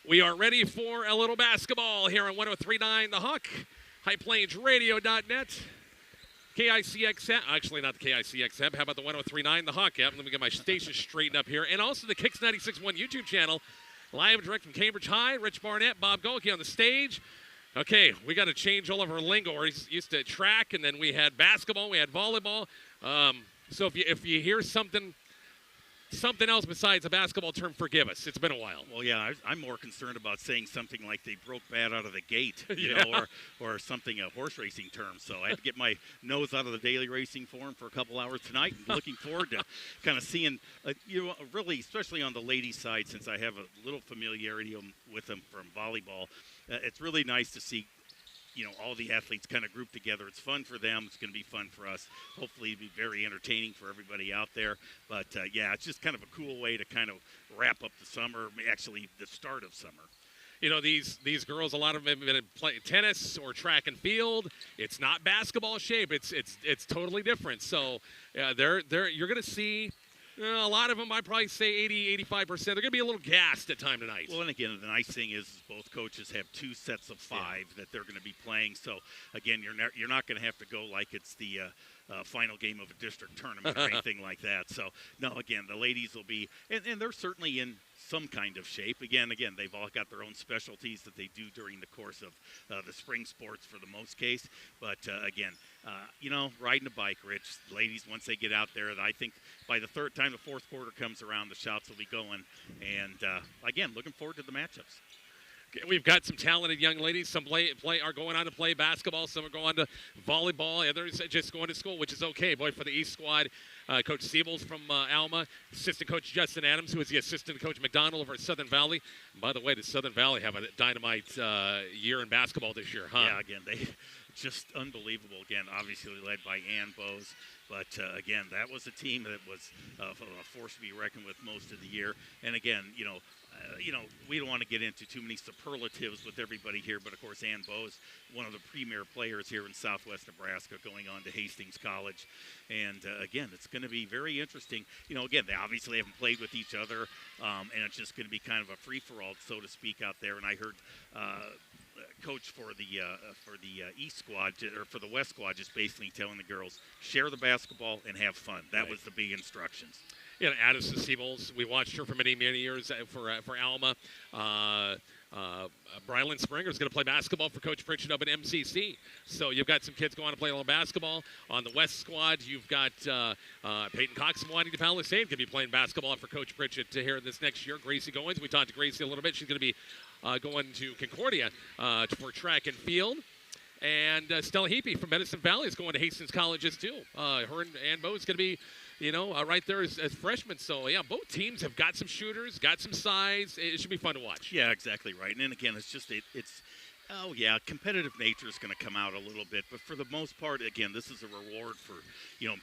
We are ready for a little basketball here on 103.9 The Huck, highplainsradio.net, KICXM, actually not the KICXM, how about the 103.9 The Huck? Yep, let me get my station straightened up here. And also the Kicks 96.1 YouTube channel, live and direct from Cambridge High. Rich Barnett, Bob Golke on the stage. Okay, we got to change all of our lingo. We're used to track, and then we had basketball, we had volleyball. So if you hear something else besides a basketball term, forgive us. It's been a while. Well, yeah, I'm more concerned about saying something like they broke bad out of the gate, you Yeah. know, or something, a horse racing term. So I had to get my nose out of the daily racing form for a couple hours tonight, and looking forward to kind of seeing, really, especially on the ladies' side, since I have a little familiarity with them from volleyball, it's really nice to see all the athletes kind of grouped together. It's fun for them. It's going to be fun for us. Hopefully it'll be very entertaining for everybody out there. But, yeah, it's just kind of a cool way to kind of wrap up the summer, actually the start of summer. You know, these girls, a lot of them have been playing tennis or track and field. It's not basketball shape. It's totally different. So you're going to see a lot of them, I'd probably say 80, 85%. They're going to be a little gassed at time tonight. Well, and again, the nice thing is both coaches have two sets of five that they're going to be playing. So, again, you're not going to have to go like it's the final game of a district tournament or anything like that. So, no, again, the ladies will be – and they're certainly in some kind of shape. Again, they've all got their own specialties that they do during the course of the spring sports for the most case. But, again, riding a bike, Rich, ladies, once they get out there, I think by the third time the fourth quarter comes around, the shouts will be going. And, again, looking forward to the matchups. We've got some talented young ladies. Some are going on to play basketball. Some are going to volleyball. Others are just going to school, which is okay. Boy, for the East squad, Coach Siebels from Alma, assistant coach Justin Adams, who is the assistant coach McDonald over at Southern Valley. And by the way, does Southern Valley have a dynamite year in basketball this year, huh? Yeah, again, they just unbelievable. Again, obviously led by Ann Bose. But, again, that was a team that was a force to be reckoned with most of the year. And, again, we don't want to get into too many superlatives with everybody here, but, of course, Ann Bose, one of the premier players here in southwest Nebraska, going on to Hastings College. And, again, it's going to be very interesting. Again, they obviously haven't played with each other, and it's just going to be kind of a free-for-all, so to speak, out there. And I heard coach for the East squad, or for the West squad, just basically telling the girls, share the basketball and have fun. That was the big instructions. Addison Siebels, we watched her for many, many years for Alma. Brylan Springer is going to play basketball for Coach Pritchett up at MCC. So you've got some kids going to play a little basketball. On the West squad, you've got Peyton Cox from Waddington Palisade going to be playing basketball for Coach Pritchett here this next year. Gracie Goins, we talked to Gracie a little bit. She's going to be going to Concordia for track and field. And Stella Heapy from Medicine Valley is going to Hastings Colleges too. Her and Ann Bo is going to be, right there as freshmen. So, yeah, both teams have got some shooters, got some size. It should be fun to watch. Yeah, exactly right. And then, again, it's just competitive nature is going to come out a little bit. But for the most part, again, this is a reward for,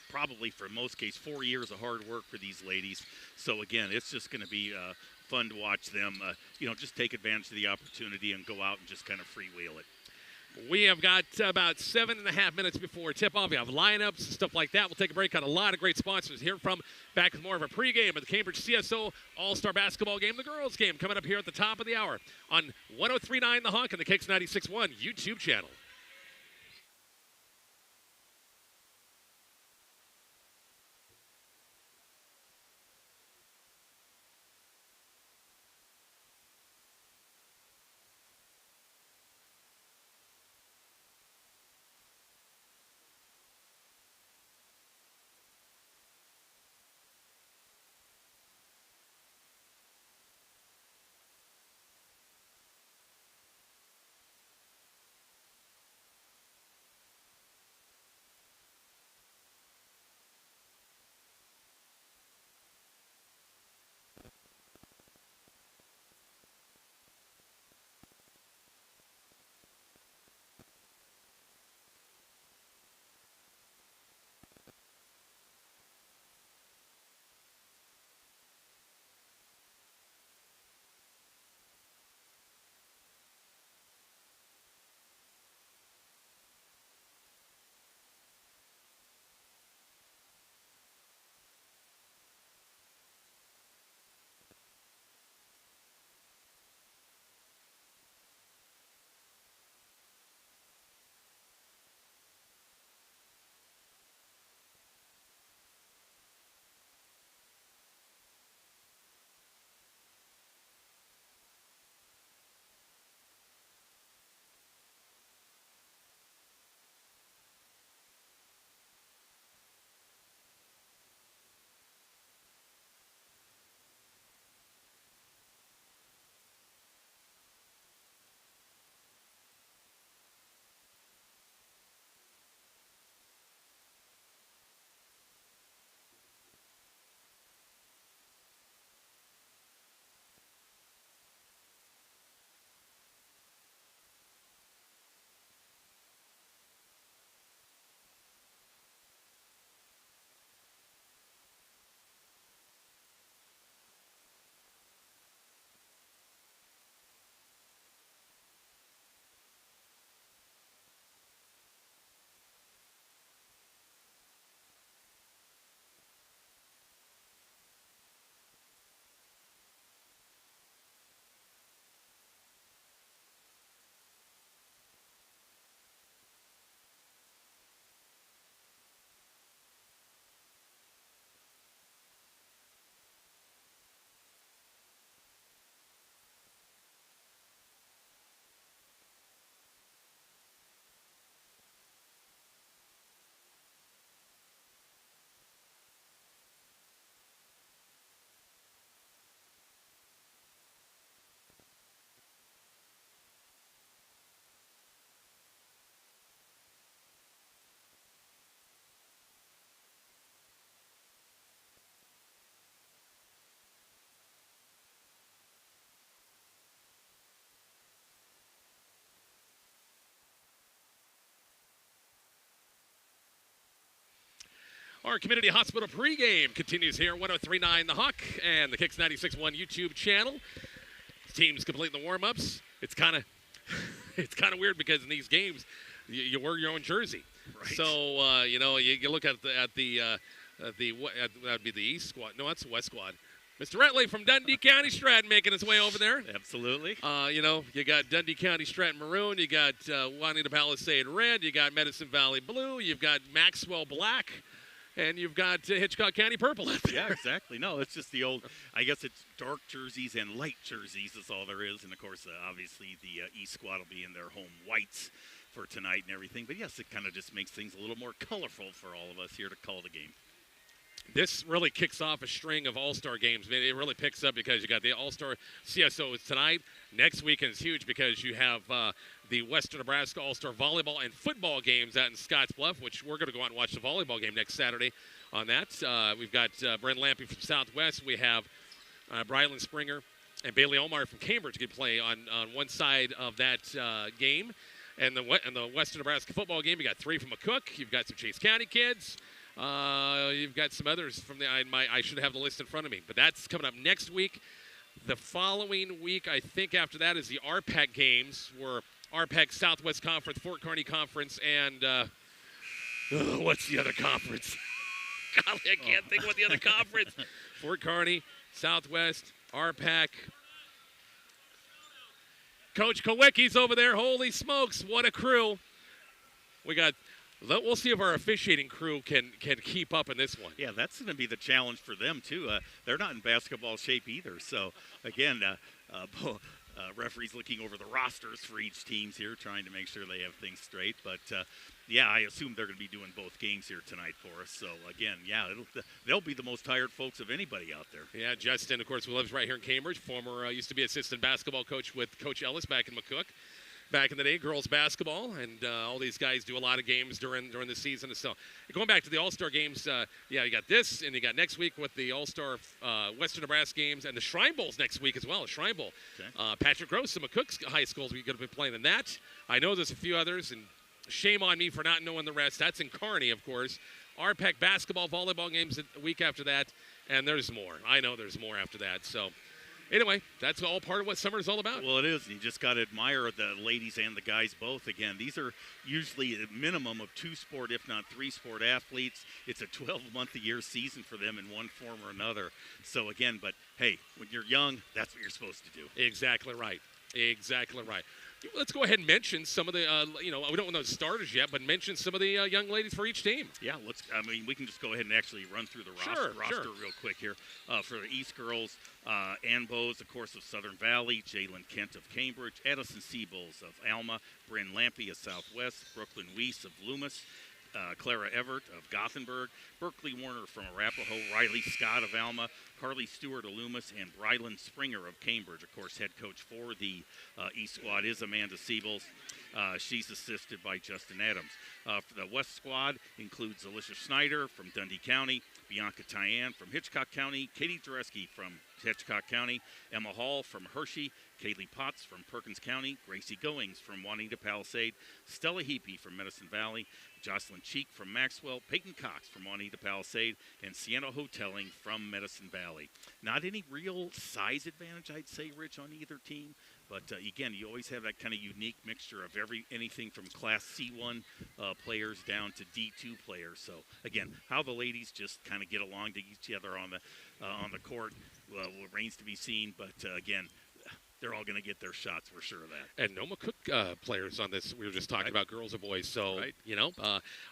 probably for most cases, 4 years of hard work for these ladies. So, again, it's just going to be fun to watch them, just take advantage of the opportunity and go out and just kind of freewheel it. We have got about 7.5 minutes before tip-off. We have lineups and stuff like that. We'll take a break on a lot of great sponsors. Hear from back with more of a pregame of the Cambridge CSO All-Star Basketball Game, the girls' game, coming up here at the top of the hour on 103.9 The Hawk and the Kicks 96.1 YouTube channel. Our community hospital pregame continues here, 103.9 The Hawk and the Kicks 96.1 YouTube channel. Teams completing the warm-ups. It's kind of it's kind of weird because in these games, you wear your own jersey. Right. So you look at the that'd be the East squad. No, that's the West squad. Mr. Retley from Dundee County Stratton making his way over there. Absolutely. You got Dundee County Stratton Maroon. You got Juanita Palisade Red. You got Medicine Valley Blue. You've got Maxwell Black. And you've got Hitchcock County Purple out there. Yeah, exactly. No, it's just the old, I guess it's dark jerseys and light jerseys is all there is. And, of course, obviously the East squad will be in their home whites for tonight and everything. But, yes, it kind of just makes things a little more colorful for all of us here to call the game. This really kicks off a string of all-star games. It really picks up because you got the all-star CSOs tonight. Next weekend is huge because you have the Western Nebraska All-Star Volleyball and Football games out in Scottsbluff, which we're going to go out and watch the volleyball game next Saturday on that. We've got Brent Lampy from Southwest. We have Brylan Springer and Bailey Omar from Cambridge going to play on one side of that game. And the Western Nebraska football game, you got 3 from McCook. You've got some Chase County kids. You've got some others from I should have the list in front of me, but that's coming up next week. The following week, I think after that, is the RPAC games, where RPAC Southwest Conference, Fort Kearney Conference, and what's the other conference? Golly, I can't think what the other conference. Fort Kearney, Southwest, RPAC. Coach Kowicki's over there. Holy smokes, what a crew. We'll see if our officiating crew can keep up in this one. Yeah, that's going to be the challenge for them, too. They're not in basketball shape either. So, again, referees looking over the rosters for each teams here, trying to make sure they have things straight. But, yeah, I assume they're going to be doing both games here tonight for us. So, again, yeah, they'll be the most tired folks of anybody out there. Yeah, Justin, of course, who lives right here in Cambridge, used to be assistant basketball coach with Coach Ellis back in McCook. Back in the day, girls basketball, and all these guys do a lot of games during the season. So going back to the All-Star games, you got this, and you got next week with the All-Star Western Nebraska games, and the Shrine Bowl's next week as well. Shrine Bowl. Okay. Patrick Gross and McCook's High School is going to be playing in that. I know there's a few others, and shame on me for not knowing the rest. That's in Kearney, of course. RPAC basketball, volleyball games a week after that, and there's more. I know there's more after that, so... Anyway, that's all part of what summer is all about. Well, it is. You just got to admire the ladies and the guys both. Again, these are usually a minimum of 2-sport, if not 3-sport athletes. It's a 12-month-a-year season for them in one form or another. So, again, but, hey, when you're young, that's what you're supposed to do. Exactly right. Exactly right. Let's go ahead and mention some of the, we don't know the starters yet, but mention some of the young ladies for each team. Yeah, we can just go ahead and actually run through the roster real quick here. For the East girls, Ann Bowes, of course, of Southern Valley, Jalen Kent of Cambridge, Edison Seables of Alma, Bryn Lampy of Southwest, Brooklyn Weiss of Loomis, Clara Everett of Gothenburg, Berkeley Warner from Arapahoe, Riley Scott of Alma, Carly Stewart of Loomis, and Brylan Springer of Cambridge. Of course, head coach for the East squad is Amanda Seables. She's assisted by Justin Adams. For the West squad includes Alicia Snyder from Dundee County, Bianca Tyann from Hitchcock County, Katie Dreski from Hitchcock County, Emma Hall from Hershey, Kaylee Potts from Perkins County, Gracie Goings from Juanita Palisade, Stella Heapy from Medicine Valley, Jocelyn Cheek from Maxwell, Peyton Cox from Juanita Palisade, and Sienna Hoteling from Medicine Valley. Not any real size advantage, I'd say, Rich, on either team. But, again, you always have that kind of unique mixture of anything from Class C1 players down to D2 players. So, again, how the ladies just kind of get along to each other on the court remains to be seen. But, again, they're all going to get their shots. We're sure of that. And no McCook players on this. We were just talking about girls or boys. So,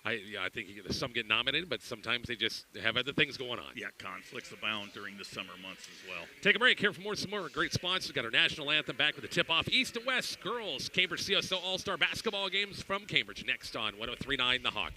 I think some get nominated, but sometimes they just have other things going on. Yeah, conflicts abound during the summer months as well. Take a break here for some more great sponsors. We've got our national anthem back with the tip-off. East to West girls Cambridge CSO All-Star basketball games from Cambridge next on 103.9 The Hawk.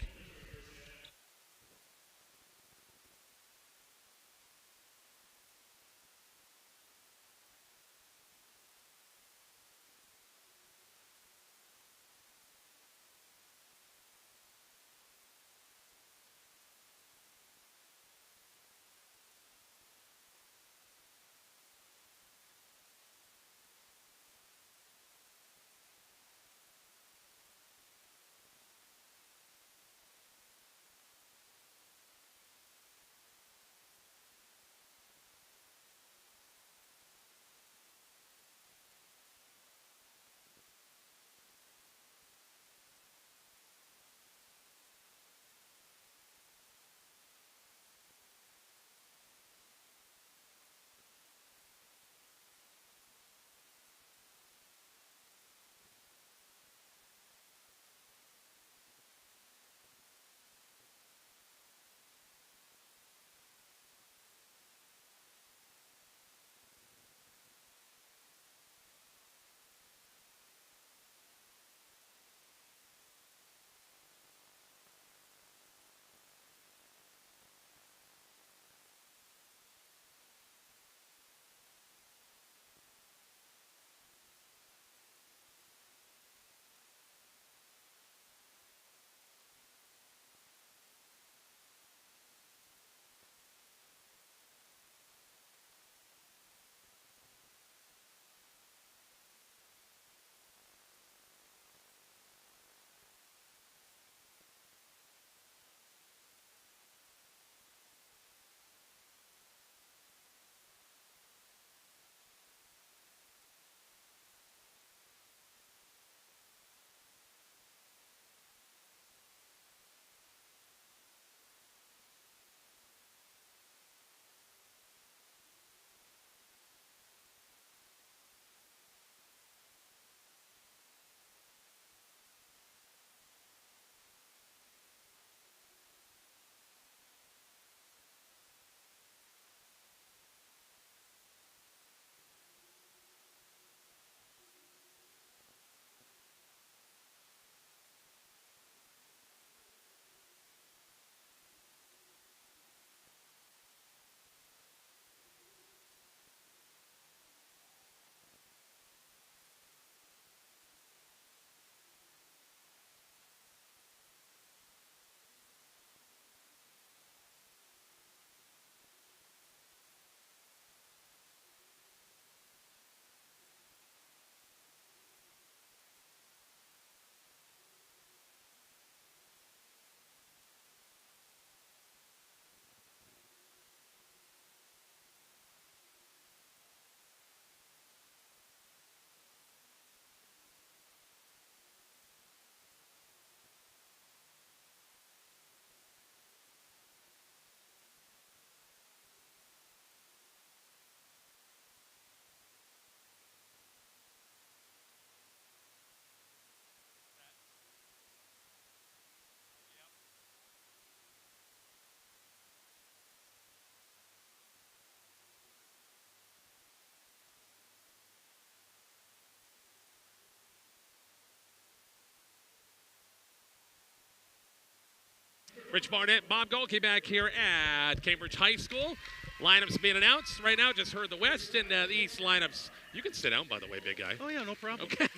Rich Barnett, Bob Golke back here at Cambridge High School. Lineups being announced right now. Just heard the West and the East lineups. You can sit down, by the way, big guy. Oh, yeah, no problem. Okay.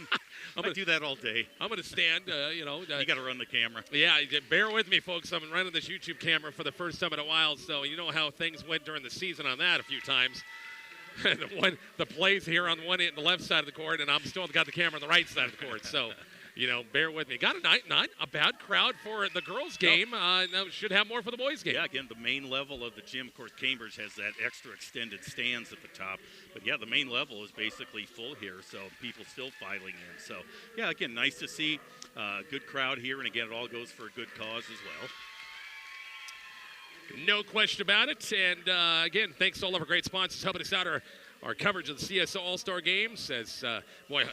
I do that all day. I'm going to stand, You got to run the camera. Yeah, bear with me, folks. I'm running this YouTube camera for the first time in a while, so you know how things went during the season on that a few times. the plays here on one end, the left side of the court, and I'm still got the camera on the right side of the court. So, bear with me. Got not a bad crowd for the girls' game. Should have more for the boys' game. Yeah, again, the main level of the gym, of course, Cambridge has that extra extended stands at the top. But, yeah, the main level is basically full here, so people still filing in. So, yeah, again, nice to see. Good crowd here, and, again, it all goes for a good cause as well. No question about it. And, again, thanks to all of our great sponsors helping us out our coverage of the CSO All-Star Games. As,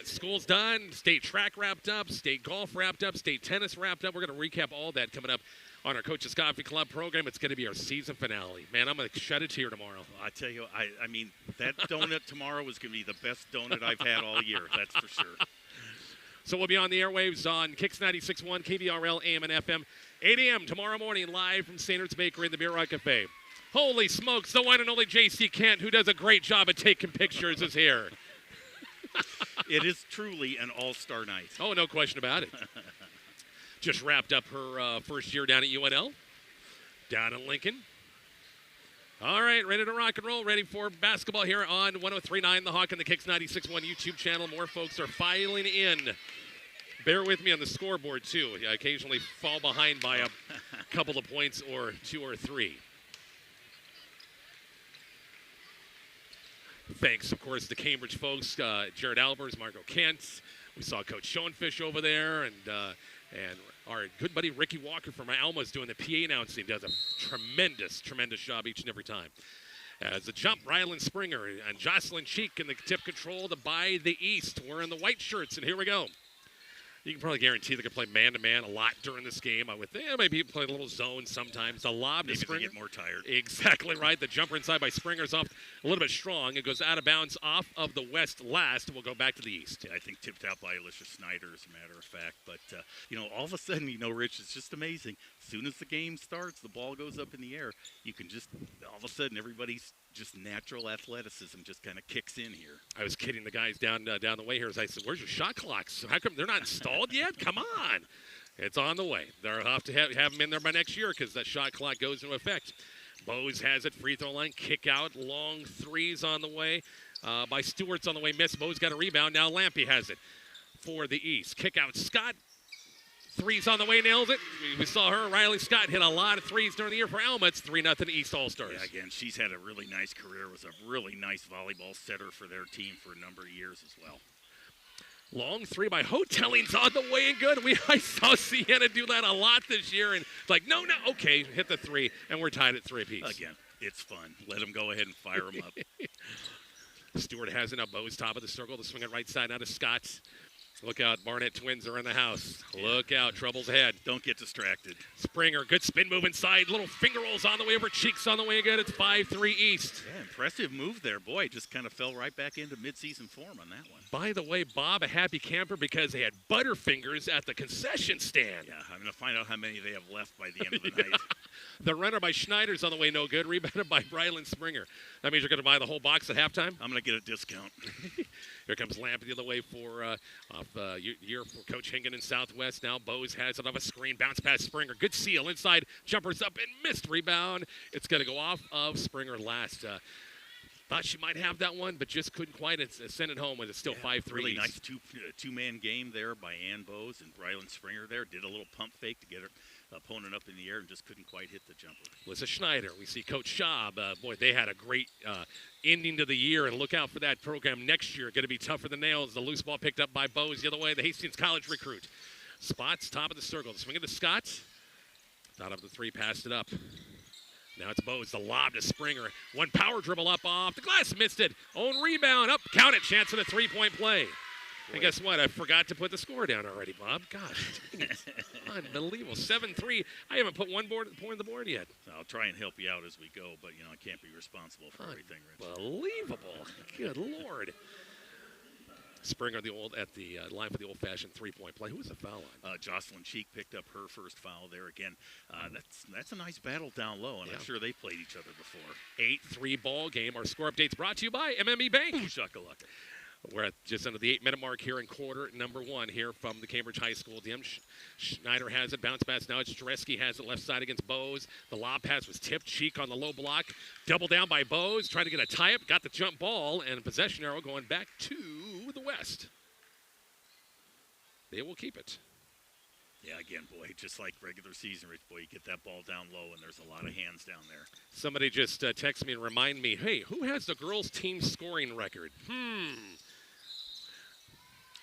school's done, state track wrapped up, state golf wrapped up, state tennis wrapped up. We're going to recap all that coming up on our Coach's Coffee Club program. It's going to be our season finale. Man, I'm going to shed a tear tomorrow. I tell you, I mean, that donut tomorrow is going to be the best donut I've had all year. That's for sure. So we'll be on the airwaves on Kicks 96.1, KVRL, AM and FM, 8 a.m. tomorrow morning, live from Standards Bakery in the Beer Rock Cafe. Holy smokes, the one and only J.C. Kent, who does a great job at taking pictures, is here. It is truly an all-star night. Oh, no question about it. Just wrapped up her first year down at UNL, down in Lincoln. All right, ready to rock and roll, ready for basketball here on 103.9 The Hawk and the Kicks 96.1 YouTube channel. More folks are filing in. Bear with me on the scoreboard, too. I occasionally fall behind by a couple of points or two or three. Thanks, of course, to Cambridge folks, Jared Albers, Margot Kent. We saw Coach Schoenfish over there, and our good buddy Ricky Walker from Alma is doing the PA announcing. Does a tremendous job each and every time. As the jump, Rylan Springer and Jocelyn Cheek in the tip control to by the East. We're in the white shirts, and here we go. You can probably guarantee they can play man-to-man a lot during this game. I would think maybe play a little zone sometimes. The lob to Springer. Maybe they get more tired. Exactly right. The jumper inside by Springer's off a little bit strong. It goes out of bounds off of the West last, and we'll go back to the East. Yeah, I think tipped out by Alicia Snyder, as a matter of fact. But, all of a sudden, Rich, it's just amazing. As soon as the game starts, the ball goes up in the air. You can just, all of a sudden, everybody's just natural athleticism just kind of kicks in here. I was kidding the guys down the way here as I said, where's your shot clocks? How come they're not installed yet? Come on. It's on the way. They'll have to have them in there by next year because that shot clock goes into effect. Bose has it, free throw line, kick out, long threes on the way by Stewart's on the way, miss. Bose got a rebound. Now Lampy has it for the East. Kick out, Scott. Threes on the way, nails it. We saw her, Riley Scott, hit a lot of threes during the year for Alma. It's 3-0 East All-Stars. Yeah, again, she's had a really nice career. Was a really nice volleyball setter for their team for a number of years as well. Long three by Hotelling's on the way and good. I saw Sienna do that a lot this year, and it's like, no, okay, hit the three, and we're tied at 3 apiece. Again, it's fun. Let them go ahead and fire them up. Stewart has it up. Bo's top of the circle. The swing it right side out of Scott's. Look out, Barnett twins are in the house. Look out, trouble's ahead. Don't get distracted. Springer, good spin move inside. Little finger rolls on the way over, Cheeks on the way again. It's 5-3 East. Yeah, impressive move there. Boy, just kind of fell right back into midseason form on that one. By the way, Bob, a happy camper because they had Butterfingers at the concession stand. Yeah, I'm going to find out how many they have left by the end of the night. The runner by Schneider's on the way, no good. Rebounded by Brylan Springer. That means you're going to buy the whole box at halftime? I'm going to get a discount. Here comes Lamp the other way for year for Coach Hingen in Southwest. Now Bose has it off a screen. Bounce past Springer. Good seal inside. Jumpers up and missed. Rebound. It's going to go off of Springer last. Thought she might have that one, but just couldn't quite send it home when it's still 5-3. Really nice two-man game there by Ann Bose and Brylan Springer there. Did a little pump fake to get her opponent up in the air and just couldn't quite hit the jumper. Lisa Schneider. We see Coach Schaub. Boy, they had a great ending to the year, and look out for that program next year. Going to be tougher than nails. The loose ball picked up by Bose the other way. The Hastings College recruit. Spots, top of the circle. The swing of the Scots. Thought of the three, passed it up. Now it's Bose, the lob to Springer. One power dribble up off the glass, missed it. Own rebound, up, count it, chance of a three-point play. Boy. And guess what? I forgot to put the score down already, Bob. Gosh, unbelievable. 7-3. I haven't put one point on the board yet. I'll try and help you out as we go, but, I can't be responsible for everything, Rich. Unbelievable. Good Lord. Springer at the line for the old-fashioned three-point play. Who was the foul on? Jocelyn Cheek picked up her first foul there again. That's a nice battle down low, and I'm sure they played each other before. 8-3 ball game. Our score updates brought to you by MME Bank. Ooh, shakalaka. We're at just under the 8-minute mark here in quarter number 1 here from the Cambridge High School. DM Schneider has it. Bounce pass now. It's Jareski has it left side against Bose. The lob pass was tipped. Cheek on the low block. Double down by Bose. Trying to get a tie-up. Got the jump ball. And possession arrow going back to the West. They will keep it. Yeah, again, boy, just like regular season, Rich, boy, you get that ball down low, and there's a lot of hands down there. Somebody just texted me and remind me, hey, who has the girls' team scoring record?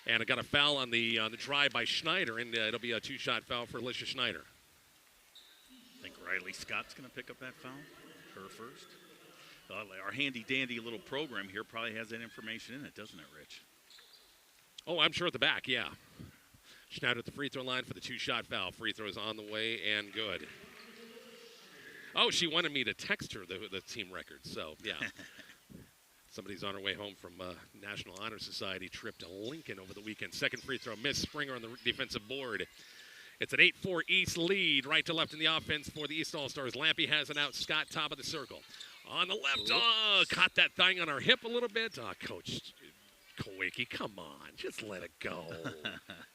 And I got a foul on the drive by Schneider, and it'll be a 2-shot foul for Alicia Schneider. I think Riley Scott's going to pick up that foul, her first. Our handy-dandy little program here probably has that information in it, doesn't it, Rich? Oh, I'm sure at the back, yeah. Schneider at the free throw line for the 2-shot foul. Free throws on the way and good. Oh, she wanted me to text her the team record, so yeah. Somebody's on her way home from National Honor Society trip to Lincoln over the weekend. Second free throw, miss. Springer on the defensive board. It's an 8-4 East lead, right to left in the offense for the East All-Stars. Lampy has it out. Scott, top of the circle. On the left, caught that thing on her hip a little bit. Coach Kowicki, come on, just let it go.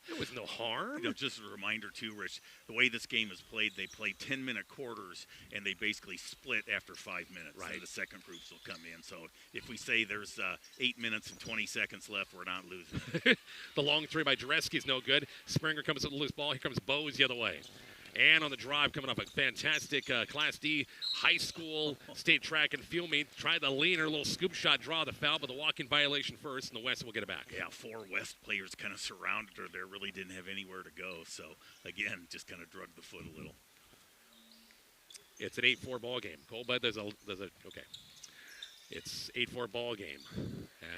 There was no harm. Just a reminder, too, Rich, the way this game is played, they play 10-minute quarters, and they basically split after 5 minutes. Right. So the second groups will come in. So if we say there's 8 minutes and 20 seconds left, we're not losing. The long three by Jareski is no good. Springer comes with a loose ball. Here comes Bose the other way. And on the drive, coming off a fantastic Class D high school state track and field meet. Tried the leaner little scoop shot, draw the foul, but the walk-in violation first, and the West will get it back. Yeah, 4 West players kind of surrounded her there, really didn't have anywhere to go. So, again, just kind of drugged the foot a little. It's an 8-4 ball game. Colbud, okay. It's 8-4 ball game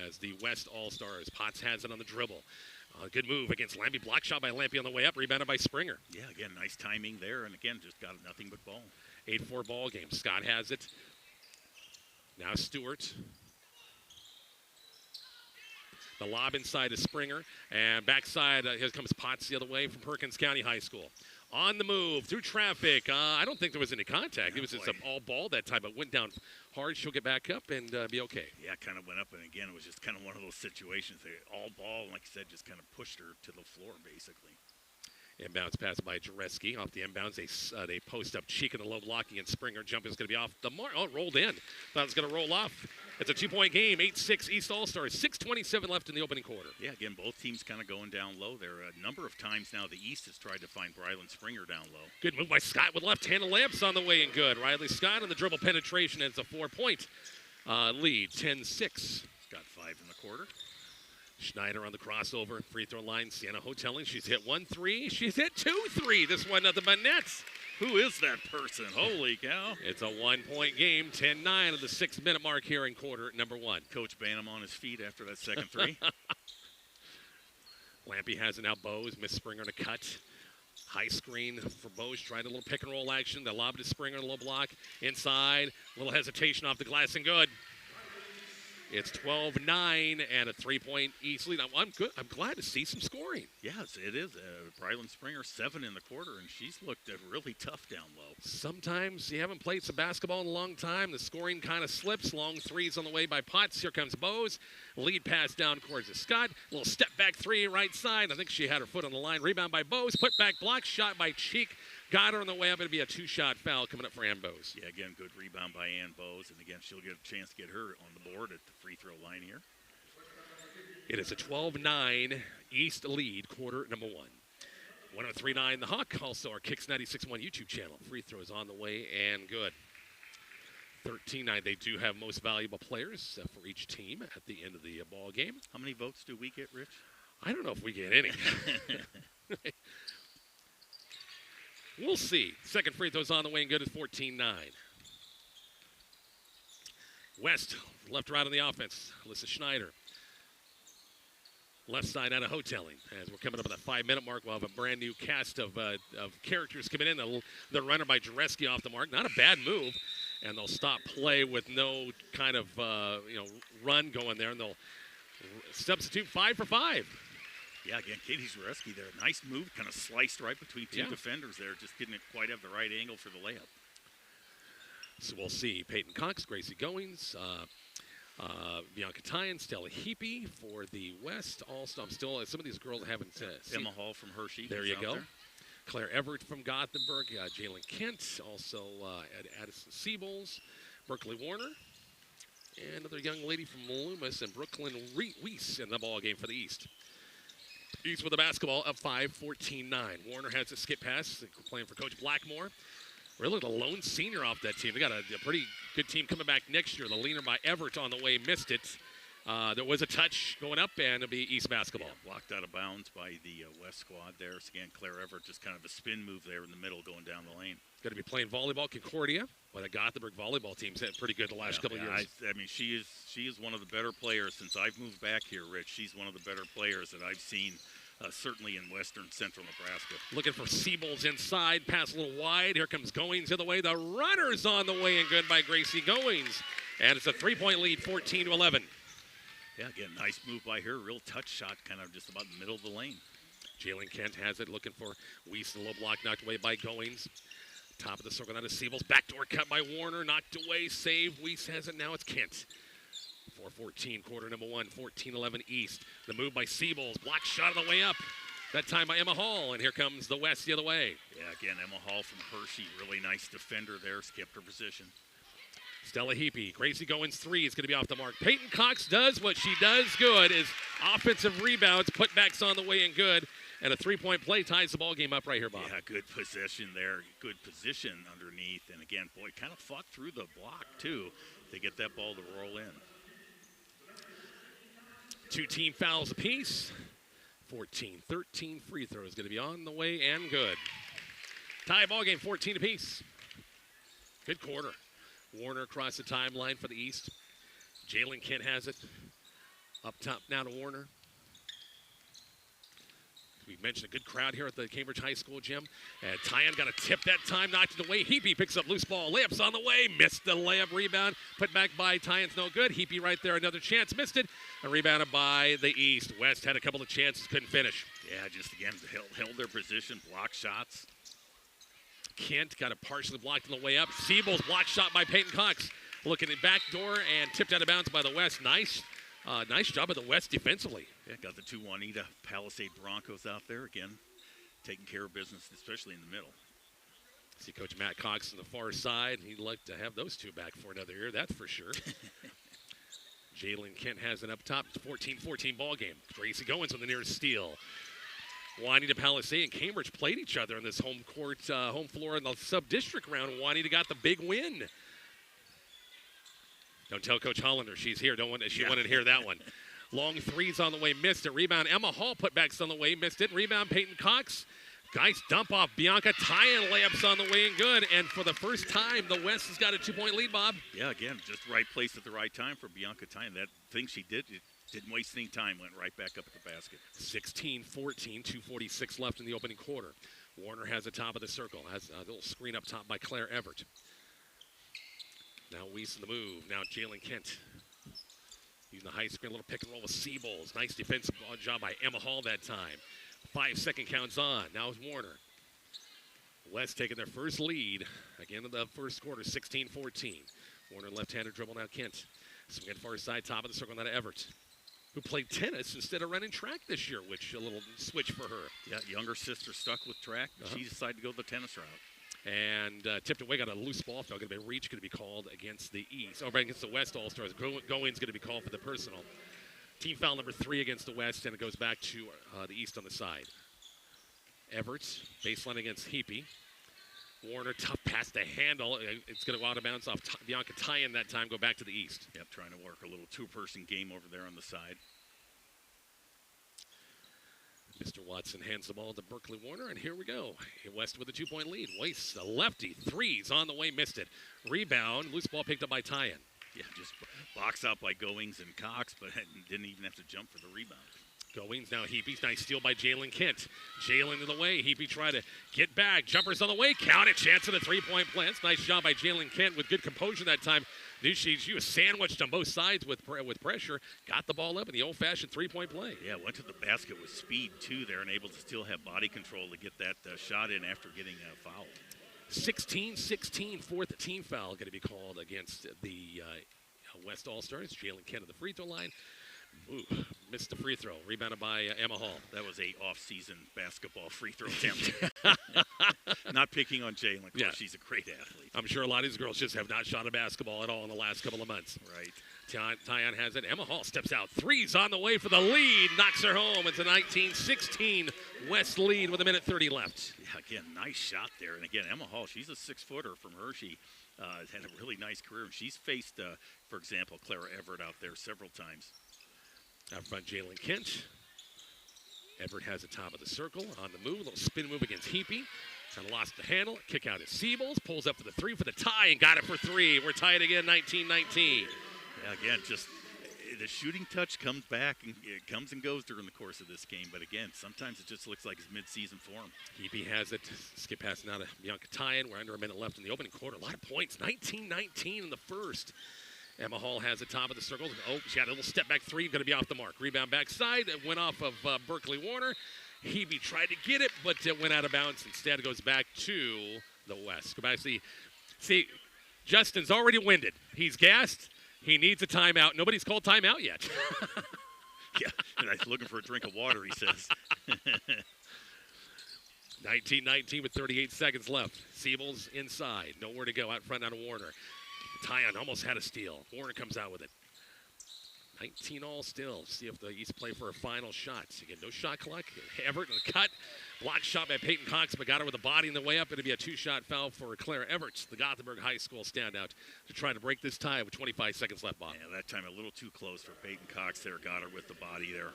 as the West All-Stars. Potts has it on the dribble. Good move against Lampy. Block shot by Lampy on the way up. Rebounded by Springer. Yeah, again, nice timing there. And, again, just got nothing but ball. 8-4 ball game. Scott has it. Now Stewart. The lob inside is Springer. And backside, here comes Potts the other way from Perkins County High School. On the move, through traffic. I don't think there was any contact. It was just an all ball that time. It went down hard. She'll get back up and be okay. Yeah, kind of went up. And, again, it was just kind of one of those situations. All ball, and like I said, just kind of pushed her to the floor, basically. Inbounds pass by Jareski. Off the inbounds, they post up Cheek in the low blocking, and Springer jump is going to be off the mark. Oh, it rolled in. Thought it was going to roll off. It's a 2-point game, 8-6 East All-Stars. 6:27 left in the opening quarter. Yeah, again, both teams kind of going down low there. A number of times now the East has tried to find Brylan Springer down low. Good move by Scott with left-handed lamps on the way and good. Riley Scott on the dribble penetration, and it's a 4-point lead, 10-6. Got 5 in the quarter. Schneider on the crossover, free throw line. Sienna Hoteling, she's hit 1-3. She's hit 2-3. This one, nothing but nets. Who is that person? Holy cow. It's a 1-point game, 10-9 at the 6-minute mark here in quarter number 1. Coach Banham on his feet after that second three. Lampy has it now. Bose, Miss Springer on a cut. High screen for Bose, tried a little pick and roll action. They lobbed to Springer, a little block. Inside, a little hesitation off the glass and good. It's 12-9 and a 3-point East lead. I'm good. I'm glad to see some scoring. Yes, it is. Brylan Springer, 7 in the quarter, and she's looked really tough down low. Sometimes you haven't played some basketball in a long time. The scoring kind of slips. Long threes on the way by Potts. Here comes Bose. Lead pass down towards Scott. A little step back three right side. I think she had her foot on the line. Rebound by Bose. Put back block. Shot by Cheek. Got her on the way up. It'll be a 2-shot foul coming up for Ann Bose. Yeah, again, good rebound by Ann Bose. And, again, she'll get a chance to get her on the board at the free throw line here. It is a 12-9 East lead, quarter number 1. 103.9 The Hawk, also our Kicks 96.1 YouTube channel. Free throws on the way and good. 13-9. They do have most valuable players for each team at the end of the ball game. How many votes do we get, Rich? I don't know if we get any. We'll see. Second free throw's on the way and good is 14-9. West, left right on the offense. Alyssa Schneider. Left side out of Hoteling. As we're coming up on the 5-minute mark, we'll have a brand new cast of characters coming in. The runner by Jareski off the mark. Not a bad move. And they'll stop play with no kind of run going there. And they'll Substitute 5 for 5. Yeah, again, Katie Zareski there. Nice move, kind of sliced right between two defenders there. Just didn't quite have the right angle for the layup. So we'll see Peyton Cox, Gracie Goings, Bianca Tyan, Stella Heapy for the West. Also, I'm still, some of these girls I haven't seen. Emma Hall from Hershey. There you go. There. Claire Everett from Gothenburg, Jalen Kent, also Addison Siebels, Berkeley Warner, and another young lady from Loomis, and Brooklyn Weiss in the ball game for the East. East with the basketball up 5-14-9. Warner has a skip pass, playing for Coach Blackmore. Really the lone senior off that team. They got a pretty good team coming back next year. The leaner by Everett on the way missed it. There was a touch going up, and it'll be East basketball. Yeah, blocked out of bounds by the West squad there. So again, Claire Everett just kind of a spin move there in the middle going down the lane. Going to be playing volleyball, Concordia. Well, the Gothenburg volleyball team's had pretty good the last couple of years. I mean, she is one of the better players since I've moved back here, Rich. She's one of the better players that I've seen. Certainly in western central Nebraska. Looking for Siebels inside, pass a little wide. Here comes Goings the other way. The runner's on the way and good by Gracie Goings. And it's a 3-point lead, 14-11. Yeah, again, nice move by her. Real touch shot, kind of just about in the middle of the lane. Jalen Kent has it, looking for Weiss. A low block knocked away by Goings. Top of the circle, now to Siebels. Backdoor cut by Warner, knocked away, save. Weiss has it, now it's Kent. 4-14, quarter number 1, 14-11 East. The move by Siebels, block shot on the way up. That time by Emma Hall, and here comes the West the other way. Yeah, again, Emma Hall from Hershey, really nice defender there, skipped her position. Stella Heapy, Gracie Goins 3 is going to be off the mark. Peyton Cox does what she does good, is offensive rebounds, putbacks on the way and good, and a 3-point play ties the ball game up right here, Bob. Yeah, good possession there, good position underneath, and again, boy, kind of fought through the block too to get that ball to roll in. 2 team fouls apiece. 14-13 free throws going to be on the way and good. Tie ball game, 14 apiece. Good quarter. Warner across the timeline for the East. Jalen Kent has it. Up top now to Warner. We mentioned a good crowd here at the Cambridge High School gym. And Tyan got a tip that time, knocked it away. Heapy picks up loose ball. Layup's on the way. Missed the layup rebound. Put back by Tyan's no good. Heapy right there, another chance. Missed it. And rebounded by the East. West had a couple of chances, couldn't finish. Yeah, just again, held their position, blocked shots. Kent got a partially blocked on the way up. Siebels blocked shot by Peyton Cox. Looking at back door and tipped out of bounds by the West. Nice job of the West defensively. Yeah, got the 2 Juanita Palisade Broncos out there again, taking care of business, especially in the middle. See Coach Matt Cox on the far side. He'd like to have those two back for another year, that's for sure. Jalen Kent has it up top. 14-14 ball game. Gracie Goins on the nearest steal. Juanita Palisade and Cambridge played each other in this home floor in the sub-district round. Juanita got the big win. Don't tell Coach Hollander she's here. She wanted to hear that one. Long threes on the way, missed it. Rebound, Emma Hall, putbacks on the way, missed it. Rebound, Peyton Cox. Nice dump off Bianca Tyan, layups on the way and good. And for the first time, the West has got a 2-point lead, Bob. Yeah, again, just right place at the right time for Bianca Tyan. That thing she did, it didn't waste any time, went right back up at the basket. 16-14, 2:46 left in the opening quarter. Warner has the top of the circle, has a little screen up top by Claire Everett. Now Weiss in the move. Now Jalen Kent using the high screen, a little pick and roll with Siebels. Nice defensive job by Emma Hall that time. 5-second counts on. Now it's Warner. West taking their first lead again in the first quarter, 16-14. Warner left-handed dribble, now Kent. Swing at far side, top of the circle, now to Everett, who played tennis instead of running track this year, which a little switch for her. Yeah, younger sister stuck with track. She decided to go the tennis route. And tipped away, got a loose ball. Going to be a reach, going to be called against the East. Oh, against the West All-Stars. Goins going to be called for the personal. Team foul number 3 against the West, and it goes back to the East on the side. Everett, baseline against Heapy. Warner, tough pass to handle. It's going to go out of bounds off Bianca Tyan that time, go back to the East. Yep, trying to work a little 2-person game over there on the side. Mr. Watson hands the ball to Berkeley Warner, and here we go. West with a 2-point lead. Weiss, the lefty, threes on the way, missed it. Rebound, loose ball picked up by Tyan. Yeah, just box out by Goings and Cox, but didn't even have to jump for the rebound. Goings now Heapy's nice steal by Jalen Kent. Jalen to the way. Heapy try to get back. Jumpers on the way. Count it. Chance of the three-point play. That's a nice job by Jalen Kent with good composure that time. She was sandwiched on both sides with pressure. Got the ball up in the old-fashioned three-point play. Yeah, went to the basket with speed, too, there, and able to still have body control to get that shot in after getting fouled. 16-16, fourth team foul going to be called against the West All-Stars. Jalen Kent at the free throw line. Ooh, missed the free throw. Rebounded by Emma Hall. That was a off-season basketball free throw attempt. Not picking on Jalen. Of course, she's a great athlete. I'm sure a lot of these girls just have not shot a basketball at all in the last couple of months. Right. Tyon has it. Emma Hall steps out. Three's on the way for the lead. Knocks her home. It's a 19-16 West lead with 1:30 left. Yeah, again, nice shot there. And again, Emma Hall, she's a six-footer from Hershey. Has had a really nice career. She's faced, for example, Clara Everett out there several times. Out front, Jalen Kent. Everett has the top of the circle on the move. A little spin move against Heapy. Kind of lost the handle. Kick out at Siebels. Pulls up for the three for the tie and got it for three. We're tied again, 19-19. Yeah, again, just the shooting touch comes back and it comes and goes during the course of this game. But again, sometimes it just looks like it's mid-season form. Heapy has it. Skip pass now to Bianca Tyon. We're under a minute left in the opening quarter. A lot of points. 19-19 in the first. Emma Hall has the top of the circle. Oh, she had a little step back three, going to be off the mark. Rebound backside, it went off of Berkeley Warner. Heapy tried to get it, but it went out of bounds. Instead, it goes back to the West. Go back, see, Justin's already winded. He's gassed. He needs a timeout. Nobody's called timeout yet. Yeah, and he's looking for a drink of water, he says. 19-19 with 38 seconds left. Siebels inside. Nowhere to go out front out of Warner. Tyon almost had a steal. Warner comes out with it. 19 all still. See if the East play for a final shot. Again, no shot clock. Everett in the cut. Block shot by Peyton Cox, but got her with a body in the way up. It'll be a two-shot foul for Clara Everett, the Gothenburg High School standout, to try to break this tie with 25 seconds left, Bob. Yeah, that time a little too close for Peyton Cox there. Got her with the body there.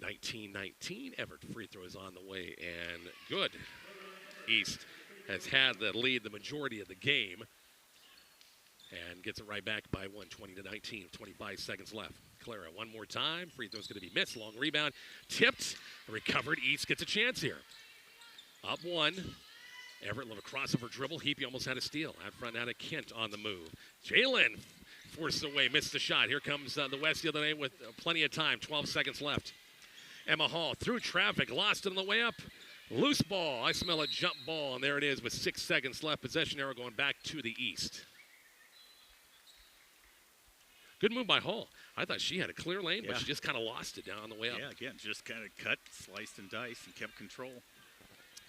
19-19. Everett free throw is on the way, and good. East has had the lead the majority of the game and gets it right back by 20-19 with 25 seconds left. Clara one more time. Free throw's going to be missed. Long rebound. Tipped. Recovered. East gets a chance here. Up one. Everett, little crossover dribble. Heapy almost had a steal. Out front now to Kent on the move. Jalen forced away. Missed the shot. Here comes the West the other day with plenty of time. 12 seconds left. Emma Hall through traffic. Lost it on the way up. Loose ball. I smell a jump ball, and there it is with 6 seconds left. Possession arrow going back to the East. Good move by Hall. I thought she had a clear lane, but she just kind of lost it down on the way up. Yeah, again, just kind of cut, sliced and diced, and kept control.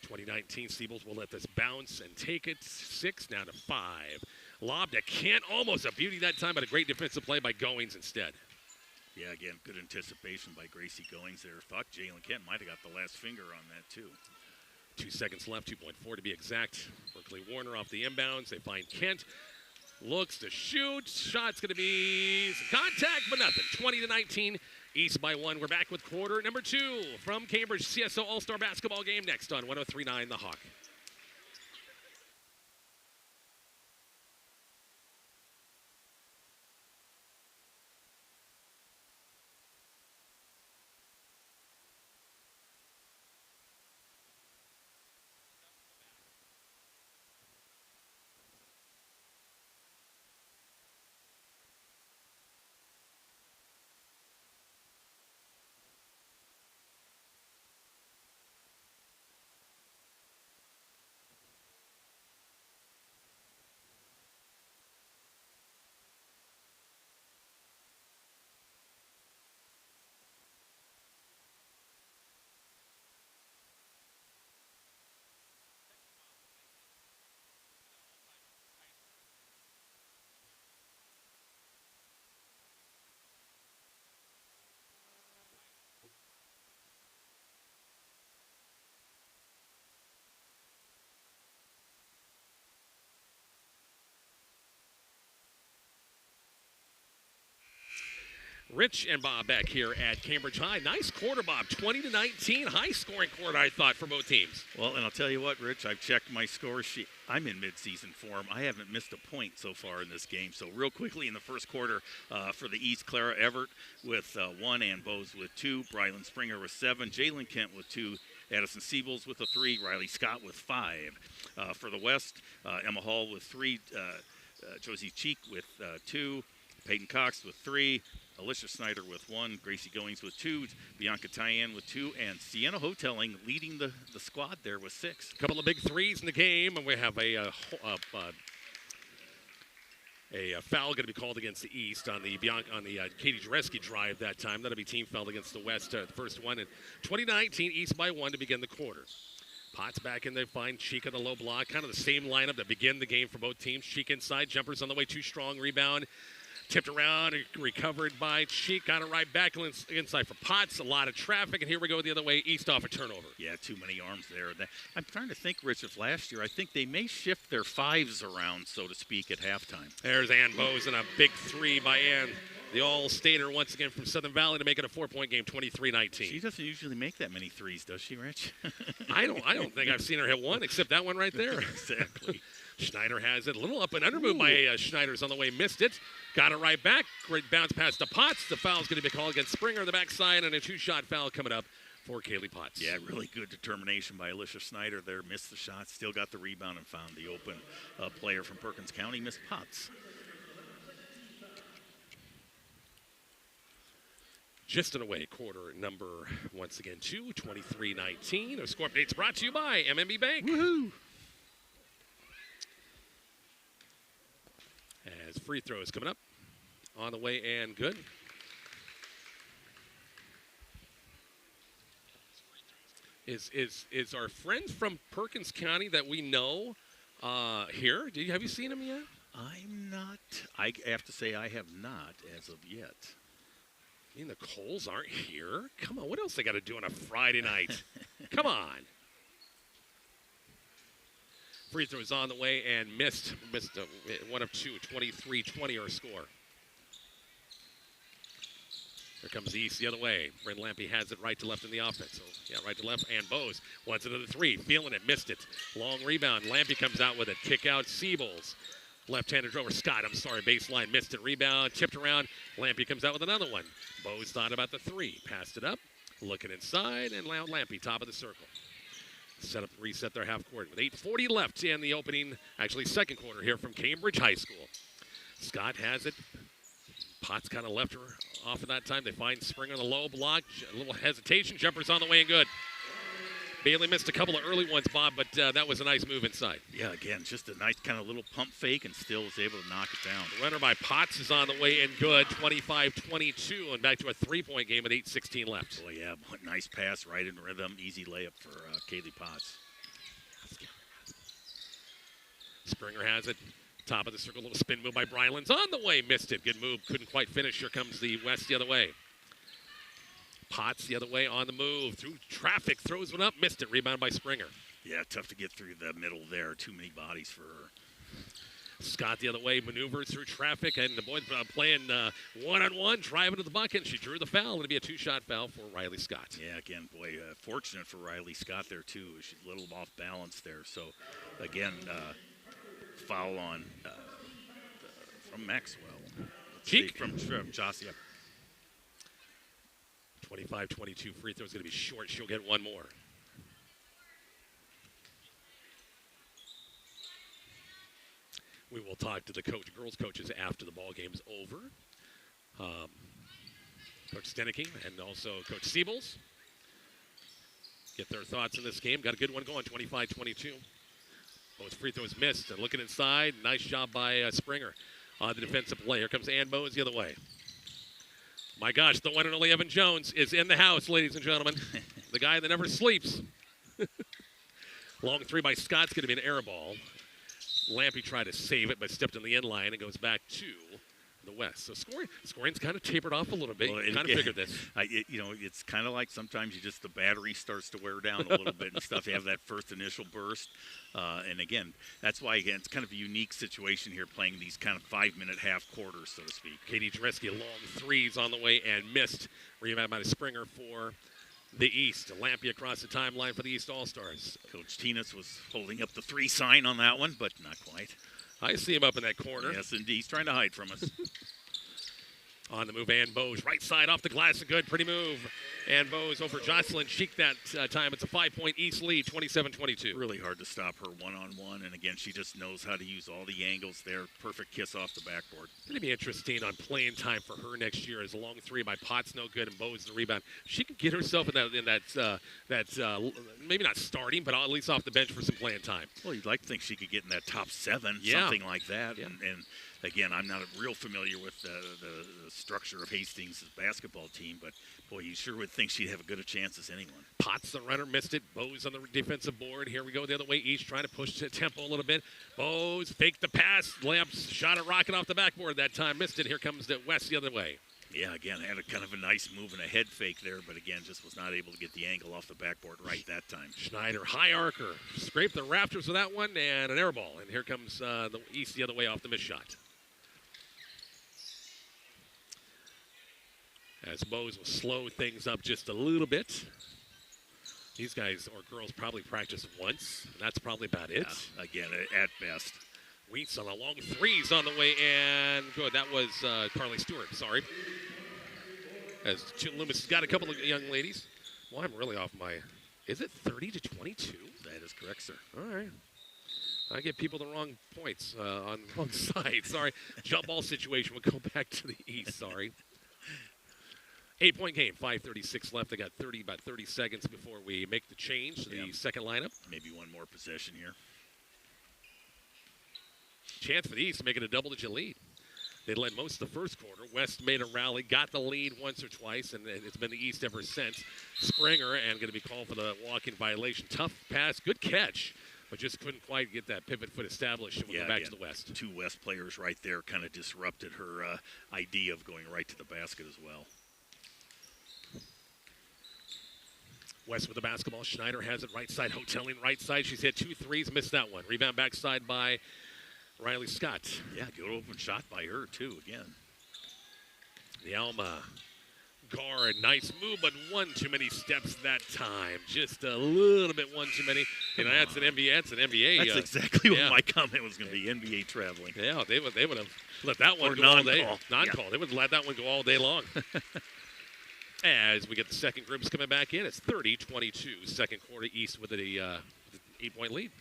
2019, Siebels will let this bounce and take it. 6 now to 5. Lob to Kent. Almost a beauty that time, but a great defensive play by Goings instead. Yeah, again, good anticipation by Gracie Goings there. Thought Jalen Kent might have got the last finger on that, too. 2 seconds left, 2.4 to be exact. Berkeley Warner off the inbounds. They find Kent. Looks to shoot. Shot's going to be some contact, but nothing. 20-19. East by 1. We're back with quarter number 2 from Cambridge CSO All-Star Basketball game next on 103.9 The Hawk. Rich and Bob back here at Cambridge High. Nice quarter, Bob. 20-19. High-scoring quarter, I thought, for both teams. Well, and I'll tell you what, Rich, I've checked my score sheet. I'm in midseason form. I haven't missed a point so far in this game. So real quickly in the first quarter for the East, Clara Everett with 1, Ann Bowes with 2, Brylan Springer with 7, Jalen Kent with 2, Addison Siebels with a 3, Riley Scott with 5. For the West, Emma Hall with 3, Josie Cheek with 2, Peyton Cox with 3, Alicia Snyder with 1, Gracie Goings with 2, Bianca Tyann with 2, and Sienna Hoteling leading the squad there with 6. A couple of big threes in the game, and we have a foul going to be called against the East on the Katie Jareski drive that time. That'll be team foul against the West, the first one. And 2019, East by 1 to begin the quarter. Potts back in there, find Cheek on the low block. Kind of the same lineup to begin the game for both teams. Cheek inside, jumpers on the way, too strong, rebound. Tipped around, recovered by Cheek, got it right back inside for Potts. A lot of traffic, and here we go the other way, East off a turnover. Yeah, too many arms there. I'm trying to think, Rich, if last year, I think they may shift their 5s around, so to speak, at halftime. There's Ann Bowes and a big 3 by Ann, the All-Stater once again from Southern Valley to make it a 4-point game, 23-19. She doesn't usually make that many 3s, does she, Rich? I don't think I've seen her hit one, except that one right there. Exactly. Schneider has it. A little up and under move by Schneider's on the way. Missed it. Got it right back. Great bounce pass to Potts. The foul's going to be called against Springer on the backside, and a 2-shot foul coming up for Kaylee Potts. Yeah, really good determination by Alicia Snyder there. Missed the shot, still got the rebound and found the open player from Perkins County, Miss Potts. Just an away quarter number, once again, 2, 23-19. Those score updates brought to you by MMB Bank. Woohoo! As free throws coming up on the way and good. Is our friend from Perkins County that we know here? Have you seen him yet? I'm not. I have to say I have not as of yet. I mean, the Coles aren't here. Come on, what else they got to do on a Friday night? Come on. Free throws on the way and missed 1 of 2, 23-20 our score. Here comes the East the other way. Brent Lampy has it right to left in the offense. So, yeah, right to left. And Bowes wants another 3. Feeling it. Missed it. Long rebound. Lampy comes out with it. Kick out. Siebels. Left-hander over Scott. Baseline. Missed it. Rebound. Tipped around. Lampy comes out with another one. Bowes thought about the 3. Passed it up. Looking inside. And Lampy, top of the circle. Reset their half court with 8:40 left in the opening, actually second quarter here from Cambridge High School. Scott has it. Potts kind of left her off at that time. They find Springer on the low block. A little hesitation. Jumper's on the way and good. Bailey missed a couple of early ones, Bob, but that was a nice move inside. Yeah, again, just a nice kind of little pump fake and still was able to knock it down. The runner by Potts is on the way and good. 25-22 and back to a 3-point game with 8:16 left. Oh, yeah, what nice pass right in rhythm. Easy layup for Kaylee Potts. Springer has it. Top of the circle, little spin move by Brylan's on the way. Missed it. Good move. Couldn't quite finish. Here comes the West the other way. Potts the other way on the move. Through traffic. Throws one up. Missed it. Rebound by Springer. Yeah, tough to get through the middle there. Too many bodies for her. Scott the other way. Maneuvers through traffic. And the boys playing one-on-one. Driving to the bucket. She drew the foul. It'll be a 2-shot foul for Riley Scott. Yeah, again, boy, fortunate for Riley Scott there, too. She's a little off balance there. So, again, foul on from Maxwell. Cheek. From Joss, yeah. 25-22 free throw is going to be short. She'll get one more. We will talk to the girls' coaches after the ball game's over. Coach Stenicky and also Coach Siebels. Get their thoughts on this game. Got a good one going, 25-22. Both free throws missed. And looking inside, nice job by Springer on the defensive play. Here comes Ann Bowes the other way. My gosh, the one and only Evan Jones is in the house, ladies and gentlemen. The guy that never sleeps. Long 3 by Scott's going to be an air ball. Lampy tried to save it, but stepped on the end line and goes back to the West. So scoring's kind of tapered off a little bit. Well, You kind of figured this. It's kind of like sometimes the battery starts to wear down a little bit and stuff. You have that first initial burst. And again, that's why, again, it's kind of a unique situation here playing these kind of 5-minute half quarters, so to speak. Katie Dreske, long threes on the way and missed. Rebound by Springer for the East. Lampy across the timeline for the East All-Stars. Coach Tinas was holding up the 3 sign on that one, but not quite. I see him up in that corner. Yes, indeed. He's trying to hide from us. On the move, Ann Bose. Right side off the glass. A good, pretty move. Ann Bose over Jocelyn Sheik that time. It's a 5-point East lead, 27-22. Really hard to stop her one-on-one. And, again, she just knows how to use all the angles there. Perfect kiss off the backboard. It's going to be interesting on playing time for her next year. As a long three by Potts, no good, and Bose the rebound. She could get herself in that maybe not starting, but at least off the bench for some playing time. Well, you'd like to think she could get in that top 7, Yeah. something like that. Yeah. And again, I'm not real familiar with the structure of Hastings' basketball team, but, boy, you sure would think she'd have as good a chance as anyone. Potts, the runner, missed it. Bose on the defensive board. Here we go the other way. East trying to push the tempo a little bit. Bose faked the pass. Lamps shot a rocket off the backboard that time. Missed it. Here comes the West the other way. Yeah, again, had a kind of a nice move and a head fake there, but again, just was not able to get the angle off the backboard right that time. Schneider, high arcer. Scraped the rafters with that one and an air ball. And here comes the East the other way off the missed shot. As Bose will slow things up just a little bit. These guys or girls probably practice once. And that's probably about it. Yeah, again, at best. Wheats on the long threes on the way, and good. That was Carly Stewart, sorry. As Loomis has got a couple of young ladies. Well, I'm really off my, is it 30-22? That is correct, sir. All right. I get people the wrong points on the wrong side. Sorry. Jump ball situation. We'll go back to the East, sorry. 8-point game, 5:36 left. They got about 30 seconds before we make the change to the second lineup. Maybe one more possession here. Chance for the East to make it a double-digit lead. They led most of the first quarter. West made a rally, got the lead once or twice, and it's been the East ever since. Springer, and going to be called for the walking violation. Tough pass, good catch, but just couldn't quite get that pivot foot established. And we'll go back to the West. 2 West players right there kind of disrupted her idea of going right to the basket as well. West with the basketball. Schneider has it right side, hoteling right side. She's hit 2 threes, missed that one. Rebound backside by Riley Scott. Yeah, good open shot by her, too, again. The Alma guard, nice move, but one too many steps that time. Just a little bit one too many. You know, that's an NBA. That's an NBA. That's exactly what my comment was going to be, NBA traveling. Yeah, they would have let that one or go non-call. all day. Non-call. Yeah. They would let that one go all day long. As we get the second groups coming back in, it's 30-22. Second quarter, East with a 8-point lead.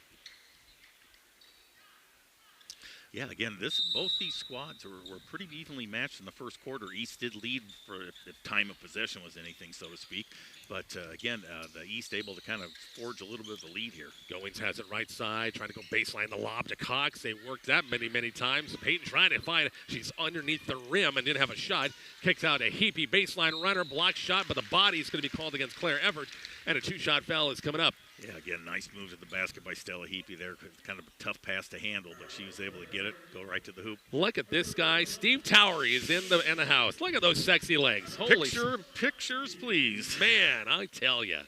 Yeah, again, both these squads were pretty evenly matched in the first quarter. East did lead for if time of possession was anything, so to speak. But, again, the East able to kind of forge a little bit of the lead here. Goings has it right side, trying to go baseline the lob to Cox. They worked that many times. Peyton trying to find it. She's underneath the rim and didn't have a shot. Kicks out a Heapy baseline runner, blocked shot, but the body is going to be called against Claire Everett, and a 2-shot foul is coming up. Yeah, again, nice move to the basket by Stella Heapy there. Kind of a tough pass to handle, but she was able to get it, go right to the hoop. Look at this guy. Steve Towery is in the house. Look at those sexy legs. Holy Pictures, please. Man, I tell you.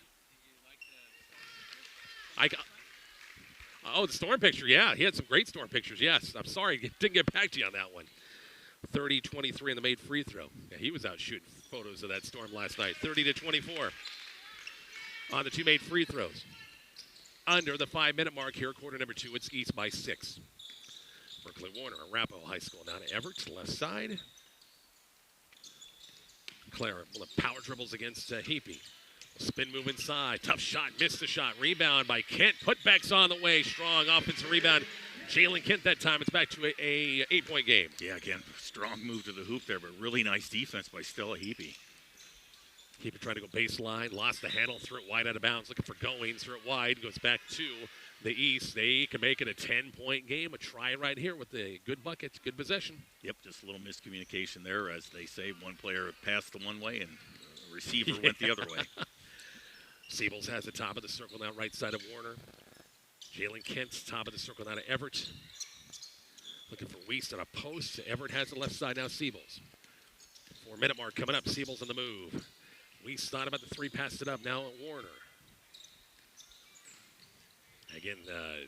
Oh, the storm picture. Yeah, he had some great storm pictures. Yes, I'm sorry. Didn't get back to you on that one. 30-23 in the made free throw. Yeah, he was out shooting photos of that storm last night. 30-24 on the 2 made free throws. Under the 5-minute mark here, quarter number 2, it's East by 6. Berkeley Warner, Arapahoe High School, down to Everett, left side. Clara, power dribbles against Heapy. Spin move inside, tough shot, missed the shot. Rebound by Kent, putbacks on the way, strong offensive rebound. Jalen Kent that time, it's back to a 8-point game. Yeah, again, strong move to the hoop there, but really nice defense by Stella Heapy. Heapy trying to go baseline, lost the handle, threw it wide out of bounds, looking for Goings, threw it wide, goes back to the East. They can make it a 10-point game, a try right here with a good bucket, good possession. Yep, just a little miscommunication there. As they say, one player passed the one way and the receiver went the other way. Siebels has the top of the circle now, right side of Warner. Jalen Kent's top of the circle now to Everett. Looking for Weiss on a post. Everett has the left side now, Siebels. 4-minute mark coming up. Siebels on the move. Weiss thought about the three, passed it up now at Warner. Again,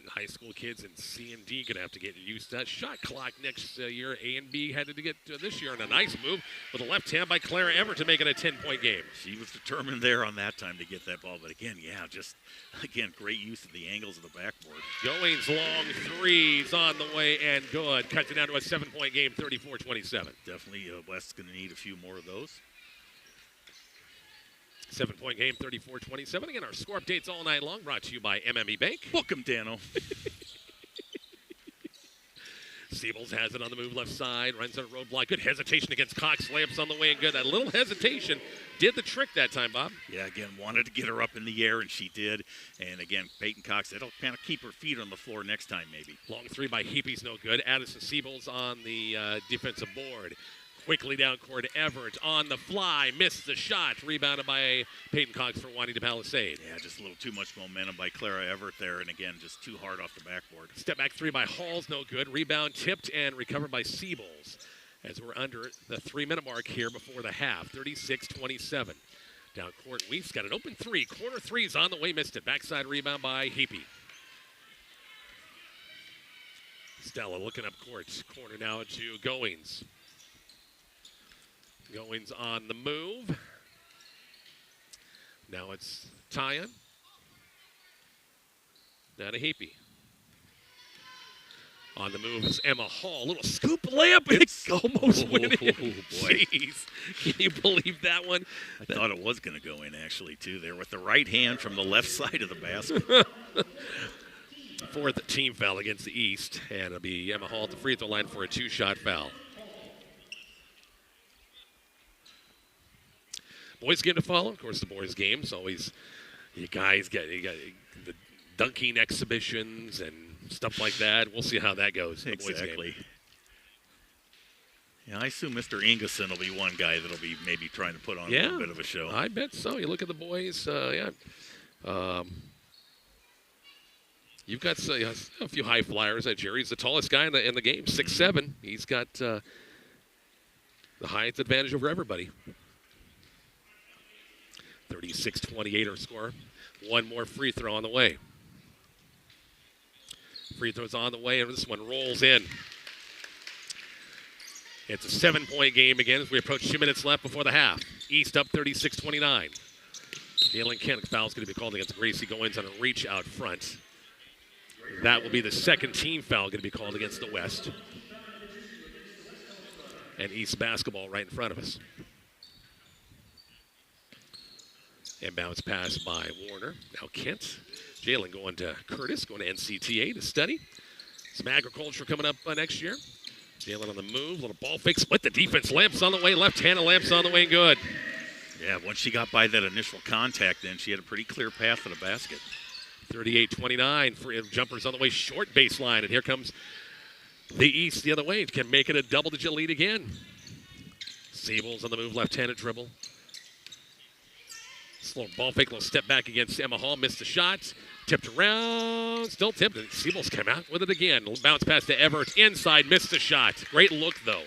high school kids in C and D going to have to get used to that shot clock next year. A and B had to get this year, and a nice move with a left hand by Clara Everett to make it a 10-point game. She was determined there on that time to get that ball. But again, great use of the angles of the backboard. Goings long threes on the way and good. Cuts it down to a 7-point game, 34-27. Definitely West's going to need a few more of those. 7-point game, 34-27. Again, our score updates all night long, brought to you by MME Bank. Welcome, Dano. Siebels has it on the move left side, runs on a roadblock. Good hesitation against Cox. Layups on the way and good. That little hesitation did the trick that time, Bob. Yeah, again, wanted to get her up in the air, and she did. And again, Peyton Cox, that'll kind of keep her feet on the floor next time, maybe. Long three by Heapy's no good. Addison Siebels on the defensive board. Quickly down court, Everett on the fly, missed the shot. Rebounded by Peyton Cox for Juanita Palisade. Yeah, just a little too much momentum by Clara Everett there, and again, just too hard off the backboard. Step back three by Halls, no good. Rebound tipped and recovered by Siebels as we're under the 3-minute mark here before the half, 36-27. Down court, Weiss got an open three. Corner three's on the way, missed it. Backside rebound by Heapy. Stella looking up court. Corner now to Goings. Goings on the move. Now it's Tyan. Now to Heapy. On the move is Emma Hall. Little scoop layup. It's almost went in. Jeez. Can you believe that one? I thought it was going to go in, actually, too, there with the right hand from the left side of the basket. Fourth team foul against the East. And it'll be Emma Hall at the free throw line for a 2-shot foul. Boys game to follow. Of course, the boys' game's always, you got the dunking exhibitions and stuff like that. We'll see how that goes. Exactly. Yeah, I assume Mr. Ingeson will be one guy that'll be maybe trying to put on a little bit of a show. I bet so. You look at the boys, you've got a few high flyers. Jerry's the tallest guy in the game, 6'7". He's got the height advantage over everybody. 36-28 our score. One more free throw on the way. Free throw's on the way, and this one rolls in. It's a 7-point game again as we approach 2 minutes left before the half. East up 36-29. Jalen Kent foul's going to be called against Gracie Goins on a reach out front. That will be the second team foul going to be called against the West. And East basketball right in front of us. Inbounds pass by Warner. Now Kent. Jalen going to Curtis, going to NCTA to study. Some agriculture coming up next year. Jalen on the move. Little ball fake. Split the defense. Lamps on the way. Left-handed lamps on the way. Good. Yeah, once she got by that initial contact, then she had a pretty clear path to the basket. 38-29. For jumpers on the way. Short baseline. And here comes the East the other way. Can make it a double-digit lead again. Siebels on the move. Left-handed dribble. Slow ball fake, little step back against Emma Hall. Missed the shot. Tipped around. Still tipped. And Siebels came out with it again. Bounce pass to Everett. Inside. Missed the shot. Great look, though.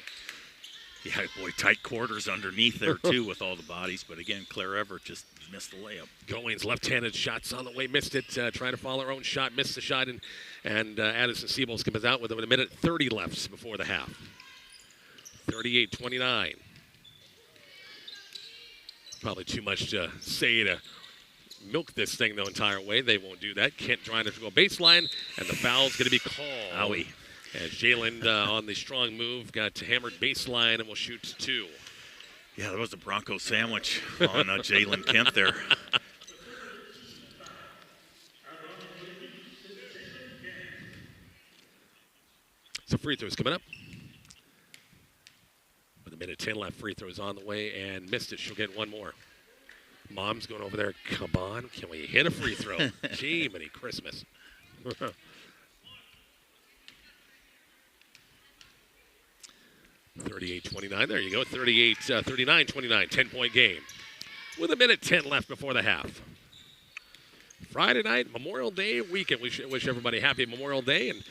Yeah, boy, tight quarters underneath there, too, with all the bodies. But, again, Claire Everett just missed the layup. Goings left-handed shots on the way. Missed it. Trying to follow her own shot. Missed the shot. And Addison Siebels comes out with a minute 30 left before the half. 38-29. Probably too much to say to milk this thing the entire way. They won't do that. Kent trying to go baseline, and the foul's going to be called. Owie. As Jalen on the strong move got hammered baseline and will shoot 2. Yeah, that was a Bronco sandwich on Jalen Kent there. So free throws coming up. With a minute 10 left, free throws on the way and missed it. She'll get one more. Mom's going over there. Come on, can we hit a free throw? Gee, many Christmas. 38-29. There you go. 39-29. 10-point game. With a minute 10 left before the half. Friday night, Memorial Day weekend. We wish everybody happy Memorial Day and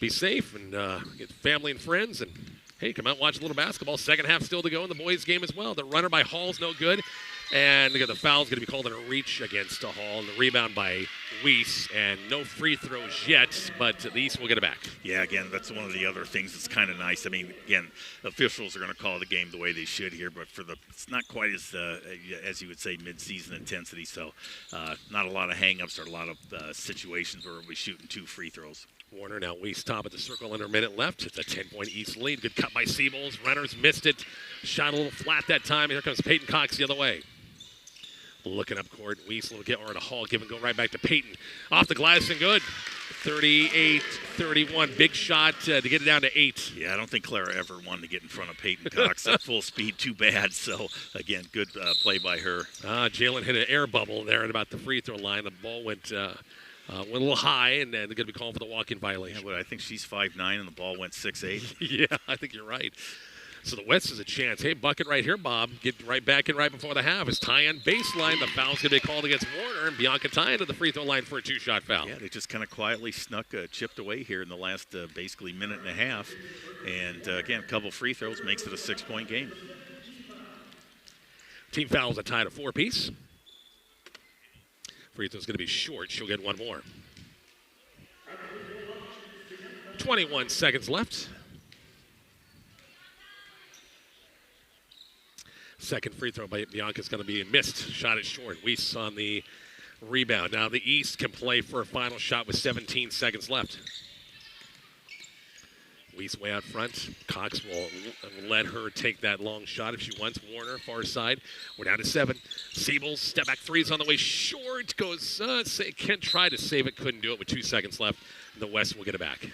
be safe and get family and friends and, hey, come out and watch a little basketball. Second half still to go in the boys' game as well. The runner by Hall's no good. And the foul's going to be called in a reach against Hall. And the rebound by Weiss. And no free throws yet, but the East will get it back. Yeah, again, that's one of the other things that's kind of nice. I mean, again, officials are going to call the game the way they should here, but it's not quite as you would say, mid-season intensity. So not a lot of hang-ups or a lot of situations where we're shooting 2 free throws. Warner now Weiss top at the circle under a minute left. It's a 10-point East lead. Good cut by Seabolds. Runners missed it. Shot a little flat that time. Here comes Peyton Cox the other way. Looking up court. Weiss will get over to Hall. Give and go right back to Peyton. Off the glass and good. 38-31. Big shot to get it down to 8. Yeah, I don't think Clara ever wanted to get in front of Peyton Cox at full speed. Too bad. So, again, good play by her. Jalen hit an air bubble there at about the free throw line. The ball went a little high, and they're going to be calling for the walk-in violation. Yeah, but I think she's 5'9", and the ball went 6'8". Yeah, I think you're right. So the West has a chance. Hey, bucket right here, Bob. Get right back in right before the half. It's tie-in baseline. The foul's going to be called against Warner, and Bianca tying to the free throw line for a 2-shot foul. Yeah, they just kind of quietly chipped away here in the last basically minute and a half. And, again, a couple free throws makes it a 6-point game. Team fouls a tie to 4-piece. Free throw's going to be short. She'll get one more. 21 seconds left. Second free throw by Bianca is going to be missed. Shot it short. Weiss on the rebound. Now the East can play for a final shot with 17 seconds left. Weiss way out front. Cox will let her take that long shot if she wants. Warner, far side. We're down to 7. Siebel, step back threes on the way short. Goes, Kent tried to save it, couldn't do it with 2 seconds left. The West will get it back.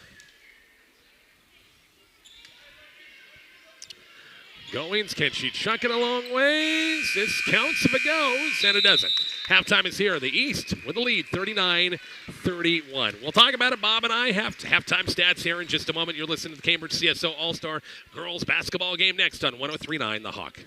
Goings, can she chuck it a long ways? This counts if it goes, and it doesn't. Halftime is here. The East with the lead, 39-31. We'll talk about it, Bob and I. Halftime stats here in just a moment. You're listening to the Cambridge CSO All-Star Girls Basketball game next on 103.9 The Hawk.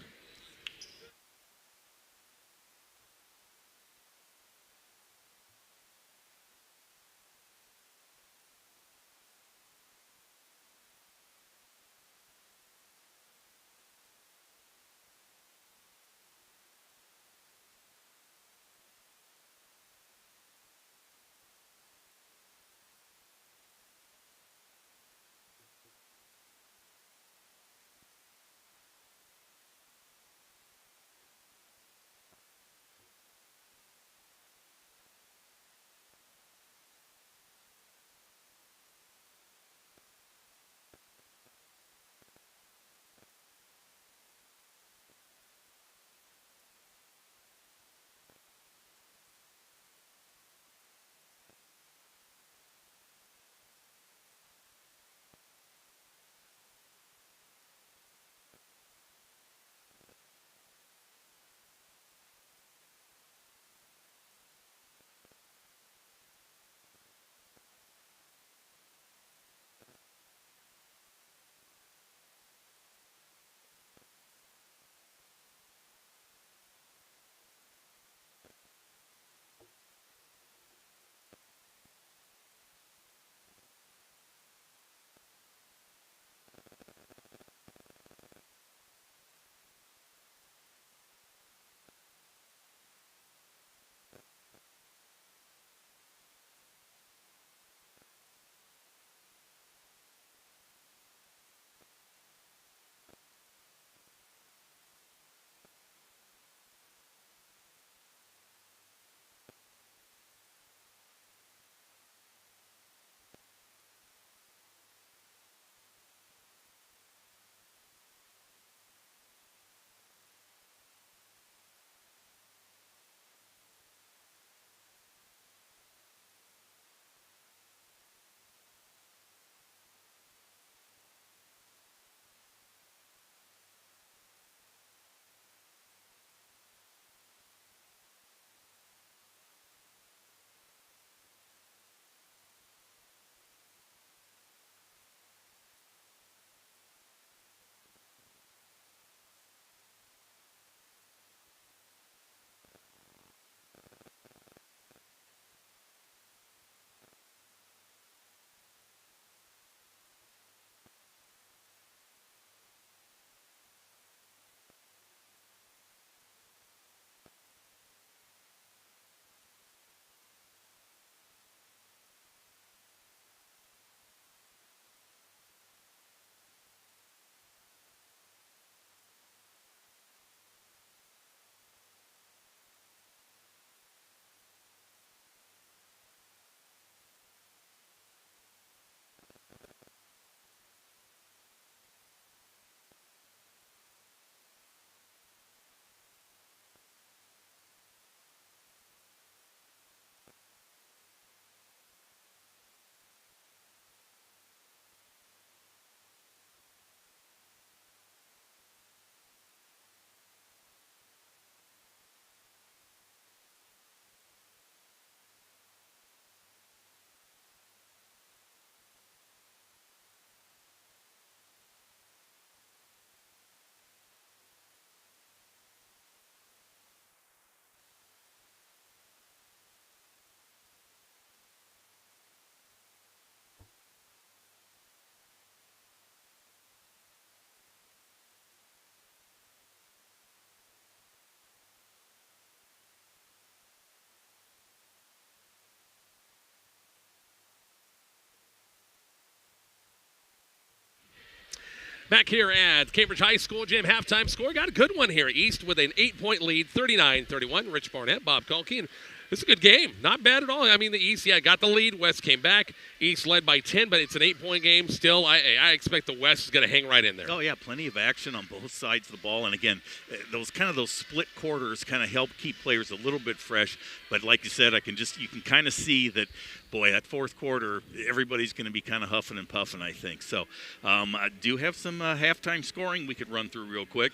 Back here at Cambridge High School gym, halftime score. Got a good one here. East with an 8-point lead, 39-31. Rich Barnett, Bob Kolke, and it's a good game. Not bad at all. I mean, the East, got the lead. West came back. East led by 10, but it's an 8-point game. Still, I expect the West is going to hang right in there. Oh, yeah, plenty of action on both sides of the ball. And, again, those split quarters kind of help keep players a little bit fresh. But like you said, you can kind of see that, boy, that fourth quarter, everybody's going to be kind of huffing and puffing, I think. So I do have some halftime scoring we could run through real quick.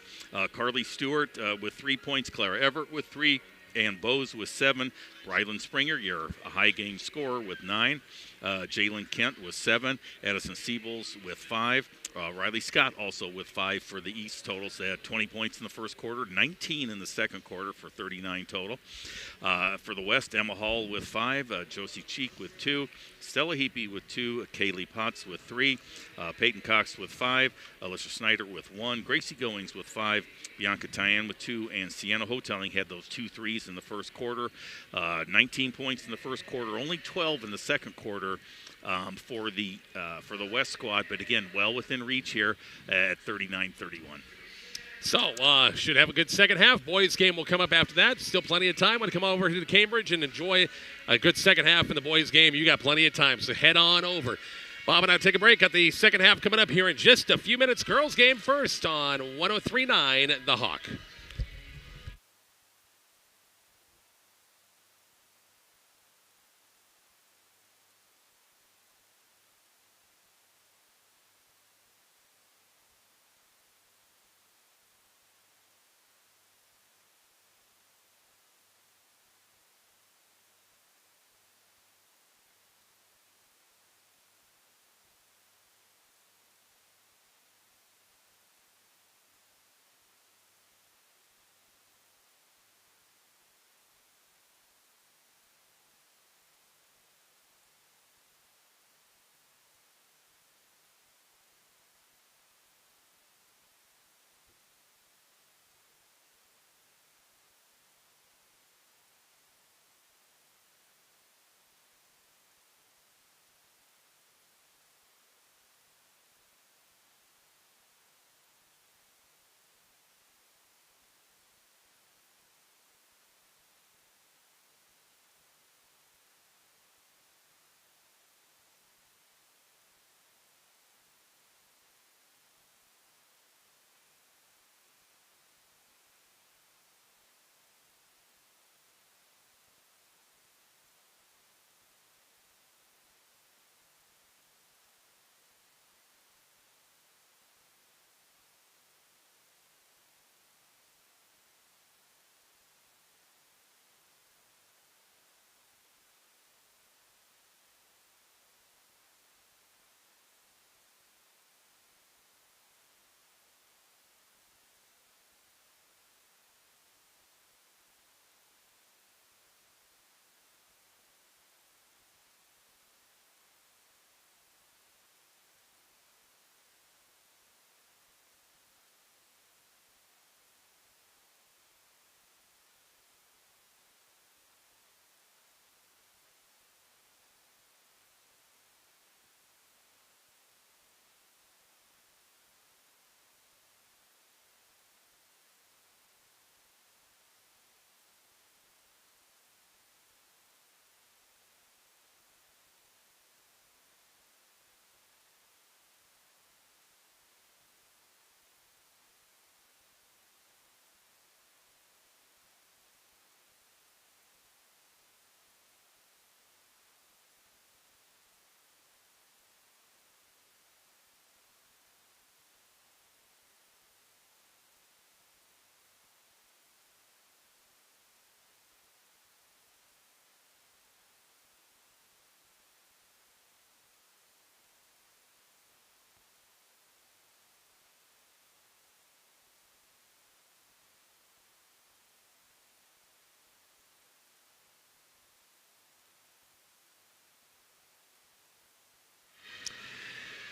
Carly Stewart with 3 points. Clara Everett with 3. Ann Bowes with 7. Brylan Springer, you're a high game scorer with 9. Jalen Kent with 7. Addison Siebels with 5. Riley Scott also with 5 for the East totals. They had 20 points in the first quarter, 19 in the second quarter for 39 total. For the West, Emma Hall with 5. Josie Cheek with 2. Stella Heapy with 2. Kaylee Potts with 3. Peyton Cox with 5. Alicia Snyder with 1. Gracie Goings with 5. Bianca Tyan with 2. And Sienna Hoteling had those 2 threes in the first quarter. 19 points in the first quarter, only 12 in the second quarter. For the West squad, but again, well within reach here at 39-31. So, should have a good second half. Boys game will come up after that. Still plenty of time. Want to come over to Cambridge and enjoy a good second half in the boys game. You got plenty of time, so head on over. Bob and I take a break. Got the second half coming up here in just a few minutes. Girls game first on 103.9 The Hawk.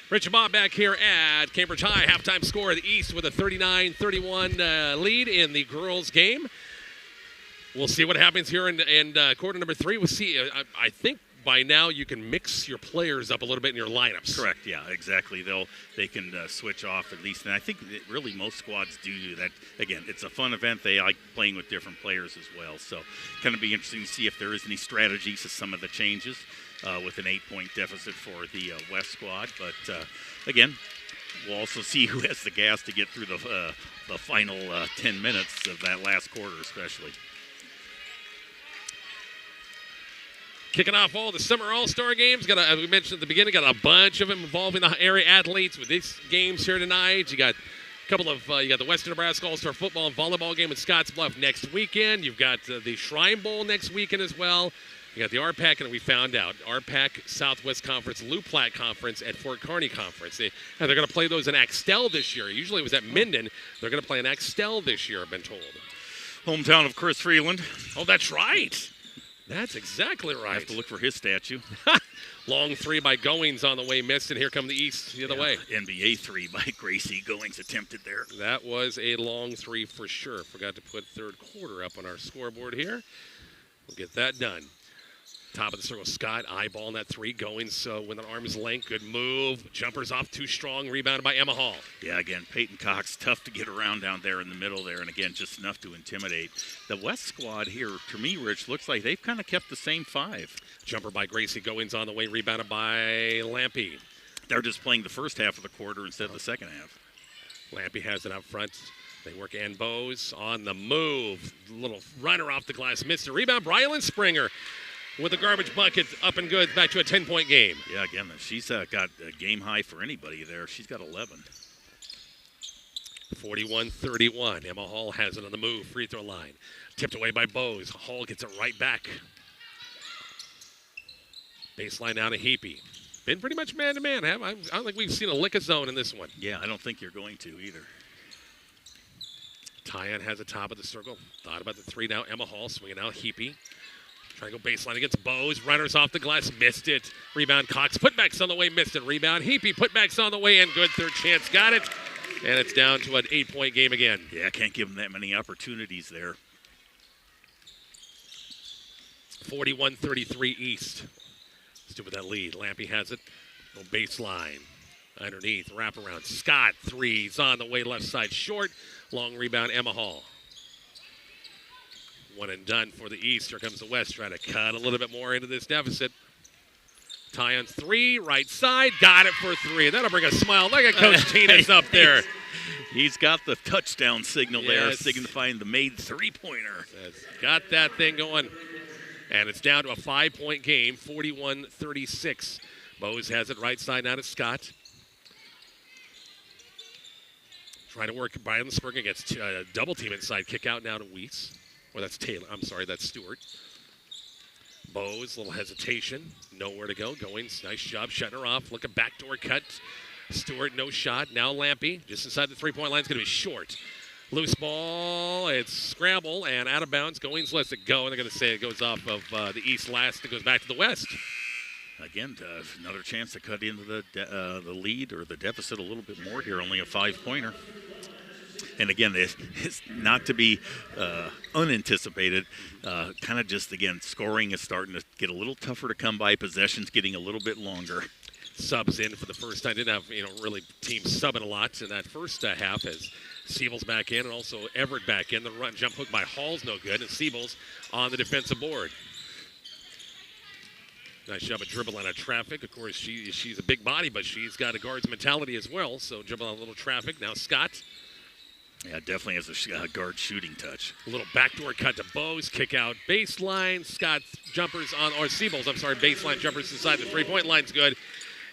Rich and Bob back here at Cambridge High. Halftime score of the East with a 39-31 lead in the girls' game. We'll see what happens here in quarter number 3. We'll see. I think by now you can mix your players up a little bit in your lineups. Correct. Yeah, exactly. They can switch off at least, and I think that really most squads do that. Again, it's a fun event. They like playing with different players as well. So, kind of be interesting to see if there is any strategies to some of the changes with an 8-point deficit for the West squad. But again, we'll also see who has the gas to get through the final 10 minutes of that last quarter, especially. Kicking off all the summer all-star games. As we mentioned at the beginning, got a bunch of them involving the area athletes with these games here tonight. You got a couple of, you got the Western Nebraska All-Star football and volleyball game at Scottsbluff next weekend. You've got the Shrine Bowl next weekend as well. You got the RPAC, and we found out, RPAC Southwest Conference, Lou Platte Conference at Fort Kearney Conference. They're going to play those in Axtell this year. Usually it was at Minden. They're going to play in Axtell this year, I've been told. Hometown of Chris Freeland. Oh, that's right. That's exactly right. I have to look for his statue. Long three by Goings on the way missed, and here come the East the other way. NBA three by Gracie Goings attempted there. That was a long three for sure. Forgot to put third quarter up on our scoreboard here. We'll get that done. Top of the circle, Scott eyeballing that three. Goings with an arm's length. Good move. Jumper's off too strong. Rebounded by Emma Hall. Yeah, again, Peyton Cox, tough to get around down there in the middle there. And again, just enough to intimidate. The West squad here, to me, Rich, looks like they've kind of kept the same five. Jumper by Gracie Goings on the way. Rebounded by Lampy. They're just playing the first half of the quarter instead of the second half. Lampy has it up front. They work Ann Bowes on the move. Little runner off the glass. Missed a rebound. Brylan Springer with a garbage bucket, up and good, back to a 10-point game. Yeah, again, she's got a game high for anybody there. She's got 11. 41-31. Emma Hall has it on the move, free throw line. Tipped away by Bowes. Hall gets it right back. Baseline down to Heapy. Been pretty much man-to-man. I don't think we've seen a lick of zone in this one. Yeah, I don't think you're going to either. Tyan has the top of the circle. Thought about the three now. Emma Hall swinging out. Heapy. Trying to go baseline against Bowes. Runners off the glass. Missed it. Rebound Cox. Putbacks on the way. Missed it. Rebound Heapy. Putbacks on the way and good. Third chance. Got it. And it's down to an 8-point game again. Yeah, can't give them that many opportunities there. 41-33 East. Still with that lead. Lampy has it. No baseline. Underneath. Wraparound. Scott. Threes on the way. Left side short. Long rebound. Emma Hall. One and done for the East. Here comes the West, trying to cut a little bit more into this deficit. Tyan's three, right side, got it for three. That'll bring a smile. Look at Coach Tina's up there. He's got the touchdown signal there, signifying the made three-pointer. Got that thing going. And it's down to a 5-point game, 41-36. Bowes has it right side now to Scott. Trying to work Brian Springer gets double team inside, kick out now to Weiss. Or that's Taylor. I'm sorry, that's Stewart. Bowes, little hesitation. Nowhere to go. Goings, nice job shutting her off. Look, a backdoor cut. Stewart, no shot. Now Lampy, just inside the three-point line. It's going to be short. Loose ball. It's scramble and out of bounds. Goings lets it go, and they're going to say it goes off of the East last. It goes back to the West. Again, another chance to cut into the lead or the deficit a little bit more here. Only a 5-pointer. And again, it's not to be unanticipated. Kind of just, again, scoring is starting to get a little tougher to come by. Possessions getting a little bit longer. Subs in for the first time. Didn't have, really teams subbing a lot in that first half as Siebel's back in and also Everett back in. The run jump hook by Hall's no good, and Siebel's on the defensive board. Nice job of dribbling out of traffic. Of course, she's a big body, but she's got a guard's mentality as well. So dribbling out a little traffic. Now Scott. Yeah, definitely has a guard shooting touch. A little backdoor cut to Bowes, kick out baseline. Scott jumpers on, or Siebel's, I'm sorry, baseline jumpers inside the three-point line's good.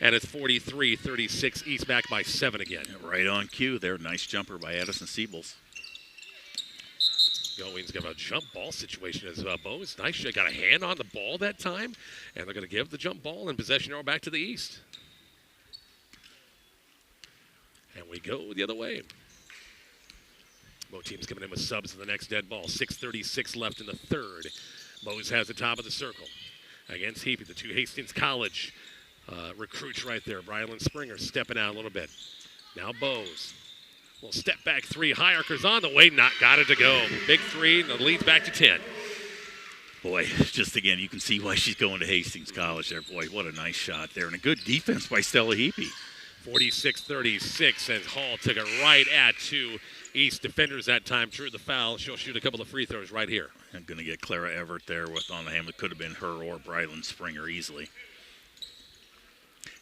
And it's 43-36, East back by 7 again. Right on cue there. Nice jumper by Addison Siebel's. Goings got a jump ball situation as Bowes. Nice shot. Got a hand on the ball that time. And they're going to give the jump ball and possession arrow back to the East. And we go the other way. Both teams coming in with subs in the next dead ball. 6:36 left in the third. Bowes has the top of the circle against Heapy, the two Hastings College recruits right there. Brylan Springer stepping out a little bit. Now Bowes. Little step back three. Hierker's on the way. Not got it to go. Big three. And the lead's back to 10. Boy, just again, you can see why she's going to Hastings College there. Boy, what a nice shot there. And a good defense by Stella Heapy. 46-36, and Hall took it right at two East defenders that time. Drew the foul. She'll shoot a couple of free throws right here. I'm going to get Clara Everett there with on the hand. It could have been her or Brylan Springer easily.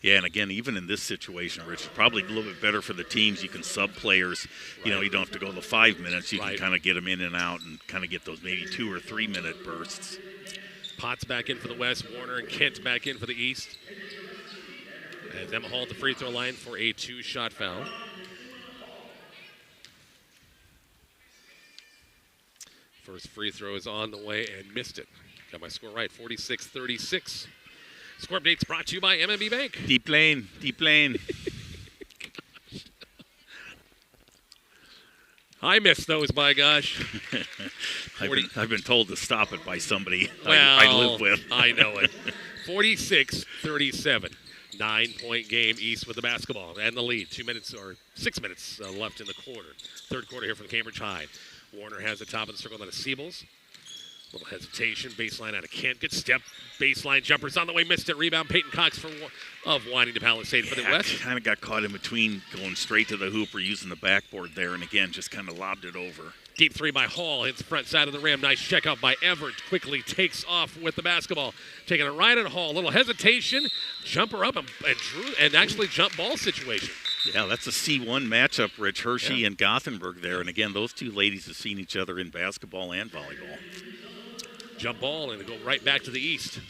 Yeah, and again, even in this situation, Rich, it's probably a little bit better for the teams. You can sub players. You know, you don't have to go the 5 minutes. You can kind of get them in and out and kind of get those maybe 2 or 3 minute bursts. Potts back in for the West. Warner and Kent back in for the East. As Emma Hall at the free throw line for a 2-shot foul. First free throw is on the way and missed it. Got my score right, 46-36. Score updates brought to you by MMB Bank. Deep lane, deep lane. I missed those, by gosh. I've been told to stop it by somebody I live with. I know it. 46-37. 9-point game, East with the basketball and the lead. 6 minutes left in the quarter. Third quarter here from Cambridge High. Warner has the top of the circle, then a Siebels. Little hesitation, baseline out of Kent. Good step, baseline jumpers on the way, missed it. Rebound, Peyton Cox of Winding to Palisade for the West. Kind of got caught in between going straight to the hoop or using the backboard there, and again, just kind of lobbed it over. Deep three by Hall, hits the front side of the rim. Nice check out by Everett. Quickly takes off with the basketball. Taking it right at Hall. Little hesitation, jumper up and drew, and actually jump ball situation. Yeah, that's a C1 matchup, Rich. Hershey and Gothenburg there. And again, those two ladies have seen each other in basketball and volleyball. Jump ball and go right back to the East.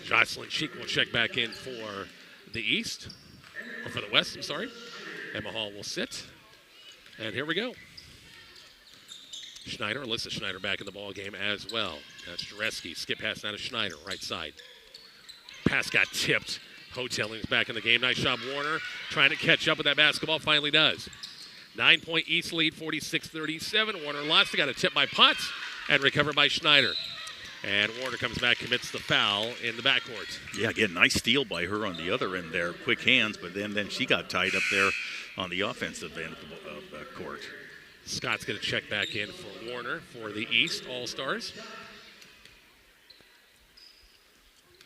Jocelyn Sheik will check back in for the East, or for the West, I'm sorry. Emma Hall will sit. And here we go. Alyssa Schneider back in the ball game as well. That's Jareski. Skip pass now to Schneider, right side. Pass got tipped. Hotelling's back in the game. Nice job, Warner. Trying to catch up with that basketball. Finally does. 9-point East lead, 46-37. Warner lost it. Got a tip by Potts and recovered by Schneider. And Warner comes back, commits the foul in the backcourt. Yeah, again, nice steal by her on the other end there. Quick hands, but then she got tied up there on the offensive end of the court. Scott's going to check back in for Warner for the East All-Stars.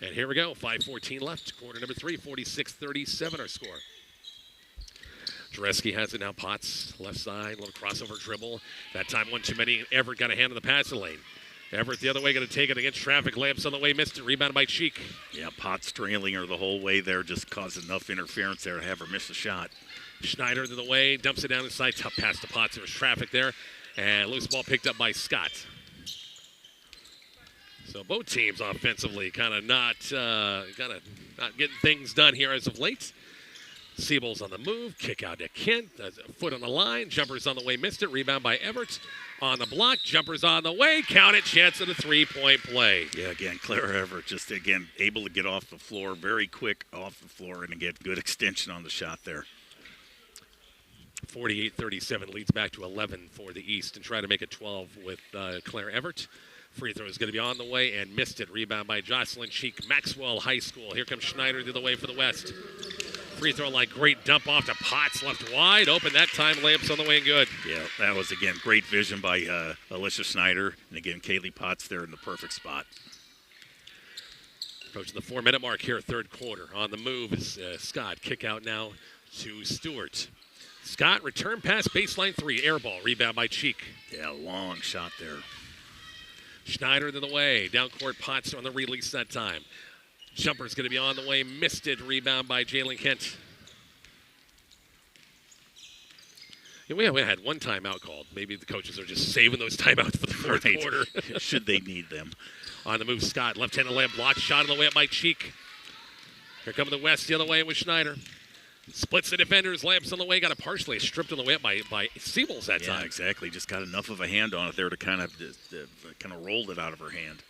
And here we go, 5:14 left, quarter number 3, 46-37 our score. Jareski has it now, Potts, left side, little crossover dribble. That time one too many, Everett got a hand in the passing lane. Everett the other way, going to take it against traffic, layups on the way, missed it, rebounded by Cheek. Yeah, Potts trailing her the whole way there, just caused enough interference there to have her miss the shot. Schneider to the way, dumps it down inside, tough pass to Potts, there was traffic there, and loose ball picked up by Scott. So both teams offensively kind of not getting things done here as of late. Siebel's on the move, kick out to Kent, a foot on the line, jumpers on the way, missed it, rebound by Everett. On the block, jumpers on the way, count it, chance at a three-point play. Yeah, again, Clara Everett just, again, able to get off the floor, very quick off the floor, and get good extension on the shot there. 48-37 leads back to 11 for the East and try to make it 12 with Claire Everett. Free throw is going to be on the way and missed it. Rebound by Jocelyn Cheek, Maxwell High School. Here comes Schneider the other way for the West. Free throw line, great dump off to Potts, left wide open that time. Layups on the way and good. Yeah, that was, again, great vision by Alicia Schneider. And, again, Kaylee Potts there in the perfect spot. Approaching the 4-minute mark here, third quarter. On the move is Scott. Kick out now to Stewart. Scott, return pass, baseline 3, air ball. Rebound by Cheek. Yeah, long shot there. Schneider to the way. Down court, Potts on the release that time. Jumper's going to be on the way. Missed it. Rebound by Jalen Kent. Yeah, we had one timeout called. Maybe the coaches are just saving those timeouts for the fourth quarter. Should they need them. On the move, Scott. Left-handed layup, blocked shot on the way up by Cheek. Here come the West the other way with Schneider. Splits the defenders, layups on the way, got a partially stripped on the way up by Siebels that time. Yeah, exactly. Just got enough of a hand on it there to kind of rolled it out of her hand.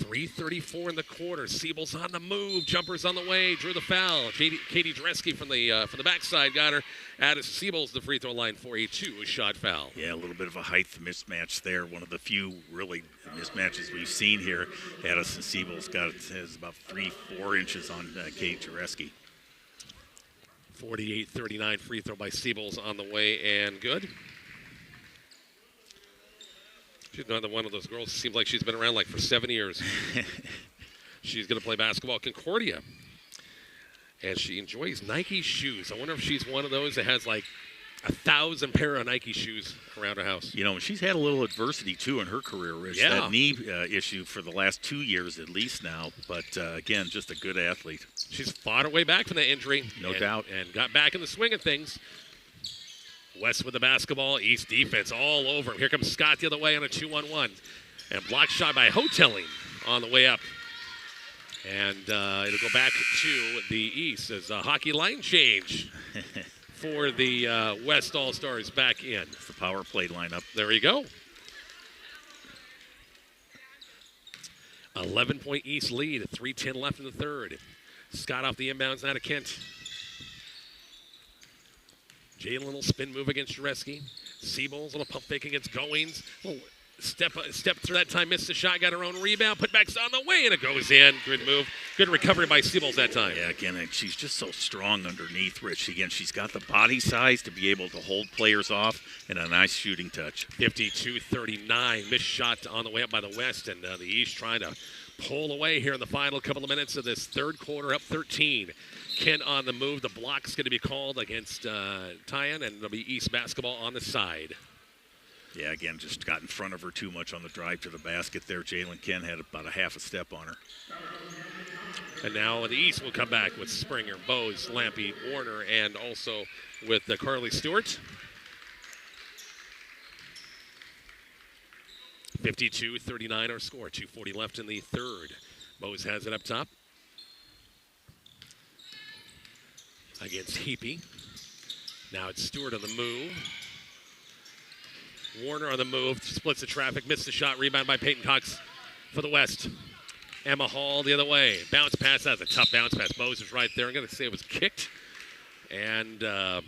3:34 in the quarter. Siebels on the move, jumpers on the way, drew the foul. Katie Dreski from the backside got her. Addis Siebels the free throw line for a 2-shot foul. Yeah, a little bit of a height mismatch there. One of the few really mismatches we've seen here. Addison Siebels has about 3-4 inches on Katie Dreski. 48-39 free throw by Siebels on the way and good. She's another one of those girls. Seems like she's been around like for 7 years. She's going to play basketball at Concordia. And she enjoys Nike shoes. I wonder if she's one of those that has like 1,000 pair of Nike shoes around her house. You know, she's had a little adversity, too, in her career, Rich. Yeah. That knee issue for the last 2 years at least now. But, again, just a good athlete. She's fought her way back from that injury. No doubt. And got back in the swing of things. West with the basketball. East defense all over him. Here comes Scott the other way on a 2-on-1. And block shot by Hotelling on the way up. And it'll go back to the East as a hockey line change for the West All-Stars back in. It's the power play lineup. There you go. 11-point East lead, 3:10 left in the third. Scott off the inbounds now to Kent. Jalen will spin move against Jareski. Siebel's little pump fake against Goings. Step through that time, missed the shot, got her own rebound, put back on the way, and it goes in. Good move. Good recovery by Siebels that time. Yeah, again, and she's just so strong underneath, Rich. Again, she's got the body size to be able to hold players off and a nice shooting touch. 52-39, missed shot on the way up by the West, and the East trying to pull away here in the final couple of minutes of this third quarter, up 13. Kent on the move. The block's going to be called against Tyan, and it'll be East basketball on the side. Yeah, again, just got in front of her too much on the drive to the basket there. Jalen Kent had about a half a step on her. And now the East will come back with Springer, Bose, Lampy, Warner, and also with Carly Stewart. 52-39 our score. 2:40 left in the third. Bose has it up top against Heapy. Now it's Stewart on the move. Warner on the move, splits the traffic, missed the shot, rebound by Peyton Cox for the West. Emma Hall the other way. Bounce pass, that's a tough bounce pass. Bose is right there. I'm going to say it was kicked. And the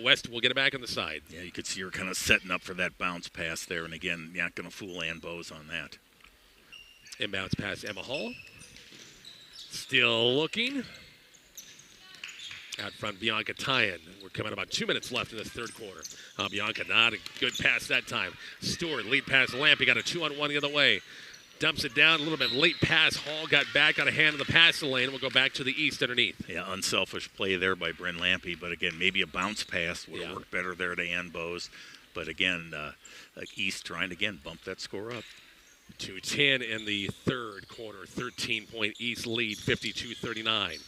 West will get it back on the side. Yeah, you could see her kind of setting up for that bounce pass there. And again, not going to fool Ann Bose on that. Inbounds pass, Emma Hall. Still looking. Out front, Bianca Tyan. We're coming about 2 minutes left in this third quarter. Bianca not a good pass that time. Stewart, lead pass, Lampy got a 2-on-1 the other way. Dumps it down, a little bit late pass. Hall got back, got a hand in the passing lane. We'll go back to the East underneath. Yeah, unselfish play there by Bryn Lampy. But again, maybe a bounce pass would have worked better there to Ann Bose. But again, East trying to, again, bump that score up. 2:10 in the third quarter. 13-point East lead, 52-39.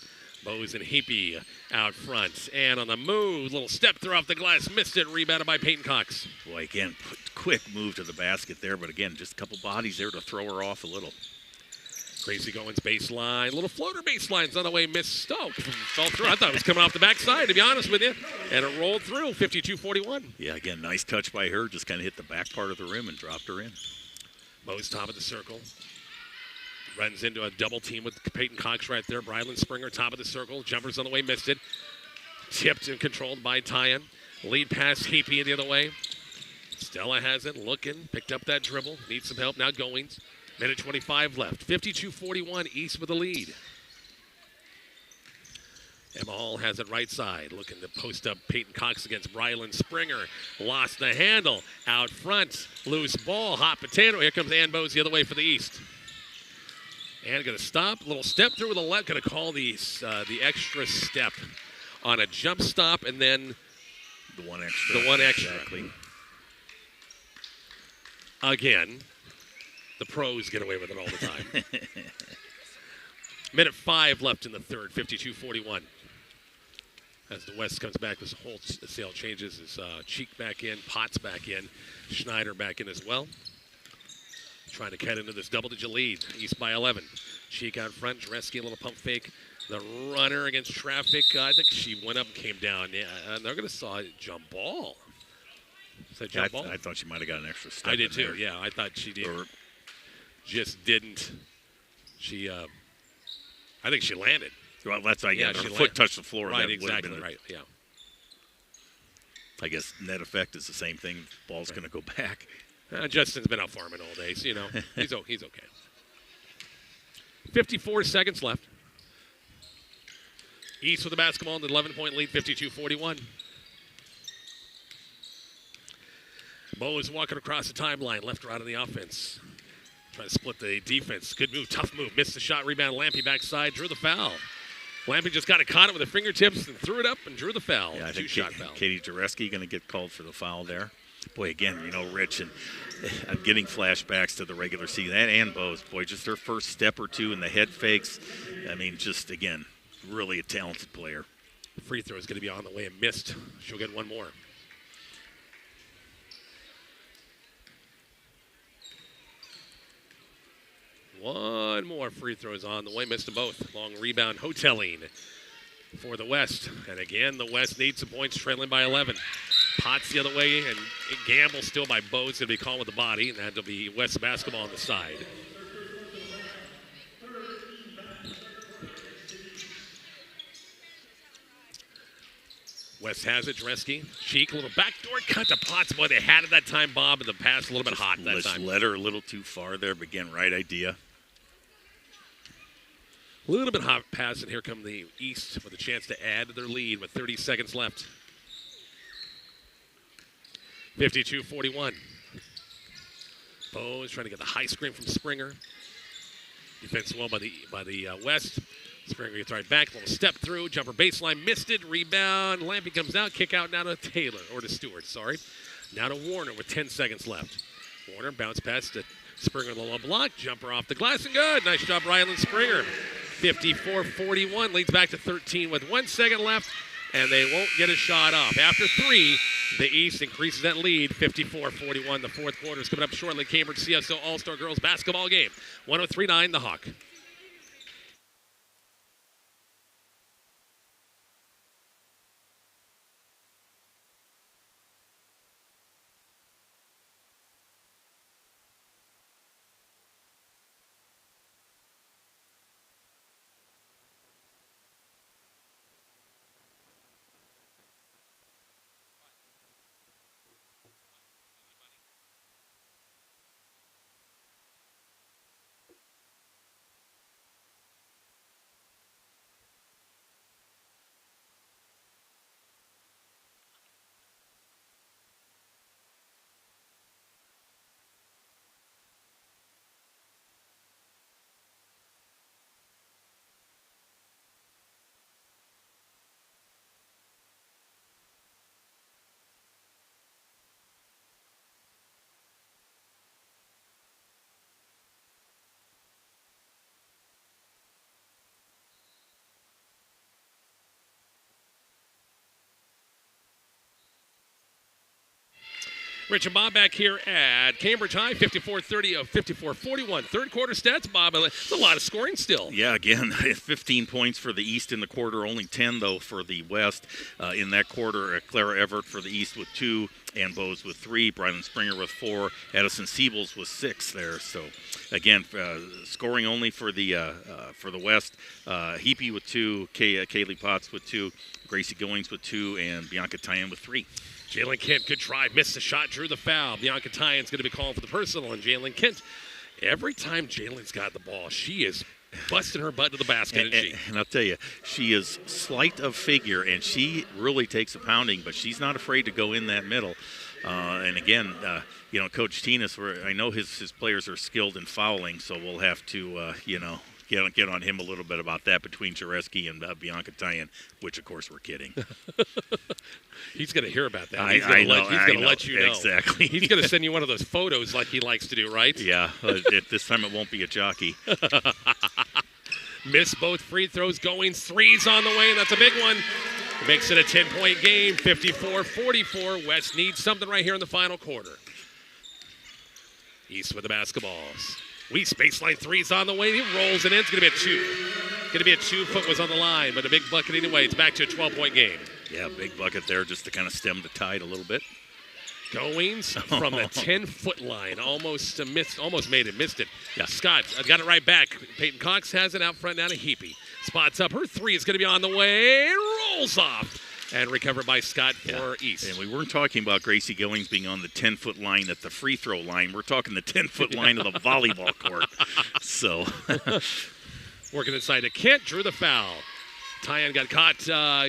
Bose and Heapy out front. And on the move, little step through off the glass. Missed it, rebounded by Peyton Cox. Boy, again, quick move to the basket there. But again, just a couple bodies there to throw her off a little. Gracie Goins baseline. Little floater baseline's on the way. Missed. Oh, fell through. I thought it was coming off the backside, to be honest with you. And it rolled through, 52-41. Yeah, again, nice touch by her. Just kind of hit the back part of the rim and dropped her in. Bose top of the circle. Runs into a double team with Peyton Cox right there. Brylan Springer, top of the circle. Jumpers on the way, missed it. Tipped and controlled by Tyan. Lead pass, Heapy the other way. Stella has it, looking, picked up that dribble. Needs some help, now Goings. Minute 25 left. 52-41, East with the lead. Emma Hall has it right side, looking to post up Peyton Cox against Brylan Springer. Lost the handle, out front, loose ball, hot potato. Here comes Ann Bose the other way for the East. And going to stop, little step through with a left, going to call the extra step on a jump stop, and then the one extra. Exactly. Again, the pros get away with it all the time. Minute 5 left in the third, 52-41. As the West comes back, this whole sale changes. Is Cheek back in, Potts back in, Schneider back in as well. Trying to cut into this double-digit lead. East by 11. Cheek out front. Dreski, a little pump fake. The runner against traffic. I think she went up and came down. Yeah, and they're going to saw a jump ball. Is that jump ball? I thought she might have got an extra step. I did too. There. Yeah, I thought she did. Just didn't. She. I think she landed. Well, that's right. Yeah, her foot landed. touched the floor. Right, exactly right. Yeah. I guess net effect is the same thing. Ball's going to go back. Justin's been out farming all day, so, he's okay. 54 seconds left. East with the basketball in the 11-point lead, 52-41. Bo is walking across the timeline, left or right on the offense. Trying to split the defense. Good move, tough move. Missed the shot, rebound. Lampy backside, drew the foul. Lampy just caught it with the fingertips and threw it up and drew the foul. Yeah, I think Two-shot foul. Katie Jareski going to get called for the foul there. Boy, again, Rich, and I'm getting flashbacks to the regular season. And Bose, boy, just their first step or two in the head fakes. I mean, just, again, really a talented player. The free throw is going to be on the way and missed. She'll get one more. One more free throws on the way. Missed them both. Long rebound, Hoteling for the West. And again, the West needs some points, trailing by 11. Potts the other way, and Gamble still by Bose. Going to be called with the body, and that'll be West basketball on the side. West has it, Dreski. Cheek, a little backdoor cut to Potts. Boy, they had it that time, Bob, and the pass a little bit hot that time. Led her a little too far there, but again, right idea. A little bit hot pass, and here come the East with a chance to add to their lead with 30 seconds left. 52-41. Bose trying to get the high screen from Springer. Defense well by the West. Springer gets right back, little step through, jumper baseline, missed it, rebound. Lampy comes out, kick out now to Taylor, or to Stewart, sorry. Now to Warner with 10 seconds left. Warner bounce pass to Springer, the low block, jumper off the glass, and good. Nice job, Rylan Springer. 54-41, leads back to 13 with 1 second left, and they won't get a shot off. After 3, the East increases that lead, 54-41. The fourth quarter is coming up shortly. Cambridge CSO All-Star Girls Basketball game. 103-9, the Hawk. Rich and Bob back here at Cambridge High, 54-41. Third quarter stats, Bob. It's a lot of scoring still. Yeah, again, 15 points for the East in the quarter, only 10, though, for the West. In that quarter, Clara Everett for the East with 2, Ann Bose with 3, Brylan Springer with 4, Addison Siebels with 6 there. So, again, scoring only for the West. Heapy with 2, Kaylee Potts with 2, Gracie Goings with 2, and Bianca Tyan with 3. Jalen Kent, good try, missed the shot, drew the foul. Bianca Tyan's going to be called for the personal, and Jalen Kent, every time Jalen's got the ball, she is busting her butt to the basket, isn't she? And I'll tell you, she is slight of figure, and she really takes a pounding, but she's not afraid to go in that middle. And again, Coach Tinas, I know his players are skilled in fouling, so we'll have to, get on him a little bit about that between Jareski and Bianca Tyan, which, of course, we're kidding. He's going to hear about that. He's going to let you know. Exactly. He's going to send you one of those photos like he likes to do, right? Yeah. This time it won't be a jockey. Missed both free throws, going threes on the way, and that's a big one. Makes it a 10-point game, 54-44. West needs something right here in the final quarter. East with the basketballs. Weiss baseline threes on the way. He rolls it in. It's going to be a 2. Going to be a 2-foot was on the line, but a big bucket anyway. It's back to a 12-point game. Yeah, big bucket there just to kind of stem the tide a little bit. Goings from the 10-foot line. Almost made it. Missed it. Yeah. Scott got it right back. Peyton Cox has it out front now to Heapy. Spots up. Her 3 is going to be on the way. Rolls off. And recovered by Scott for East. And we weren't talking about Gracie Goings being on the 10-foot line at the free throw line. We're talking the 10-foot line of the volleyball court. So, working inside to Kent, drew the foul. Tyan got caught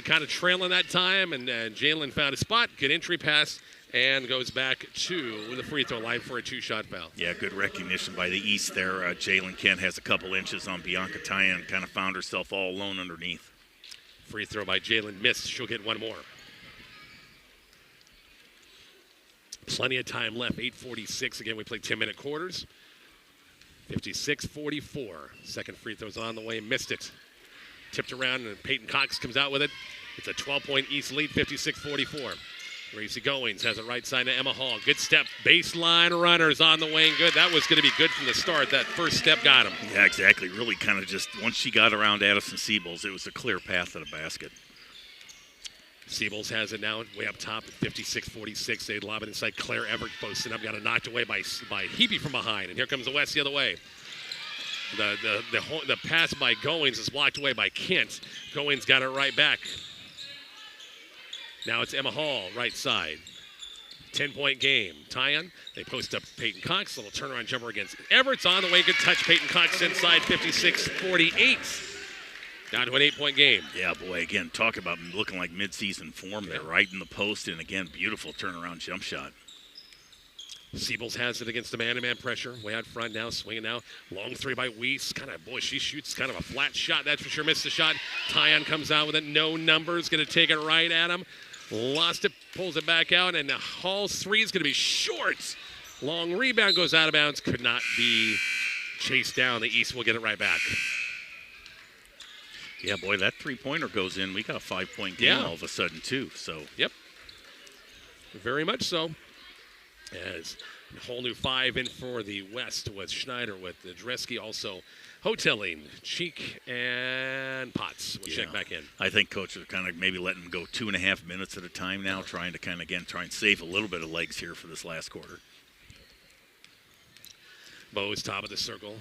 kind of trailing that time, and Jalen found a spot. Good entry pass, and goes back to the free throw line for a 2-shot foul. Yeah, good recognition by the East there. Jalen Kent has a couple inches on Bianca Tyan and kind of found herself all alone underneath. Free throw by Jalen missed. She'll get one more. Plenty of time left. 8:46. Again, we play 10-minute quarters. 56-44. Second free throw's on the way. Missed it. Tipped around, and Peyton Cox comes out with it. It's a 12-point East lead, 56-44. Gracie Goings has it right side to Emma Hall. Good step. Baseline runners on the way and good. That was going to be good from the start. That first step got him. Yeah, exactly. Really kind of just, once she got around Addison Siebels, it was a clear path to the basket. Siebels has it now way up top at 56-46. They lob it inside. Claire Everett posting up. Got it knocked away by Hebe from behind. And here comes the West the other way. The pass by Goings is blocked away by Kent. Goings got it right back. Now it's Emma Hall, right side. 10-point game. Tyan, they post up Peyton Cox. Little turnaround jumper against Everett's on the way. Good touch. Peyton Cox inside, 56-48. Down to an 8-point game. Yeah, boy, again, talk about looking like midseason form there, right in the post. And, again, beautiful turnaround jump shot. Siebels has it against the man-to-man pressure. Way out front now, swinging now. Long three by Weiss. She shoots kind of a flat shot. That's for sure. Missed the shot. Tyan comes out with it. No numbers. Going to take it right at him. Lost it. Pulls it back out. And Hall's three is going to be short. Long rebound goes out of bounds. Could not be chased down. The East will get it right back. Yeah, boy, that three-pointer goes in. We got a 5-point game all of a sudden, too. So. Yep. Very much so. As a whole new 5 in for the West with Schneider, with Dresky, also Hoteling, Cheek, and Potts will check back in. I think Coach is kind of maybe letting them go 2.5 minutes at a time now, trying to kind of, again, try and save a little bit of legs here for this last quarter. Bo's top of the circle.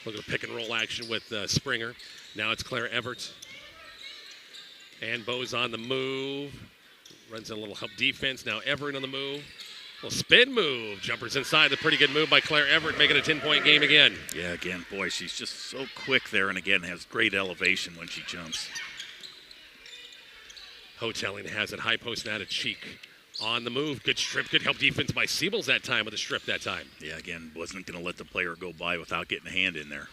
Look at the pick and roll action with Springer. Now it's Claire Everett. And Bo's on the move. Runs a little help defense. Now Everett on the move. Little spin move. Jumpers inside. The pretty good move by Claire Everett, making a 10-point game again. Yeah, again, boy, she's just so quick there, and again, has great elevation when she jumps. Hoteling has it. High post now to Cheek. On the move. Good strip. Good help defense by Siebels that time with a strip that time. Yeah, again, wasn't going to let the player go by without getting a hand in there.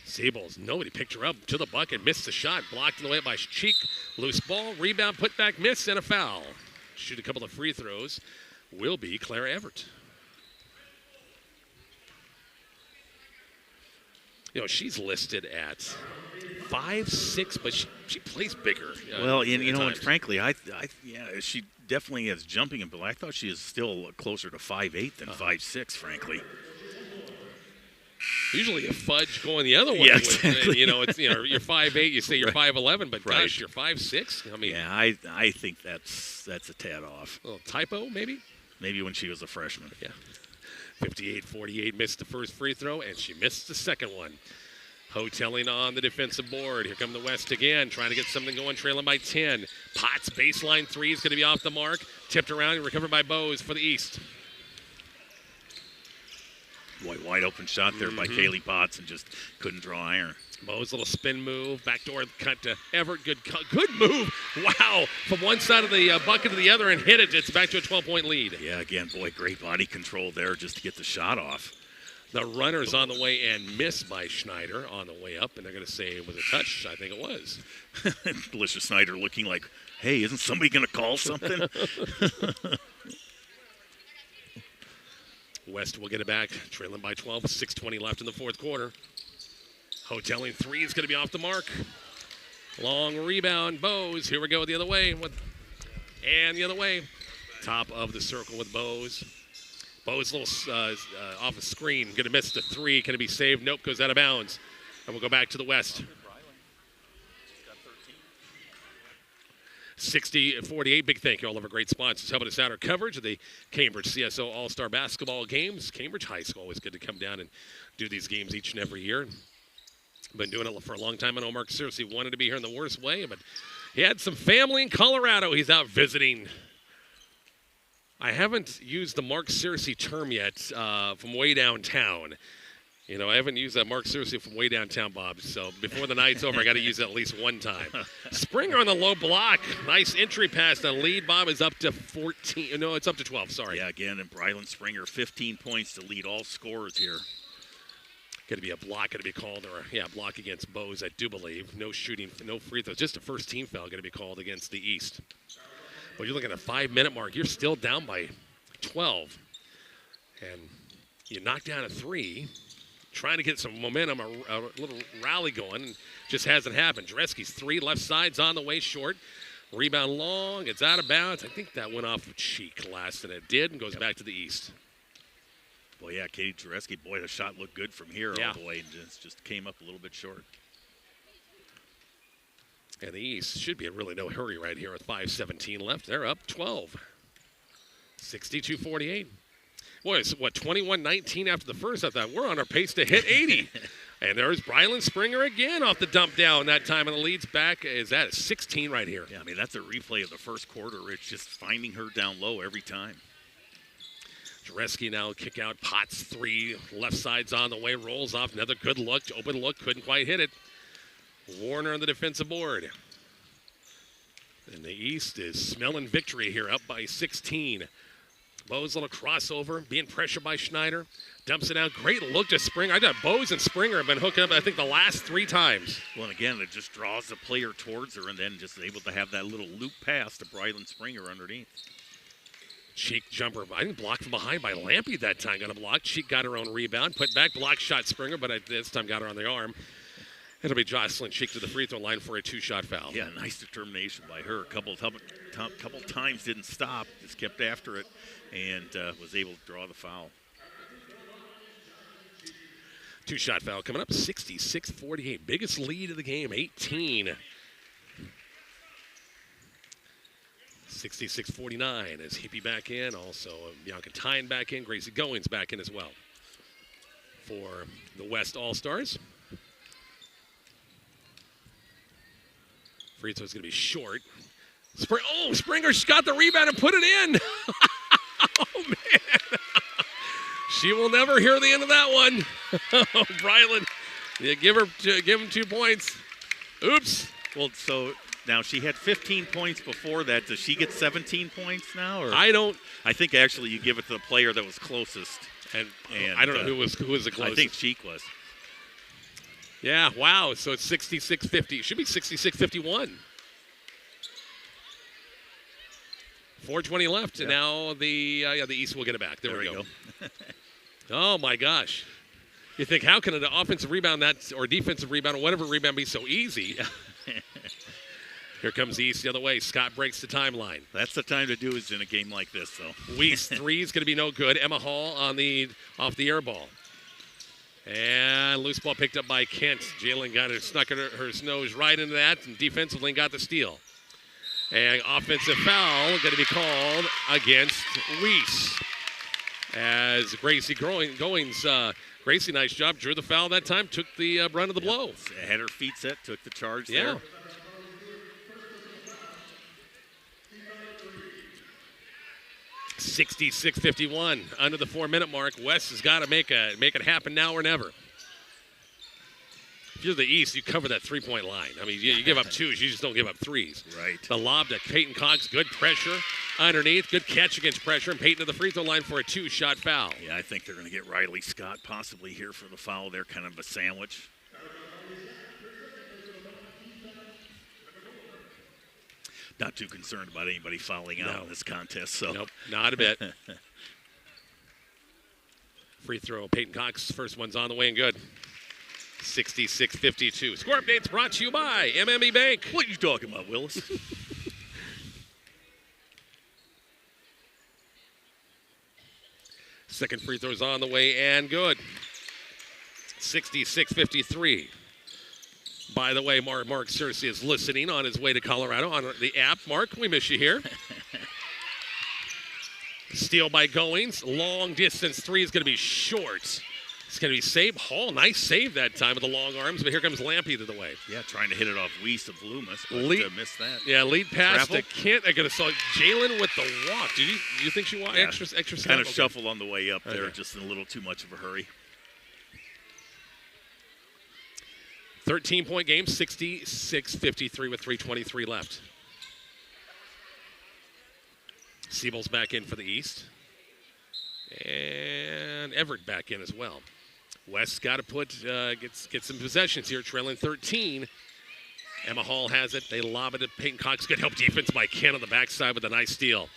Siebels, nobody picked her up to the bucket. Missed the shot. Blocked in the way by Cheek. Loose ball. Rebound. Put back. Miss and a foul. Shoot a couple of free throws. Will be Claire Everett. You know, she's listed at 5'6", but she plays bigger. Well, you know, and frankly, she definitely has jumping ability. I thought she is still closer to 5'8" than 5'6", frankly. Usually a fudge going the other way. Yeah, exactly. You're 5'8", you say you're 5'11", but gosh, you're 5'6". I mean, yeah, I think that's a tad off. A little typo, maybe? Maybe when she was a freshman. Yeah. 58-48, missed the first free throw, and she missed the second one. Hoteling on the defensive board. Here come the West again, trying to get something going, trailing by 10. Potts, baseline three is going to be off the mark. Tipped around and recovered by Bose for the East. Boy, wide open shot there by Kaylee Potts and just couldn't draw iron. Bose, little spin move, backdoor cut to Everett. Good move. Wow. From one side of the bucket to the other and hit it. It's back to a 12-point lead. Yeah, again, boy, great body control there just to get the shot off. The runner's on the way and missed by Schneider on the way up, and they're going to say it was a touch. I think it was. Alicia Snyder looking like, hey, isn't somebody going to call something? West will get it back, trailing by 12, 6:20 left in the fourth quarter. Hoteling three is going to be off the mark. Long rebound, Bose. Here we go the other way. And the other way. Top of the circle with Bose. Bose little off a screen. Going to miss the three. Can it be saved? Nope, goes out of bounds. And we'll go back to the West. 60-48. Big thank you all of our great sponsors helping us out our coverage of the Cambridge CSO All-Star Basketball Games. Cambridge High School, always good to come down and do these games each and every year. Been doing it for a long time. I know Mark seriously wanted to be here in the worst way, but he had some family in Colorado. He's out visiting. I haven't used the Mark Searcy term yet from way downtown. You know, I haven't used that Mark Searcy from way downtown, Bob. So before the night's over, I got to use it at least one time. Springer on the low block. Nice entry pass. The lead, Bob, is up to 14. No, it's up to 12. Sorry. Yeah, again, and Brylan Springer, 15 points to lead all scorers here. Going to be a block going to be called, or block against Bose, I do believe. No shooting, no free throws. Just a first team foul going to be called against the East. But you're looking at the 5-minute mark. You're still down by 12. And you knock down a 3. Trying to get some momentum, a little rally going, and just hasn't happened. Dreski's 3, left side's on the way, short. Rebound long, it's out of bounds. I think that went off of Cheek last, and it did, and goes back to the East. Well, yeah, Katie Dreski, boy, the shot looked good from here all the way, and just came up a little bit short. And the East should be in really no hurry right here with 5:17 left. They're up 12, 62-48. Boy, it's 21-19 after the first. I thought we're on our pace to hit 80. And there's Brylan Springer again off the dump down that time, and the lead's back. Is that 16 right here? Yeah, I mean, that's a replay of the first quarter. It's just finding her down low every time. Dreski now kick out. Potts 3. Left side's on the way. Rolls off. Another good look. Open look. Couldn't quite hit it. Warner on the defensive board. And the East is smelling victory here, up by 16. Bose little crossover, being pressured by Schneider. Dumps it out. Great look to Springer. I thought Bose and Springer have been hooking up, I think, the last 3 times. Well, and again, it just draws the player towards her and then just able to have that little loop pass to Brylan Springer underneath. Cheek jumper. I think blocked from behind by Lampy that time. Got a block. Cheek got her own rebound. Put back. Block shot Springer, but this time got her on the arm. It'll be Jocelyn Cheek to the free throw line for a 2-shot foul. Yeah, nice determination by her. A couple times didn't stop. Just kept after it and was able to draw the foul. 2-shot foul coming up, 66-48. Biggest lead of the game, 18. 66-49 as Hippie back in. Also, Bianca Tyne back in. Gracie Goings back in as well for the West All-Stars. Free throw's going to be short. Springer's got the rebound and put it in. Oh, man. She will never hear the end of that one. Oh, Brylan, you give him 2 points. Oops. Well, so now she had 15 points before that. Does she get 17 points now? Or? I think actually you give it to the player that was closest. And I don't know who was the closest. I think Cheek was. Yeah, wow. So it's 66-50. It should be 66-51. 4:20 left, and now the East will get it back. There we go. Oh, my gosh. You think, how can an offensive rebound or defensive rebound or whatever rebound be so easy? Here comes the East the other way. Scott breaks the timeline. That's the time to do is in a game like this, though. Weiss 3 is going to be no good. Emma Hall off the air ball. And loose ball picked up by Kent. Jalen got her, snuck her nose right into that, and defensively got the steal. And offensive foul going to be called against Weiss. As Gracie Goings, Gracie, nice job, drew the foul that time, took the brunt of the blow. Had her feet set, took the charge there. 66-51, under the 4-minute mark. West has got to make it happen now or never. If you're the East, you cover that 3-point line. I mean, you give up 2s, you just don't give up 3s. Right. The lob to Peyton Cox, good pressure underneath, good catch against pressure, and Peyton to the free throw line for a 2-shot foul. Yeah, I think they're going to get Riley Scott possibly here for the foul. They're kind of a sandwich. Not too concerned about anybody fouling out in this contest. So. Nope, not a bit. Free throw, Peyton Cox, first one's on the way and good. 66-52. Score updates brought to you by MME Bank. What are you talking about, Willis? Second free throw's on the way and good. 66-53. By the way, Mark Searcy is listening on his way to Colorado on the app. Mark, we miss you here. Steal by Goings. Long distance 3 is going to be short. It's going to be saved. Hall, nice save that time with the long arms, but here comes Lampy to the way. Yeah, trying to hit it off Weiss of Loomis, but missed that. Yeah, lead pass to Kent. I saw Jalen with the walk. Do you think she walked extra step? Kind of shuffled on the way up there, just in a little too much of a hurry. 13-point game, 66-53 with 3:23 left. Siebel's back in for the East. And Everett back in as well. West's got to get some possessions here, trailing 13. Emma Hall has it. They lob it to Peyton Cox. Good help defense by Ken on the backside with a nice steal.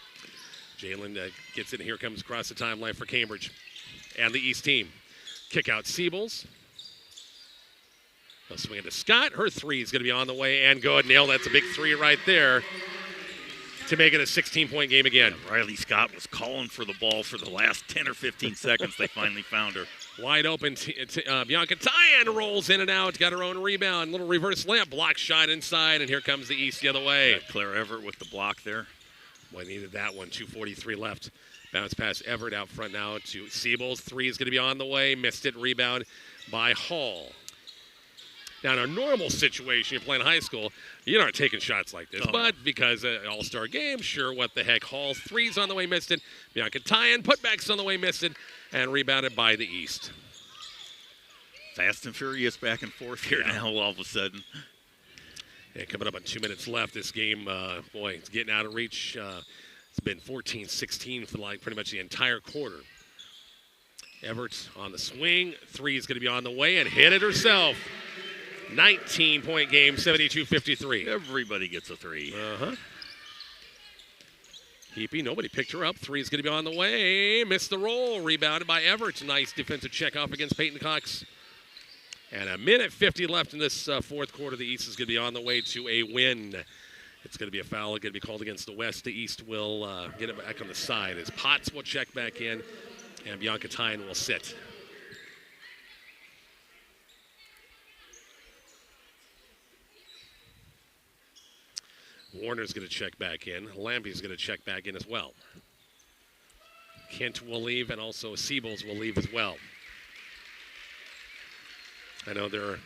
Jalen gets it. Here comes across the timeline for Cambridge and the East team. Kick out Siebels. They'll swing it to Scott. Her three is going to be on the way and good. Nail, that's a big three right there to make it a 16-point game again. Yeah, Riley Scott was calling for the ball for the last 10 or 15 seconds. They finally found her. Wide open. Bianca Tyan rolls in and out. Got her own rebound. Little reverse layup. Block shot inside. And here comes the East the other way. Claire Everett with the block there. Boy, needed that one. 2:43 left. Bounce pass Everett out front now to Siebels. Three is going to be on the way. Missed it. Rebound by Hall. Now, in a normal situation, you're playing high school, you're not taking shots like this. But because all-star game, sure, what the heck. Hall, three's on the way, missed it. Bianca Tyan, putbacks on the way, missed it, and rebounded by the East. Fast and furious back and forth here now all of a sudden. And coming up on 2 minutes left, this game, boy, it's getting out of reach. It's been 14-16 for pretty much the entire quarter. Everett on the swing. Three is going to be on the way and hit it herself. 19-point game, 72-53. Everybody gets a three. Heapy, nobody picked her up. Three is going to be on the way. Missed the roll. Rebounded by Everett. Nice defensive check off against Peyton Cox. And a minute 50 left in this fourth quarter. The East is going to be on the way to a win. It's going to be a foul. It's going to be called against the West. The East will get it back on the side as Potts will check back in and Bianca Tyan will sit. Warner's going to check back in. Lampy's going to check back in as well. Kent will leave, and also Siebels will leave as well. I know they're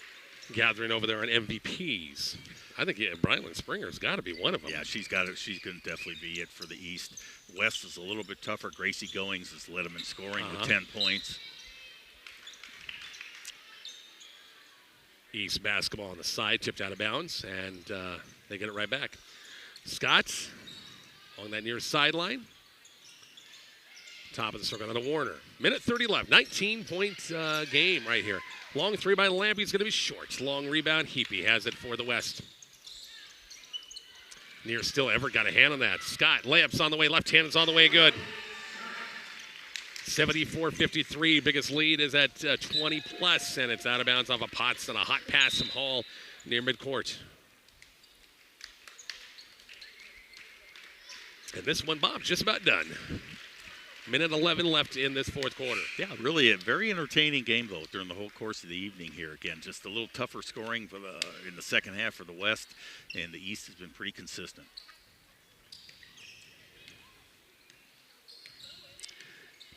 gathering over there on MVPs. I think Brylan Springer's got to be one of them. Yeah, she's got it. She's going to definitely be it for the East. West is a little bit tougher. Gracie Goings has led them in scoring with 10 points. East basketball on the side, tipped out of bounds, and they get it right back. Scott on that near sideline. Top of the circle on a Warner. Minute 30 left. 19-point game right here. Long three by Lampy is going to be short. Long rebound. Heapy has it for the West. Near still. Everett got a hand on that. Scott, layups on the way. Left hand is on the way. Good. 74-53. Biggest lead is at 20 plus, and it's out of bounds off of Potts and a hot pass from Hall near midcourt. And this one, Bob's just about done. Minute 11 left in this fourth quarter. Yeah, really a very entertaining game, though, during the whole course of the evening here. Again, just a little tougher scoring for in the second half for the West, and the East has been pretty consistent.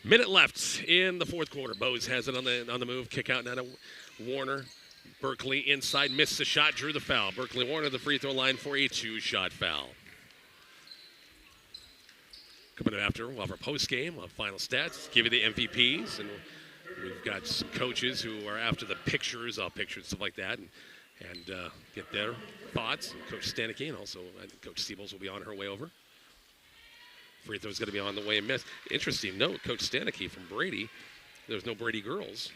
Minute left in the fourth quarter. Bose has it on the move. Kick out now to Warner. Berkeley inside, missed the shot, drew the foul. Berkeley Warner the free throw line for a two-shot foul. Coming up after, we'll have our post-game, we'll have final stats, give you the MVPs, and we've got some coaches who are after the pictures, stuff like that, and get their thoughts. And Coach Stanicky, and also Coach Siebels will be on her way over. Free throw's going to be on the way and missed. Interesting note, Coach Stanicky from Brady. There's no Brady girls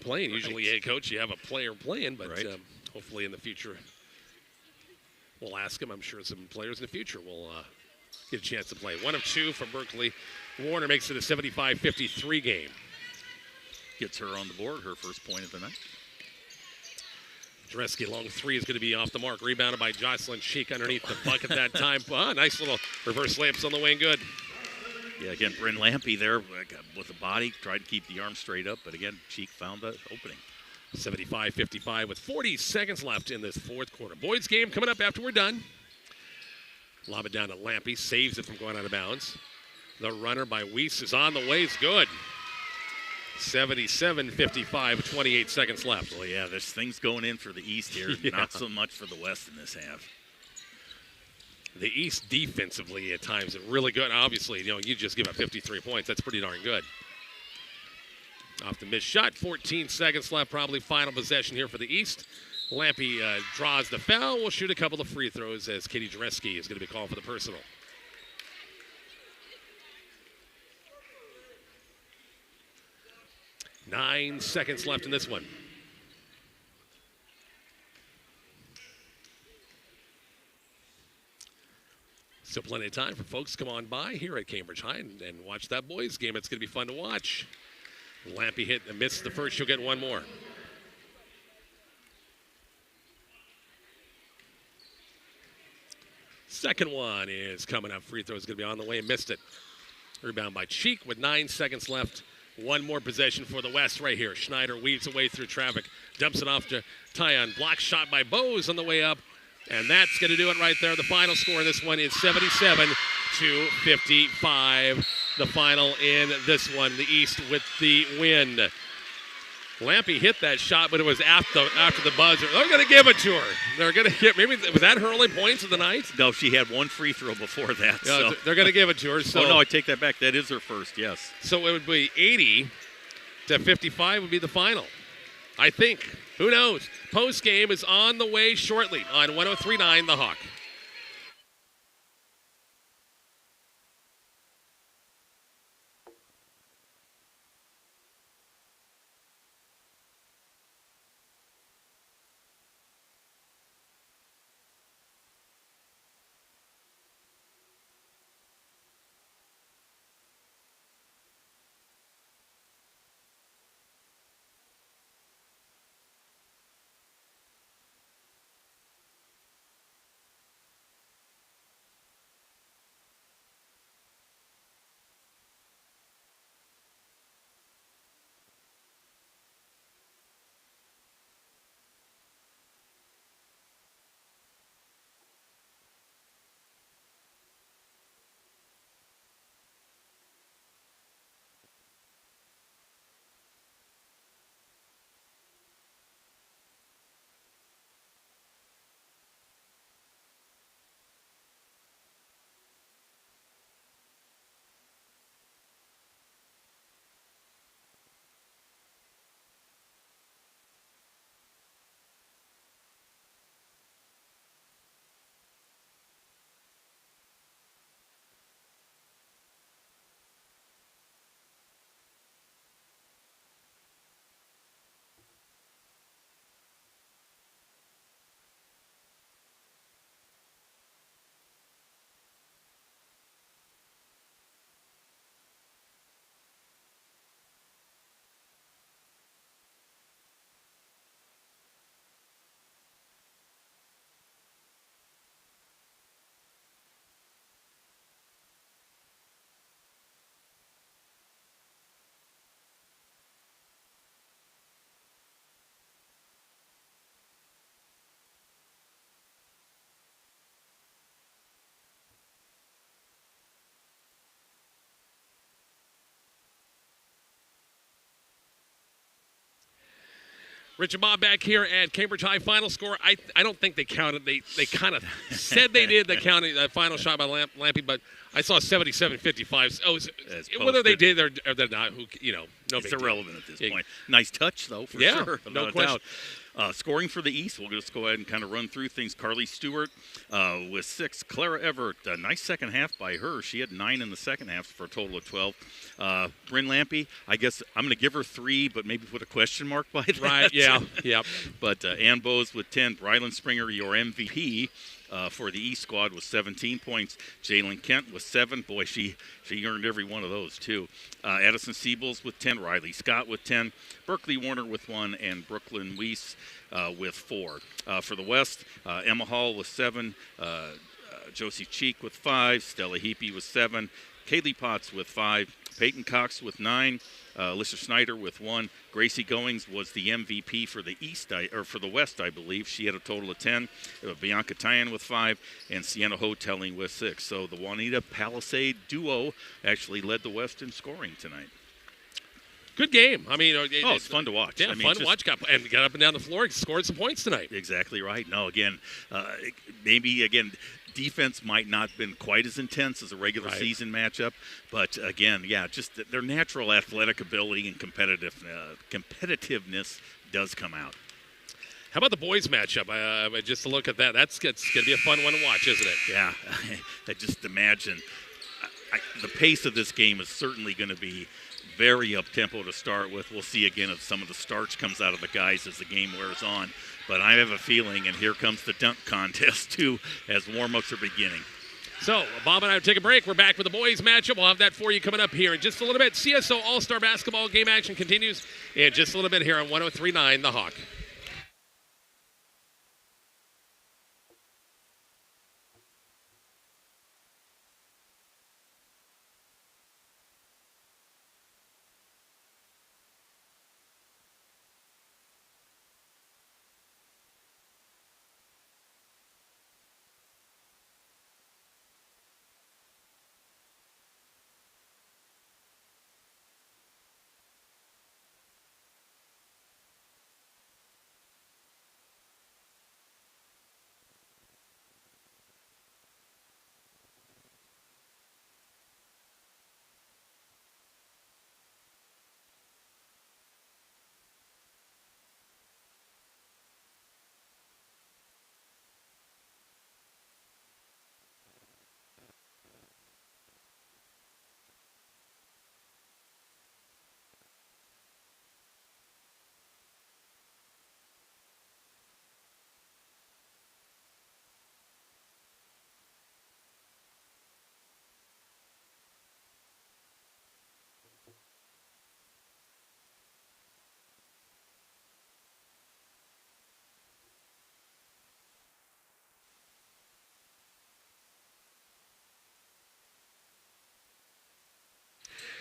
playing. Right. Usually, hey, Coach, you have a player playing, but hopefully in the future we'll ask him. I'm sure some players in the future will get a chance to play. 1 of 2 for Berkeley. Warner makes it a 75-53 game. Gets her on the board, her first point of the night. Dresky, long three is going to be off the mark. Rebounded by Jocelyn Cheek underneath the bucket that time. Nice little reverse layups on the way and good. Yeah, again, Bryn Lampy there with the body, tried to keep the arm straight up, but again, Cheek found the opening. 75-55 with 40 seconds left in this fourth quarter. Boys game coming up after we're done. Lob it down to Lampy, saves it from going out of bounds. The runner by Weiss is on the way, it's good. 77-55, 28 seconds left. Well, yeah, there's things going in for the East here, not so much for the West in this half. The East defensively at times is really good. Obviously, you just give up 53 points. That's pretty darn good. Off the missed shot, 14 seconds left, probably final possession here for the East. Lampy draws the foul. We'll shoot a couple of free throws as Katie Dreske is going to be called for the personal. Nine seconds left in this one. Still plenty of time for folks to come on by here at Cambridge High and watch that boys game. It's going to be fun to watch. Lampy hit and missed the first. She'll get one more. Second one is coming up. Free throw is going to be on the way and missed it. Rebound by Cheek with 9 seconds left. One more possession for the West right here. Schneider weaves away through traffic. Dumps it off to Tyon. Block shot by Bose on the way up. And that's going to do it right there. The final score in this one is 77-55. The final in this one. The East with the win. Lampy hit that shot, but it was after the buzzer. They're going to give it to her. They're going to get, maybe, was that her only points of the night? No, she had one free throw before that. So. They're going to give it to her. So. Oh, no, I take that back. That is her first, yes. So it would be 80-55 would be the final. I think. Who knows? Post game is on the way shortly on 103.9 The Hawk. Rich and Bob back here at Cambridge High. Final score, I don't think they counted. They kind of said they did. They counted the final shot by Lampy, but I saw 77-55. Oh, whether they did or they're not, no it's big irrelevant deal. at this point. Nice touch, though, for sure. No question. Scoring for the East, we'll just go ahead and kind of run through things. Carly Stewart with 6. Clara Everett, a nice second half by her. She had 9 in the second half for a total of 12. Bryn Lampy, I guess I'm going to give her 3, but maybe put a question mark by that. Right, yeah, yep. But Ann Bowes with 10. Brylan Springer, your MVP. For the East squad was 17 points. Jalen Kent with 7. Boy, she earned every one of those, too. Addison Siebels with 10. Riley Scott with 10. Berkeley Warner with 1. And Brooklyn Weiss with 4. For the West, Emma Hall with 7. Josie Cheek with 5. Stella Heapy with 7. Kaylee Potts with 5. Peyton Cox with 9. Alyssa Snyder with 1. Gracie Goings was the MVP for the for the West, I believe. She had a total of 10. Bianca Tyan with 5, and Sienna Hotelling with 6. So the Juanita Palisade duo actually led the West in scoring tonight. Good game. I mean, it's fun to watch. Yeah, fun to watch. Got up and down the floor, scored some points tonight. Exactly right. No, again, defense might not have been quite as intense as a regular season matchup, but again, just their natural athletic ability and competitiveness does come out. How about the boys matchup? Just to look at that, it's going to be a fun one to watch, isn't it? Yeah, I just imagine the pace of this game is certainly going to be very up-tempo to start with. We'll see again if some of the starch comes out of the guys as the game wears on. But I have a feeling, and here comes the dunk contest, too, as warm-ups are beginning. So, Bob and I will take a break. We're back with the boys matchup. We'll have that for you coming up here in just a little bit. CSO All-Star Basketball game action continues in just a little bit here on 103.9 The Hawk.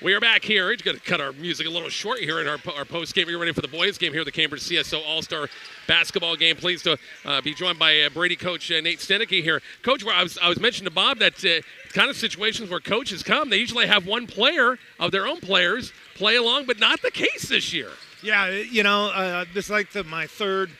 We are back here. We're going to cut our music a little short here in our post game. We're ready for the boys game here at the Cambridge CSO All-Star Basketball game. Pleased to be joined by Brady coach Nate Stenicky here. Coach, I was mentioning to Bob that kind of situations where coaches come, they usually have one player of their own players play along, but not the case this year. Yeah, this is like my third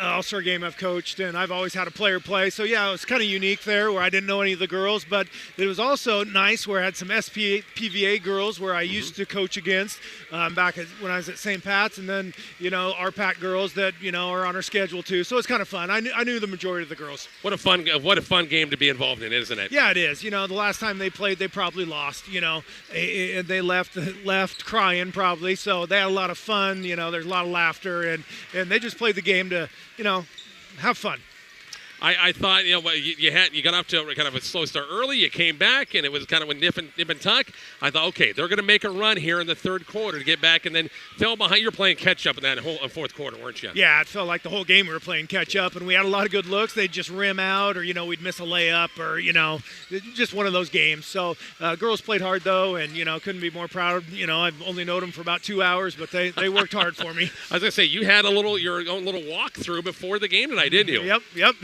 All-Star game I've coached, and I've always had a player play. So, yeah, it was kind of unique there where I didn't know any of the girls, but it was also nice where I had some PVA girls where I used to coach against back when I was at St. Pat's, and then, RPAC girls that, are on our schedule too. So it's kind of fun. I knew the majority of the girls. What a fun game to be involved in, isn't it? Yeah, it is. The last time they played, they probably lost, and they left crying probably. So they had a lot of fun. There's a lot of laughter, and they just played the game to, have fun. I thought, you got off to kind of a slow start early. You came back, and it was kind of a nip and tuck. I thought, okay, they're going to make a run here in the third quarter to get back, and then fell behind. You're playing catch-up in that whole fourth quarter, weren't you? Yeah, it felt like the whole game we were playing catch-up, and we had a lot of good looks. They'd just rim out, or, we'd miss a layup, or, just one of those games. So girls played hard, though, and, couldn't be more proud. I've only known them for about 2 hours, but they worked hard for me. I was going to say, you had your own little walkthrough before the game tonight, didn't you? Yep.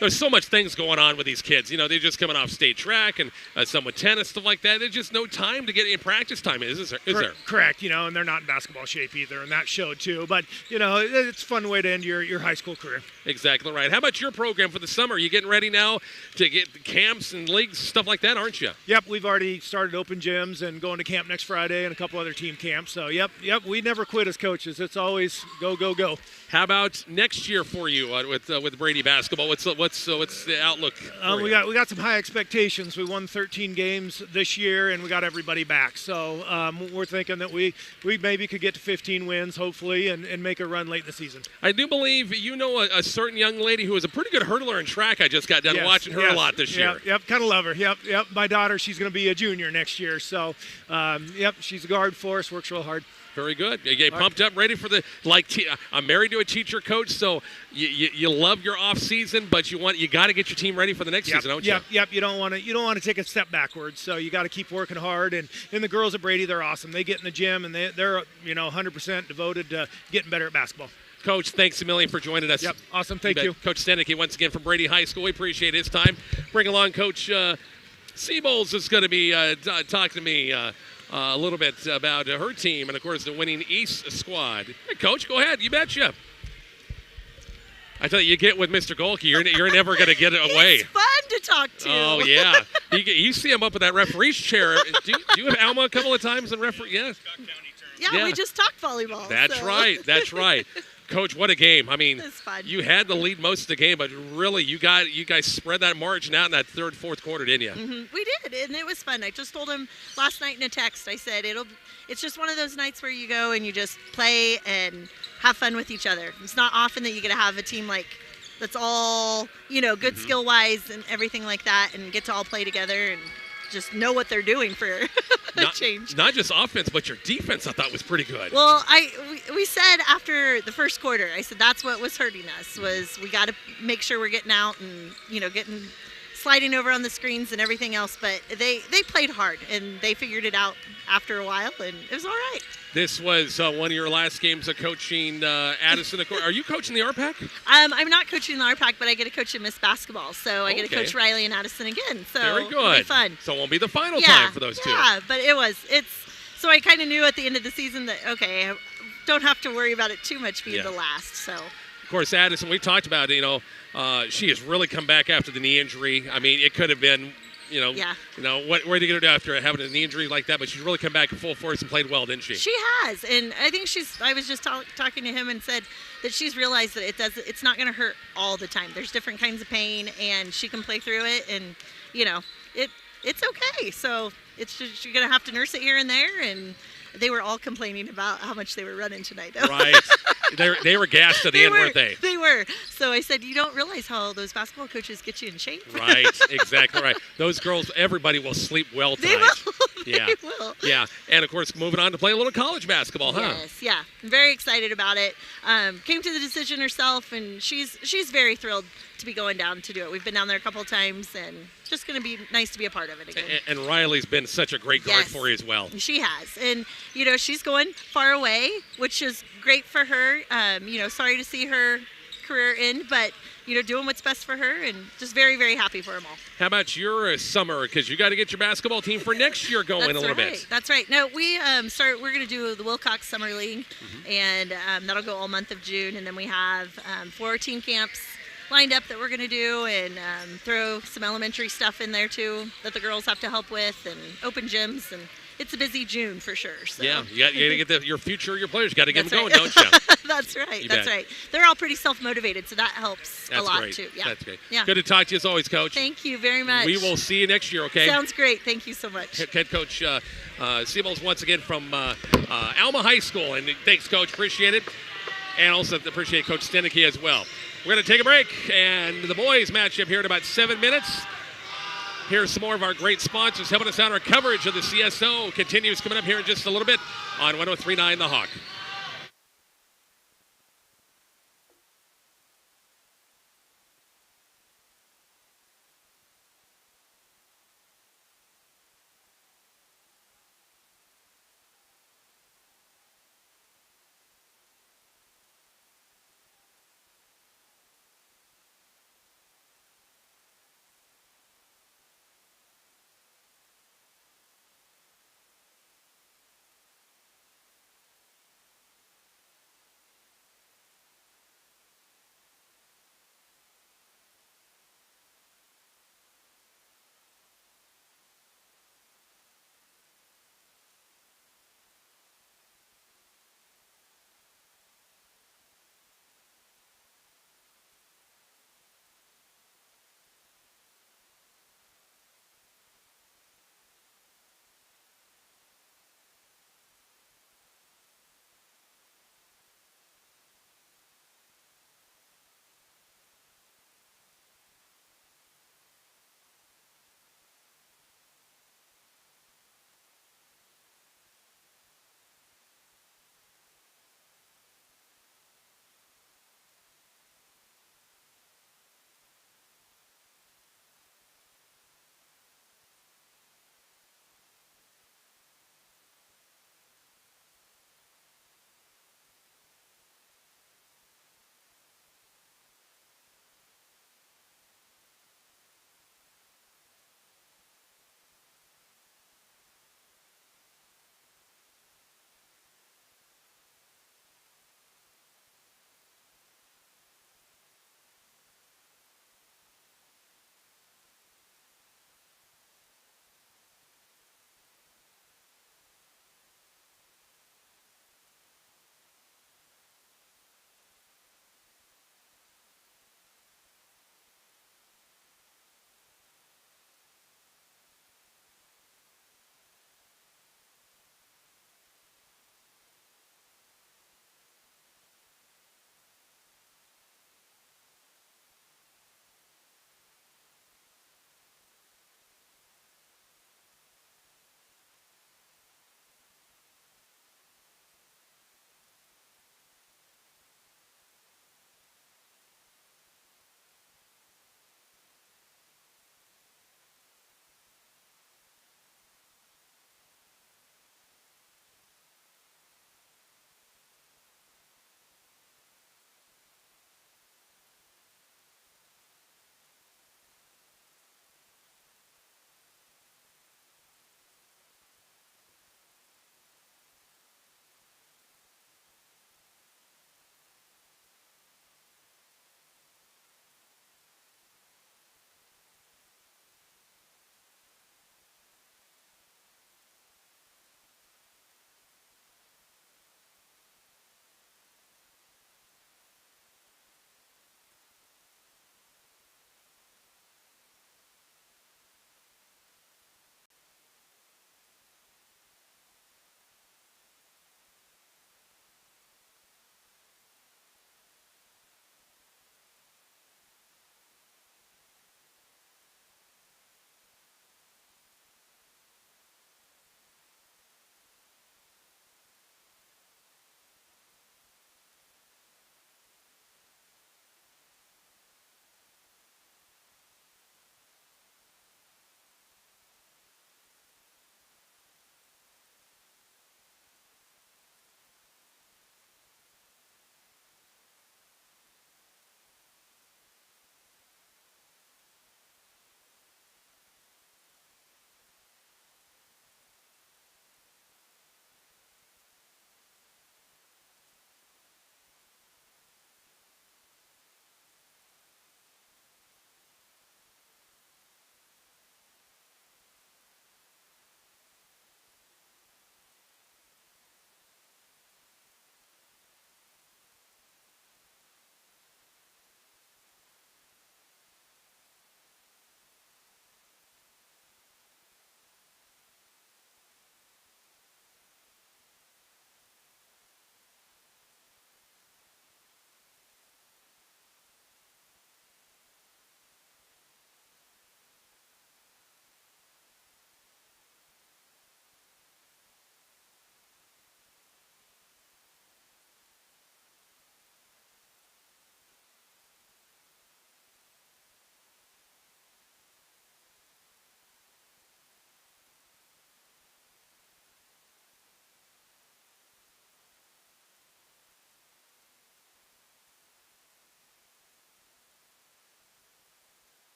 There's so much things going on with these kids. They're just coming off state track and some with tennis, stuff like that. There's just no time to get in practice time, is there? Correct, and they're not in basketball shape either, and that showed too. But, it's a fun way to end your high school career. Exactly right. How about your program for the summer? Are you getting ready now to get camps and leagues, stuff like that, aren't you? Yep, we've already started open gyms and going to camp next Friday and a couple other team camps. So, yep, we never quit as coaches. It's always go, go, go. How about next year for you with Brady basketball? What's the outlook? We got some high expectations. We won 13 games this year, and we got everybody back. So we're thinking that we maybe could get to 15 wins, hopefully, and make a run late in the season. I do believe a certain young lady who is a pretty good hurdler in track. I just got done watching her a lot this year. Yep, kind of love her. Yep. My daughter, she's going to be a junior next year. So, she's a guard for us, works real hard. Very good. You get pumped up, ready for I'm married to a teacher coach, so you love your off season, but you got to get your team ready for the next season, don't you? Yep. You don't want to take a step backwards, so you got to keep working hard. And the girls at Brady, they're awesome. They get in the gym and they're 100% devoted to getting better at basketball. Coach, thanks a million for joining us. Yep, awesome. Thank you. Coach Stenicky once again from Brady High School. We appreciate his time. Bring along Coach Seabolds is going to be talking to me a little bit about her team and, of course, the winning East squad. Hey, Coach, go ahead. You betcha. I tell you get with Mr. Golke, you're never going to get it away. He's fun to talk to. Oh, yeah. You see him up in that referee's chair. Do you have Alma a couple of times in referee? Yeah. Yeah, we just talked volleyball. That's right. Coach, what a game. I mean, It was fun. you had the lead most of the game, but really you guys spread that margin out in that third, fourth quarter, didn't you? Mm-hmm. We did, and it was fun. I just told him last night in a text. I said it's just one of those nights where you go and you just play and have fun with each other. It's not often that you get to have a team like that's all good skill wise and everything like that, and get to all play together and just know what they're doing for a change. Not just offense, but your defense I thought was pretty good. Well, we said after the first quarter, I said that's what was hurting us, was we got to make sure we're getting out and getting sliding over on the screens and everything else. But they played hard and they figured it out after a while, and it was all right. This was one of your last games of coaching Addison. Are you coaching the RPAC? I'm not coaching the RPAC, but I get to coach in Miss Basketball, so I get to coach Riley and Addison again. So very good. It'll be fun. So it won't be the final time for those two. Yeah, but so I kind of knew at the end of the season that I don't have to worry about it too much being the last. So. Of course, Addison, we talked about it. She has really come back after the knee injury. I mean, it could have been. What are you going to do after having a knee injury like that? But she's really come back in full force and played well, didn't she? She has, and I think I was just talking to him and said that she's realized that it's not going to hurt all the time. There's different kinds of pain, and she can play through it, and it's okay. So it's just you're going to have to nurse it here and there, and they were all complaining about how much they were running tonight. Though. Right. They were gassed at the end, weren't they? They were. So I said, you don't realize how those basketball coaches get you in shape. Right. Exactly right. Those girls, everybody will sleep well tonight. They will. Yeah. They will. Yeah. And, of course, moving on to play a little college basketball, huh? Yes. Yeah. I'm very excited about it. Came to the decision herself, and she's very thrilled to be going down to do it. We've been down there a couple of times, and just going to be nice to be a part of it again. And Riley's been such a great guard for you as well. She has. And, she's going far away, which is great for her. Sorry to see her career end, but, doing what's best for her, and just very, very happy for them all. How about your summer? Because you got to get your basketball team for next year going a little bit. That's right. No, we're going to do the Wilcox Summer League, and that'll go all month of June. And then we have 4 team camps lined up that we're going to do, and throw some elementary stuff in there too that the girls have to help with, and open gyms, and it's a busy June for sure. So. Yeah, you got to get your players. Got to get them going, don't you? That's right. That's right. They're all pretty self-motivated, so that helps a lot too. Yeah. That's great. Yeah. Good to talk to you as always, Coach. Thank you very much. We will see you next year. Okay. Sounds great. Thank you so much. Head Coach Seabolds once again from Alma High School, and thanks, Coach. Appreciate it, and also appreciate Coach Stenicky as well. We're going to take a break, and the boys matchup here in about 7 minutes. Here's some more of our great sponsors helping us out. Our coverage of the CSO continues coming up here in just a little bit on 103.9 The Hawk.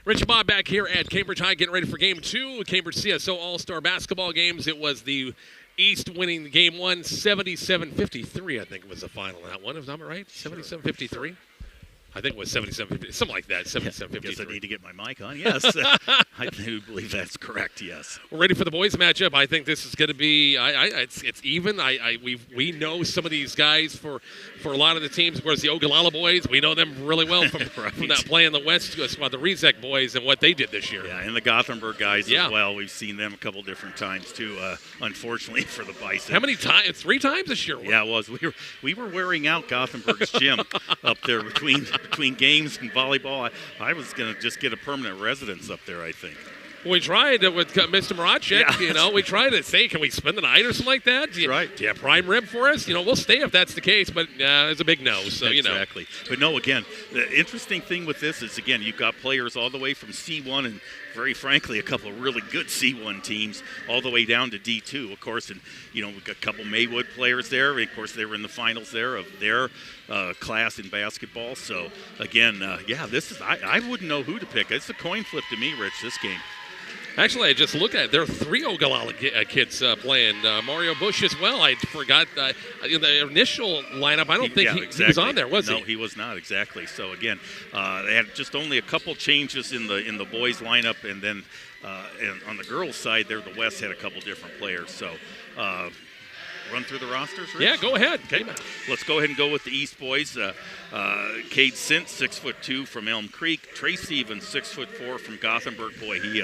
Rich and Bob back here at Cambridge High getting ready for Game 2. Cambridge CSO All-Star Basketball Games. It was the East winning Game 1, 77-53, I think was the final in that one. Is that right? 77-53? I think it was 77-50, something like that, 77-53. I guess I need to get my mic on. Yes, I do believe that's correct, yes. We're ready for the boys matchup. I think this is going to be, it's even. We know some of these guys for a lot of the teams. Of course, the Ogallala boys, we know them really well from that play in the West squad, the Rezek boys and what they did this year. Yeah, and the Gothenburg guys as well. We've seen them a couple different times, too, unfortunately for the Bison. How many times? 3 times this year? Yeah, it was. We were wearing out Gothenburg's gym up there between games and volleyball. I was going to just get a permanent residence up there, I think. We tried with Mr. Maracek, Yeah. We tried to say, can we spend the night or something like that? Right. Do you have prime rib for us? We'll stay if that's the case, but it's a big no, so Exactly. But no, again, the interesting thing with this is, again, you've got players all the way from C1 and, very frankly, a couple of really good C1 teams all the way down to D2, of course. And, we've got a couple Maywood players there. Of course, they were in the finals there of their class in basketball. So, again, this is, I wouldn't know who to pick. It's a coin flip to me, Rich, this game. Actually, I just looked at it. There are 3 Ogallala kids playing. Mario Bush as well. I forgot in the initial lineup. I don't think he was on there, was he? No, he was not, exactly. So, again, they had just only a couple changes in the boys' lineup, and then and on the girls' side there, the West had a couple different players. So, run through the rosters, Rich? Yeah, go ahead. Okay, let's go ahead and go with the East boys. Cade Sint, 6'2" from Elm Creek. Trey Stevens, 6'4" from Gothenburg. Boy, he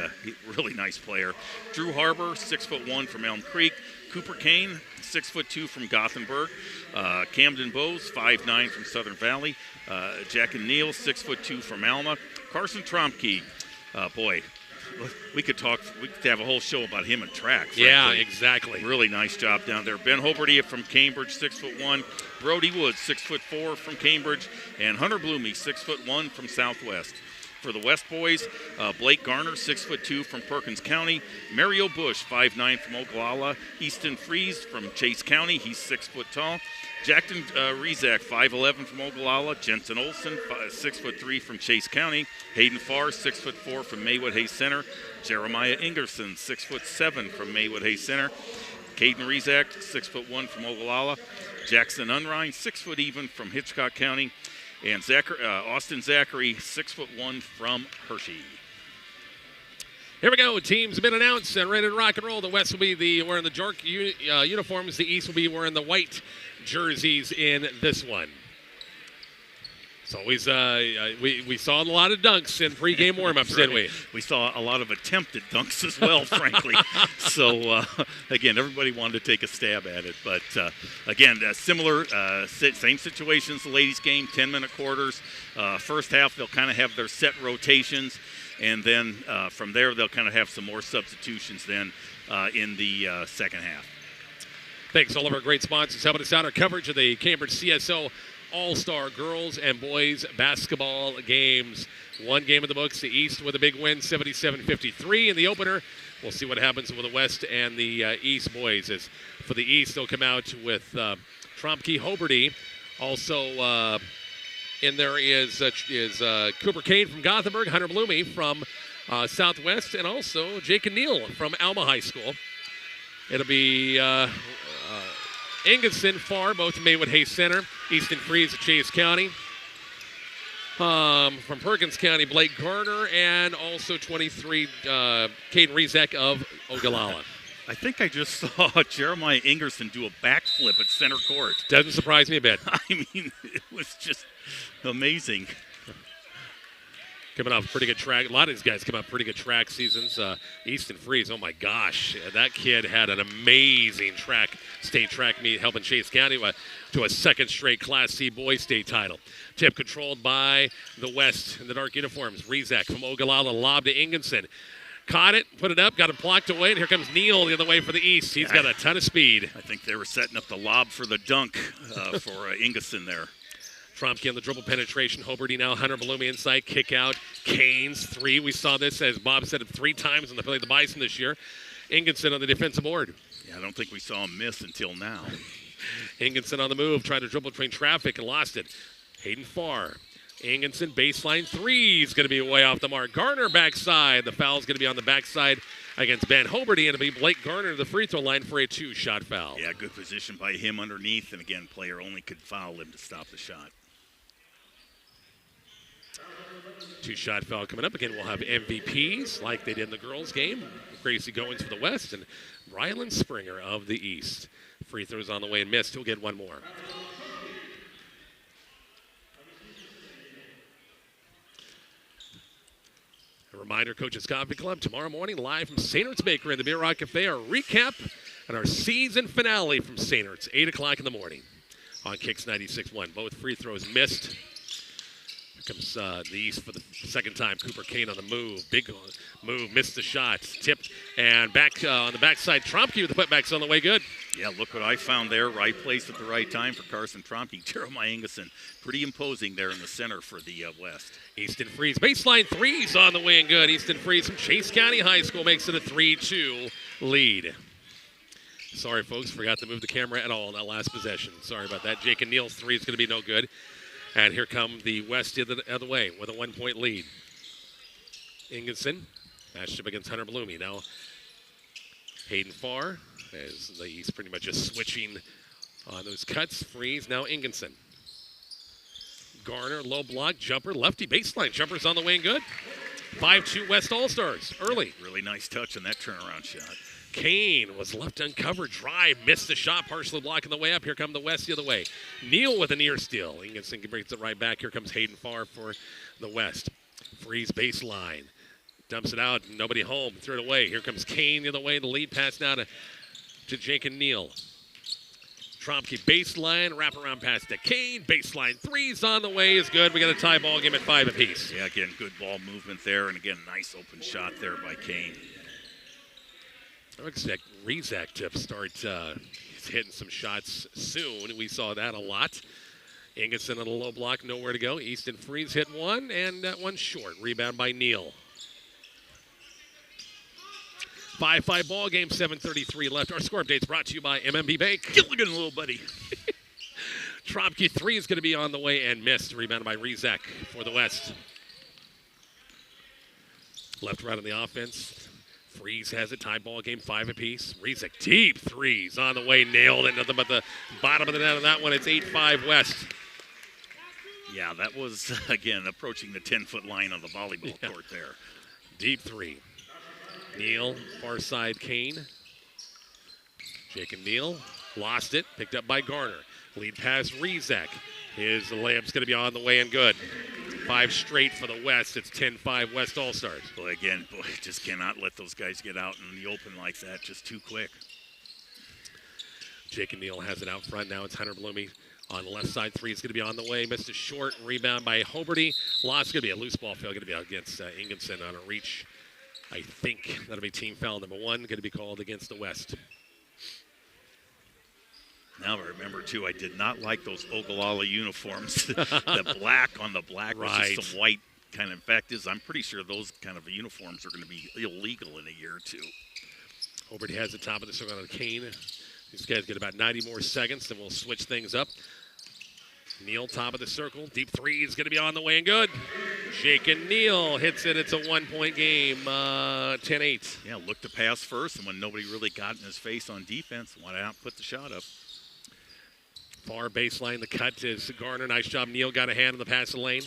really nice player. Drew Harbor, 6'1" from Elm Creek. Cooper Kane, 6'2" from Gothenburg. Camden Bowes, 5'9" from Southern Valley. Jack and Neal, 6'2" from Alma. Carson Tromke, boy. We could have a whole show about him and track. Frankly. Yeah, exactly. Really nice job down there. Ben Hoberty from Cambridge, 6'1". Brody Woods, 6'4" from Cambridge. And Hunter Bloomey, 6'1" from Southwest. For the West boys, Blake Garner, 6'2" from Perkins County. Mario Bush, 5'9" from Ogallala. Easton Fries from Chase County. He's 6 foot tall. Jackton Rezak, 5'11" from Ogallala. Jensen Olson, 6'3" from Chase County. Hayden Farr, 6'4" from Maywood Hayes Center. Jeremiah Ingerson, 6'7" from Maywood Hayes Center. Caden Rezak, 6'1" from Ogallala. Jackson Unrein, 6 foot even from Hitchcock County. And Austin Zachary, 6'1" from Hershey. Here we go. Teams have been announced and ready to rock and roll. The West will be wearing the dark uniforms. The East will be wearing the white jerseys in this one. So we saw a lot of dunks in pregame warmups, didn't we? We saw a lot of attempted dunks as well, frankly. So, again, everybody wanted to take a stab at it. But, again, similar, same situation as the ladies' game, 10-minute quarters. First half, they'll kind of have their set rotations. And then from there, they'll kind of have some more substitutions then in the second half. Thanks to all of our great sponsors helping us out. Our coverage of the Cambridge CSO All-Star Girls and Boys Basketball Games. One game in the books, the East with a big win, 77-53 in the opener. We'll see what happens with the West and the East boys. As for the East, they'll come out with Tromke Hoberty. Also in there is Cooper Kane from Gothenburg, Hunter Bloomey from Southwest, and also Jake and Neal from Alma High School. It'll be Ingerson, Farr, both Maywood Hayes Center. Easton Fries at Chase County. From Perkins County, Blake Garner, and also 23, Caden Rezek of Ogallala. I think I just saw Jeremiah Ingerson do a backflip at center court. Doesn't surprise me a bit. I mean, it was just amazing. Coming off pretty good track. A lot of these guys come off pretty good track seasons. Easton Fries, oh my gosh. That kid had an amazing state track meet helping Chase County to a second straight Class C boys state title. Tip controlled by the West in the dark uniforms. Rezek from Ogallala, lob to Ingerson. Caught it, put it up, got it blocked away, and here comes Neal the other way for the East. He's got a ton of speed. I think they were setting up the lob for the dunk for Ingerson there. Tromke on the dribble penetration. Hoberty now, Hunter Bloomey inside, kick out. Canes, 3. We saw this, as Bob said, 3 times in the play of the Bison this year. Ingerson on the defensive board. Yeah, I don't think we saw him miss until now. Ingerson on the move, tried to dribble between traffic and lost it. Hayden Farr Ingenson baseline three is going to be way off the mark. Garner backside. The foul's going to be on the backside against Ben Hoberty, and it'll be Blake Garner to the free throw line for a 2-shot foul. Yeah, good position by him underneath, and again, player only could foul him to stop the shot. 2-shot foul coming up. Again, we'll have MVPs like they did in the girls' game. Gracie Goins for the West and Rylan Springer of the East. Free throws on the way and missed. He'll get one more. A reminder, Coach's Coffee Club, tomorrow morning, live from St. Ertz Bakery in the Beer Rock Cafe, our recap and our season finale from St. Ertz, 8 o'clock in the morning on Kicks 96.1. Both free throws missed. Here comes the East for the second time. Cooper Kane on the move. Big move, missed the shot. Tipped, and back on the backside, Tromke with the putbacks on the way, good. Yeah, look what I found there. Right place at the right time for Carson Trompe. Jeremiah Ingeson, pretty imposing there in the center for the West. Easton Freeze, baseline threes on the way and good. Easton Freeze from Chase County High School makes it a 3-2 lead. Sorry, folks, forgot to move the camera at all in that last possession. Sorry about that. Jake and Neal's three is going to be no good. And here come the West the other way with a 1-point lead. Ingeson matched up against Hunter Blumey. Now Hayden Farr, as the East pretty much just switching on those cuts. Freeze, now Ingeson. Garner, low block, jumper, lefty baseline. Jumper's on the way and good. 5-2 West All-Stars, early. Really nice touch on that turnaround shot. Kane was left uncovered, drive, missed the shot, partially blocking the way up. Here come the West the other way. Neal with a near steal. Ingeson brings it right back. Here comes Hayden Farr for the West. Freeze baseline. Dumps it out, nobody home, threw it away. Here comes Kane the other way. The lead pass now to Jake and Neal. Tromke baseline, wraparound pass to Kane. Baseline threes on the way is good. We got a tie ball game at 5 apiece. Yeah, again, good ball movement there. And again, nice open shot there by Kane. I expect Rezak to start hitting some shots soon. We saw that a lot. Ingeson on a low block, nowhere to go. Easton Freeze hit one, and that one short. Rebound by Neal. 5-5 ball game, 7:33 left. Our score update's brought to you by MMB Bank. Gilligan, little buddy. Tromke three is going to be on the way and missed. Rebounded by Rezak for the West. Left, right on the offense. Freeze has it. Tie ball game, 5 apiece. Rezak deep threes on the way. Nailed it. Nothing but the bottom of the net on that one. It's 8-5 West. Yeah, that was, again, approaching the 10-foot line on the volleyball court there. Deep three. Neal, far side Kane. Jake and Neal lost it. Picked up by Garner. Lead pass Rezak. His layup's going to be on the way and good. 5 straight for the West. It's 10-5 West All-Stars. Well, again, boy, just cannot let those guys get out in the open like that. Just too quick. Jake and Neal has it out front. Now it's Hunter Blumey on the left side. Three is going to be on the way. Missed a short rebound by Hoberty. Lost. Going to be a loose ball foul. Going to be out against Ingeson on a reach. I think that'll be team foul number 1. Going to be called against the West. Now remember, too, I did not like those Ogallala uniforms. The black on the black right. with just some white kind of. In fact, I'm pretty sure those kind of uniforms are going to be illegal in a year or two. Hoberty has the top of the circle on Kane. These guys get about 90 more seconds, then we'll switch things up. Neal, top of the circle. Deep three is going to be on the way and good. Jake and Neal hits it. It's a 1-point game, 10-8. Yeah, look to pass first, and when nobody really got in his face on defense, why not put the shot up? Far baseline, the cut is Garner. Nice job. Neal got a hand in the passing lane.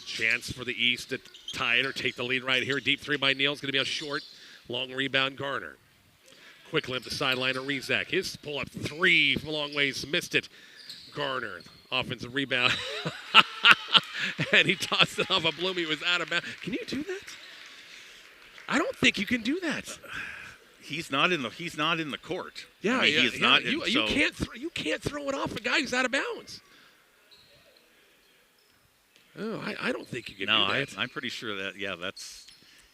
Chance for the East to tie it or take the lead right here. Deep three by Neal is going to be a short. Long rebound, Garner. Quick limp the sideline to Rezak. His pull-up three from a long ways. Missed it. Garner, offensive rebound. And he tossed it off of Blumey. It was out of bounds. Can you do that? I don't think you can do that. He's not in the court. Yeah, I mean, yeah, he is yeah. not. You can't throw it off a guy who's out of bounds. Oh, I don't think you can do that. I'm pretty sure that. Yeah,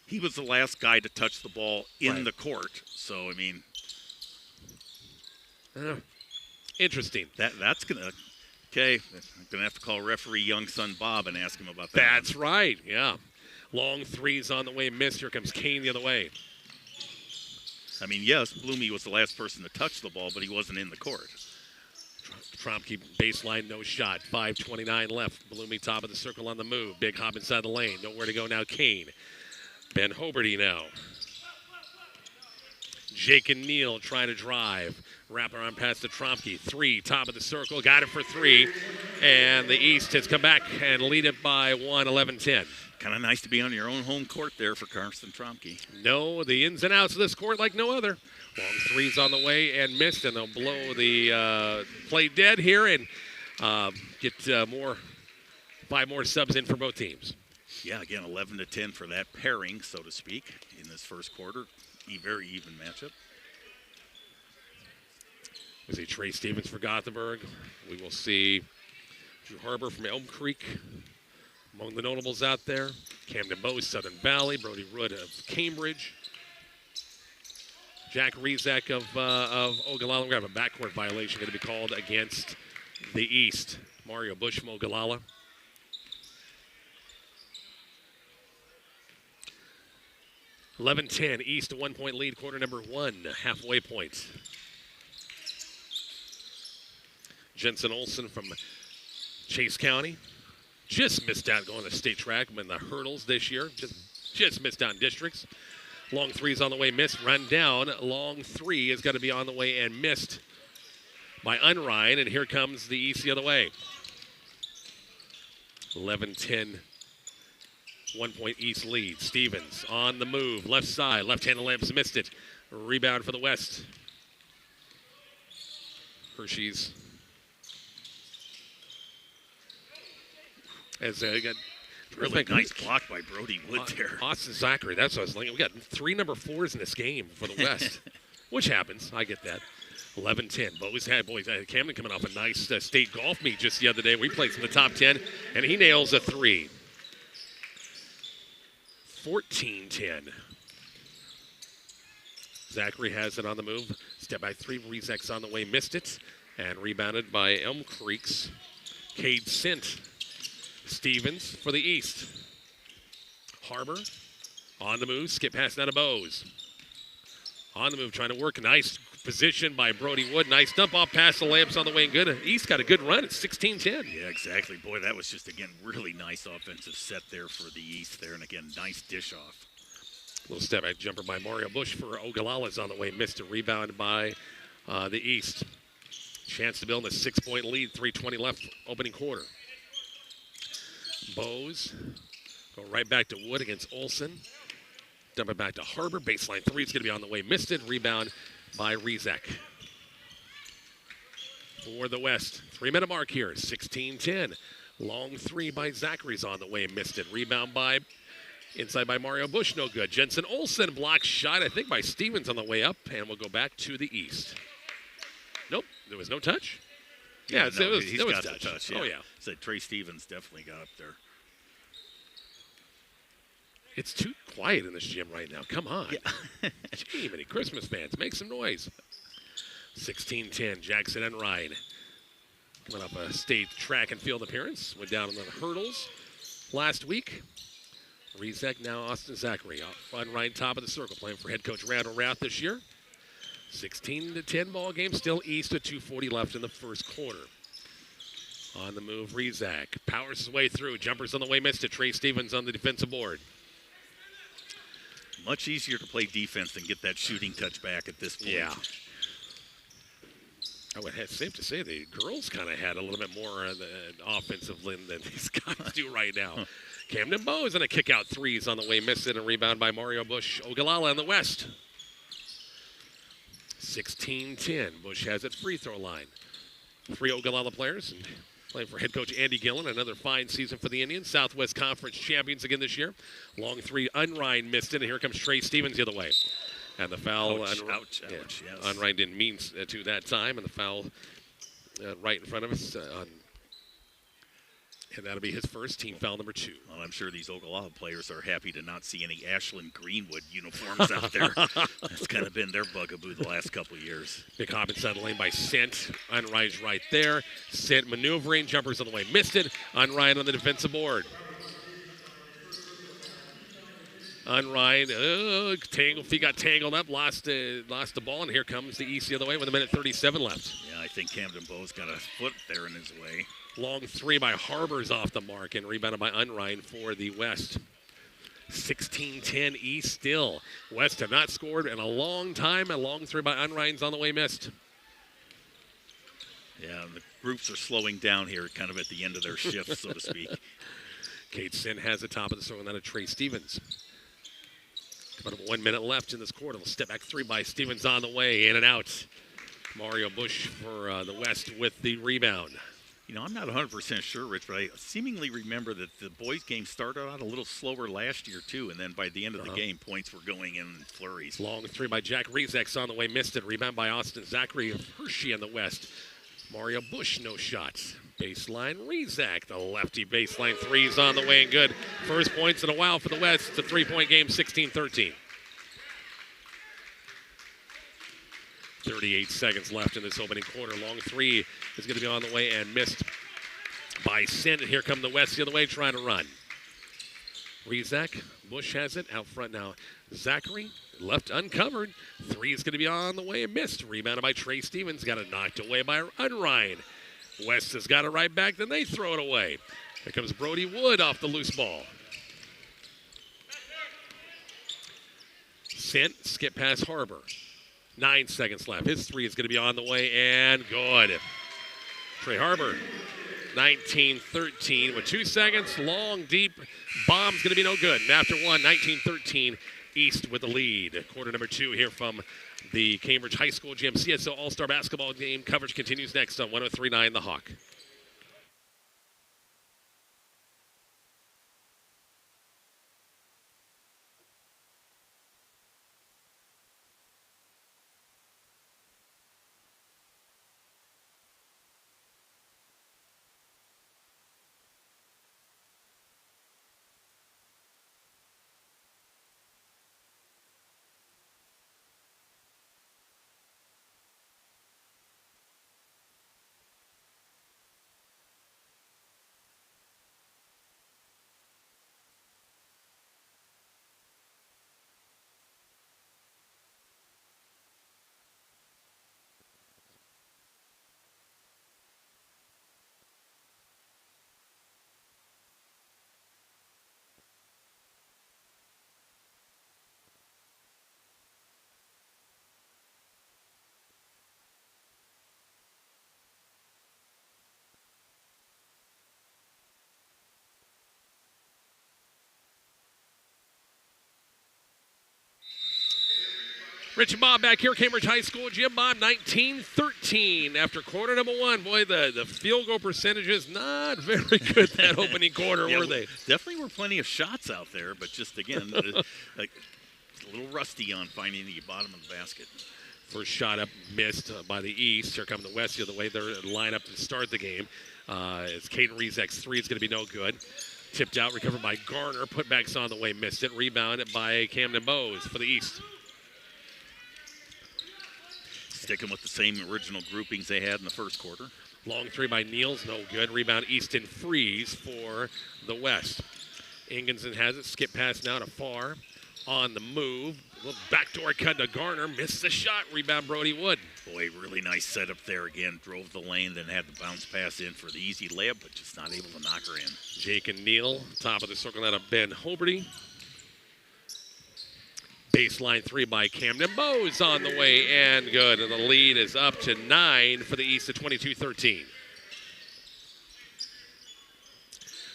he was the last guy to touch the ball in the court. So I mean, interesting. That's gonna. Okay, I'm gonna have to call referee young son Bob and ask him about that. That's right. Yeah, long threes on the way, missed. Here comes Kane the other way. I mean, yes, Blumey was the last person to touch the ball, but he wasn't in the court. Tromke baseline, no shot. 5:29 left. Bloomy top of the circle on the move. Big hop inside the lane. Nowhere to go now. Kane. Ben Hoberty now. Jake and Neal trying to drive. Wrap around past the Tromke. 3, top of the circle. Got it for 3. And the East has come back and lead it by 1, 11-10. Kind of nice to be on your own home court there for Karsten Tromke. Know the ins and outs of this court like no other. Long threes on the way and missed, and they'll blow the play dead here and get 5 more subs in for both teams. Yeah, again, 11-10 for that pairing, so to speak, in this first quarter. Very even matchup. We see Trey Stevens for Gothenburg. We will see Drew Harbor from Elm Creek among the notables out there. Camden Bowes, Southern Valley. Brody Rood of Cambridge. Jack Rizak of Ogallala. We have a backcourt violation going to be called against the East. Mario Bush from Ogallala. (11-10) East, a 1-point lead, quarter number 1, halfway point. Jensen Olson from Chase County just missed out going to state track in the hurdles this year. Just missed out in districts. Long three's on the way, missed, run down. Long 3 is going to be on the way and missed by Unrein, and here comes the East the other way. 11-10. 1-point East lead. Stevens on the move. Left side. Left-handed lamps missed it. Rebound for the West. Hershey's. As got really nice block by Brody Wood there. Austin Zachary. That's what I was thinking. We got 3 number 4s in this game for the West, which happens. I get that. 11-10. Camden coming off a nice state golf meet just the other day. We placed in the top 10, and he nails a 3. 14-10. Zachary has it on the move. Step back 3. Rizek's on the way. Missed it. And rebounded by Elm Creek's Cade Sint. Stevens for the East. Harbor on the move. Skip pass now to Bowes. On the move, trying to work. Nice position by Brody Wood. Nice dump off past the lamps on the way and good. East got a good run. It's 16-10. Yeah, exactly. Boy, that was just, again, really nice offensive set there for the East there. And, again, nice dish off. Little step back jumper by Mario Bush for Ogallala's on the way. Missed a rebound by the East. Chance to build a 6-point lead. 3:20 left opening quarter. Bowes go right back to Wood against Olson. Dump it back to Harbor. Baseline 3 is going to be on the way. Missed it. Rebound by Rizek. For the West. 3-minute mark here. 16-10. Long 3 by Zachary's on the way. Missed it. Rebound by inside by Mario Bush. No good. Jensen Olson block shot, I think, by Stevens on the way up. And we'll go back to the East. Nope. There was no touch. Yeah, no, it was got touch. Yeah. Oh, yeah. So Trey Stevens definitely got up there. It's too quiet in this gym right now. Come on. Yeah. Gee, many Christmas fans. Make some noise. 16-10, Jackson and Ryan. Coming up a state track and field appearance. Went down on the hurdles last week. Rizek, now Austin Zachary. On Ryan, top of the circle, playing for head coach Randall Rath this year. 16-10 ball game. Still East with 2:40 left in the first quarter. On the move, Rizek. Powers his way through. Jumpers on the way, missed it. Trey Stevens on the defensive board. Much easier to play defense than get that shooting touch back at this point. Yeah. I would have safe to say the girls kind of had a little bit more offensive than these guys do right now. Camden Bowes and a kick out 3s on the way, missed it, and rebound by Mario Bush. Ogallala in the West. 16-10. Bush has it free throw line. 3 Ogallala players and playing for head coach Andy Gillen. Another fine season for the Indians. Southwest Conference champions again this year. Long 3, Unrein missed it, and here comes Trey Stevens the other way. And the foul. Ouch, yes. yes. Unrein didn't mean to that time, and the foul right in front of us. And that'll be his first, team foul number 2. Well, I'm sure these Ogallala players are happy to not see any Ashland Greenwood uniforms out there. That's kind of been their bugaboo the last couple of years. Big hop inside the lane by Sint. Unrein's right there. Sint maneuvering, jumpers on the way, missed it. Unrein on the defensive board. Unrein, feet got tangled up, lost the ball, and here comes the East the other way with 1:37 left. Yeah, I think Camden Bow's got a foot there in his way. Long three by Harbor's off the mark and rebounded by Unrein for the West. 16-10 East still. West have not scored in a long time. A long three by Unrein's on the way missed. Yeah, the groups are slowing down here kind of at the end of their shift, so to speak. Kate Sin has the top of the circle, and then a Trey Stevens. About 1 minute left in this quarter. We'll step back three by Stevens on the way, in and out. Mario Bush for the West with the rebound. You know, I'm not 100% sure, Rich, but I seemingly remember that the boys' game started out a little slower last year, too, and then by the end of the game, points were going in flurries. Long three by Jack Rezek's on the way, missed it. Rebound by Austin Zachary of Hershey in the West. Mario Bush, no shots. Baseline, Rezak, the lefty baseline three's on the way and good. First points in a while for the West. It's a three-point game, 16-13. 38 seconds left in this opening quarter. Long three is going to be on the way and missed by Sin. And here come the West the other way trying to run. Rezak, Bush has it out front now. Zachary, left uncovered. Three is going to be on the way and missed. Rebounded by Trey Stevens. Got it knocked away by Unrein. West has got it right back, then they throw it away. Here comes Brody Wood off the loose ball. Sent, skip past Harbor. 9 seconds left. His three is going to be on the way and good. Trey Harbor, 19-13 with 2 seconds. Long, deep bomb's going to be no good. And after one, 19-13, East with the lead. Quarter number 2 here from the Cambridge High School Gym. CSO All-Star Basketball game coverage continues next on 103.9 The Hawk. Rich and Bob back here, Cambridge High School Gym. Bob, 19-13 after quarter number 1. Boy, the field goal percentage is not very good that opening quarter, yeah, were they? Definitely were plenty of shots out there, but just, again, like a little rusty on finding the bottom of the basket. First shot up missed by the East. Here come the West the other way. They're lined up to start the game. It's Caden Rezek's three. It's going to be no good. Tipped out, recovered by Garner. Putbacks on the way, missed it. Rebounded by Camden Bowes for the East. Sticking with the same original groupings they had in the first quarter. Long three by Niels, no good. Rebound Easton Freeze for the West. Ingenson has it. Skip pass now to Farr. On the move. A little backdoor cut to Garner. Missed the shot. Rebound Brody Wood. Boy, really nice setup there again. Drove the lane, then had the bounce pass in for the easy layup, but just not able to knock her in. Jake and Neal, top of the circle out of Ben Hoberty. Baseline three by Camden Bowes on the way and good. And the lead is up to 9 for the East at 22-13.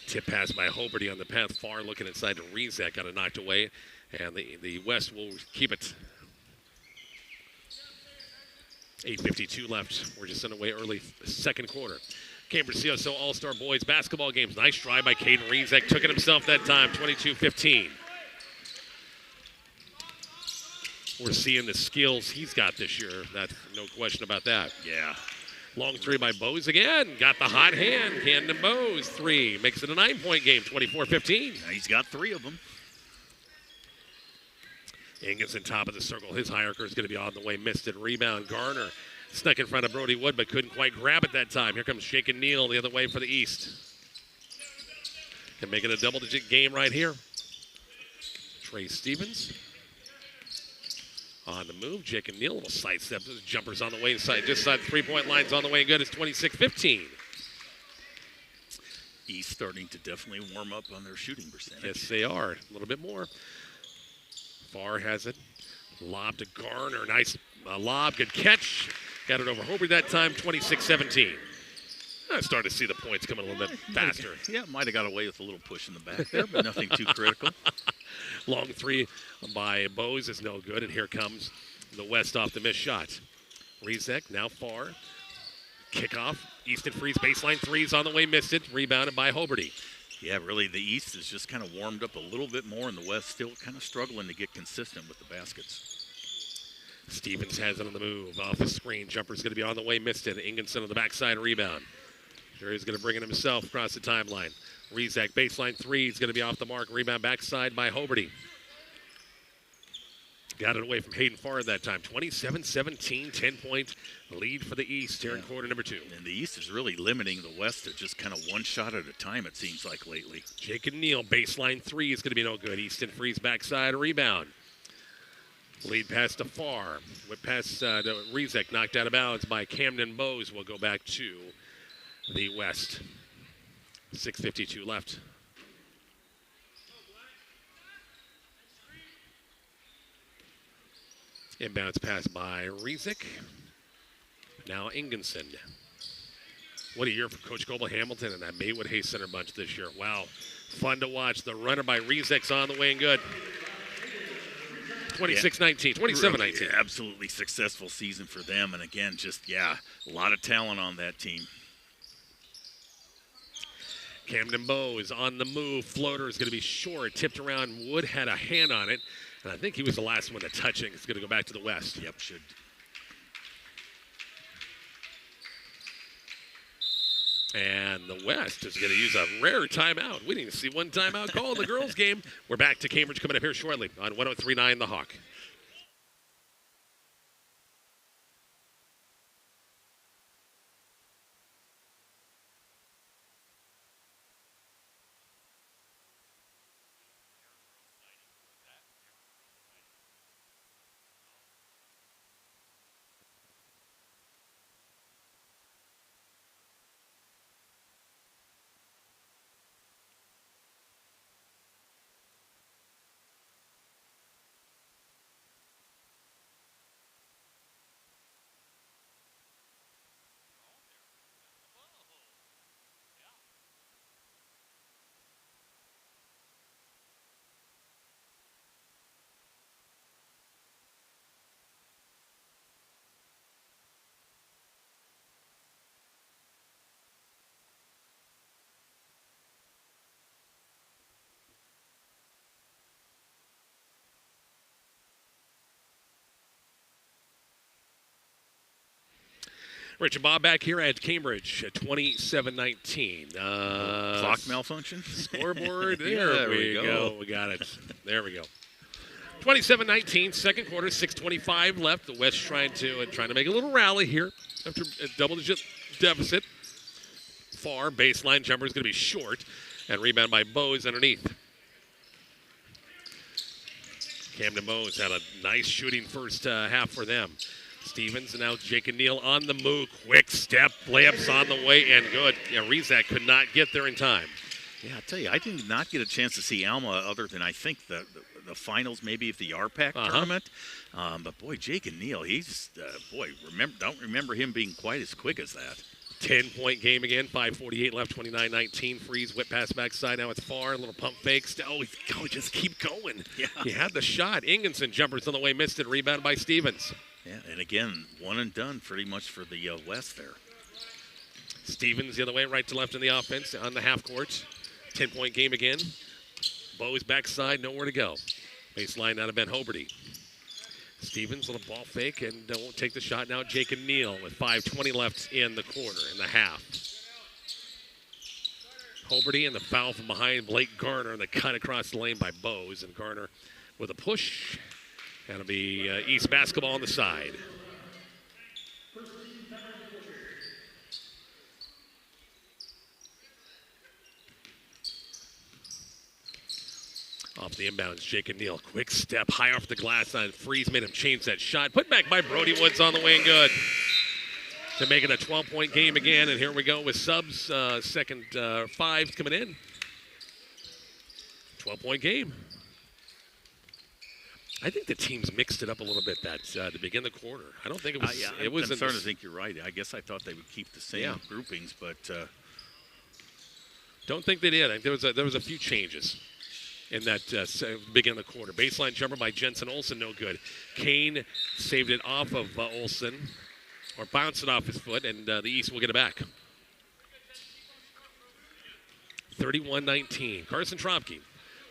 Tip pass by Hoberty on the path. Far looking inside to Rezak. Got it knocked away. And the West will keep it. 8:52 left. We're just underway early second quarter. Cambridge CSO All-Star Boys basketball games. Nice try by Caden Rezak. Took it himself that time. 22-15. We're seeing the skills he's got this year. That's no question about that. Yeah. Long three by Bowes again. Got the hot hand. Camden Bowes three. Makes it a 9-point game, 24-15. He's got 3 of them. Ingerson top of the circle. His hierarchy is going to be on the way. Missed it. Rebound. Garner snuck in front of Brody Wood, but couldn't quite grab it that time. Here comes Shake and Neal the other way for the East. Can make it a double-digit game right here. Trey Stevens. On the move, Jake and Neal, little sidestep. Those jumpers on the way inside, just side the three-point line's on the way and good. It's 26-15. East starting to definitely warm up on their shooting percentage. Yes, they are. A little bit more. Farr has it. Lob to Garner. Nice lob. Good catch. Got it over Hobart that time, 26-17. I started to see the points coming a little bit faster. Yeah, might have got away with a little push in the back there, but nothing too critical. Long three by Bose is no good, and here comes the West off the missed shot. Rezek, now Farr. Kickoff. Easton Freeze baseline threes on the way, missed it. Rebounded by Hobarty. Yeah, really, the East has just kind of warmed up a little bit more, and the West still kind of struggling to get consistent with the baskets. Stevens has it on the move. Off the screen. Jumper's going to be on the way, missed it. Ingenson on the backside rebound. Sure, he's going to bring it himself across the timeline. Rezak baseline three. He's going to be off the mark. Rebound backside by Hobarty. Got it away from Hayden Farr that time. 27-17, 10-point lead for the East here in quarter number 2. And the East is really limiting the West to just kind of one shot at a time, it seems like lately. Jake and Neal, baseline three is going to be no good. Easton Freeze backside rebound. Lead pass to Farr. Whip pass to Rezek, knocked out of bounds by Camden Bose. Will go back to the West. 6:52 left. Inbounds pass by Rezek. Now Ingenson. What a year for Coach Coble Hamilton and that Maywood Hayes Center bunch this year. Wow. Fun to watch. The runner by Rezek's on the way and good. 26-19, 27-19. Really, absolutely successful season for them. And again, just, a lot of talent on that team. Camden Bowe is on the move. Floater is going to be short. Tipped around. Wood had a hand on it. And I think he was the last one to touch it. It's going to go back to the West. Yep, should. And the West is going to use a rare timeout. We didn't see one timeout call in the girls' game. We're back to Cambridge coming up here shortly on 103.9 The Hawk. Rich and Bob back here at Cambridge at 27-19. Clock malfunction? Scoreboard. There we go. We got it. There we go. 27-19, second quarter, 6:25 left. The West trying to make a little rally here after a double-digit deficit. Far baseline jumper is going to be short, and rebound by Bose underneath. Camden Bose had a nice shooting first half for them. Stevens and now Jake and Neal on the move. Quick step, layups on the way and good. Yeah, Rezak could not get there in time. Yeah, I'll tell you, I did not get a chance to see Alma other than I think the finals maybe of the RPAC tournament. But boy, Jake and Neal, he's don't remember him being quite as quick as that. 10-point game again, 5:48 left, 29-19. Freeze, whip pass backside. Now it's Farr, a little pump fakes. Just keep going. Yeah. He had the shot. Ingenson jumpers on the way, missed it. Rebound by Stevens. Yeah, and again, one and done pretty much for the West there. Stevens the other way, right to left in the offense on the half court. 10-point game again. Bowe's backside, nowhere to go. Baseline out of Ben Hobarty. Stevens, little ball fake, and won't take the shot. Now Jake and Neal with 5:20 left in the quarter, in the half. Hobarty and the foul from behind Blake Garner, and the cut across the lane by Bose. And Garner with a push. That'll be East basketball on the side. Off the inbounds, Jacob Neal. Quick step high off the glass line. Freeze made him change that shot. Put back by Brody Woods on the way and good. To make it a 12-point game again. And here we go with subs. Second fives coming in. 12-point game. I think the teams mixed it up a little bit to begin the quarter. I don't think it was. I'm starting to think you're right. I guess I thought they would keep the same groupings, but don't think they did. I think there was a few changes in that beginning of the quarter. Baseline jumper by Jensen Olsen, no good. Kane saved it off of Olsen, or bounced it off his foot, and the East will get it back. 31-19. Carson Tropke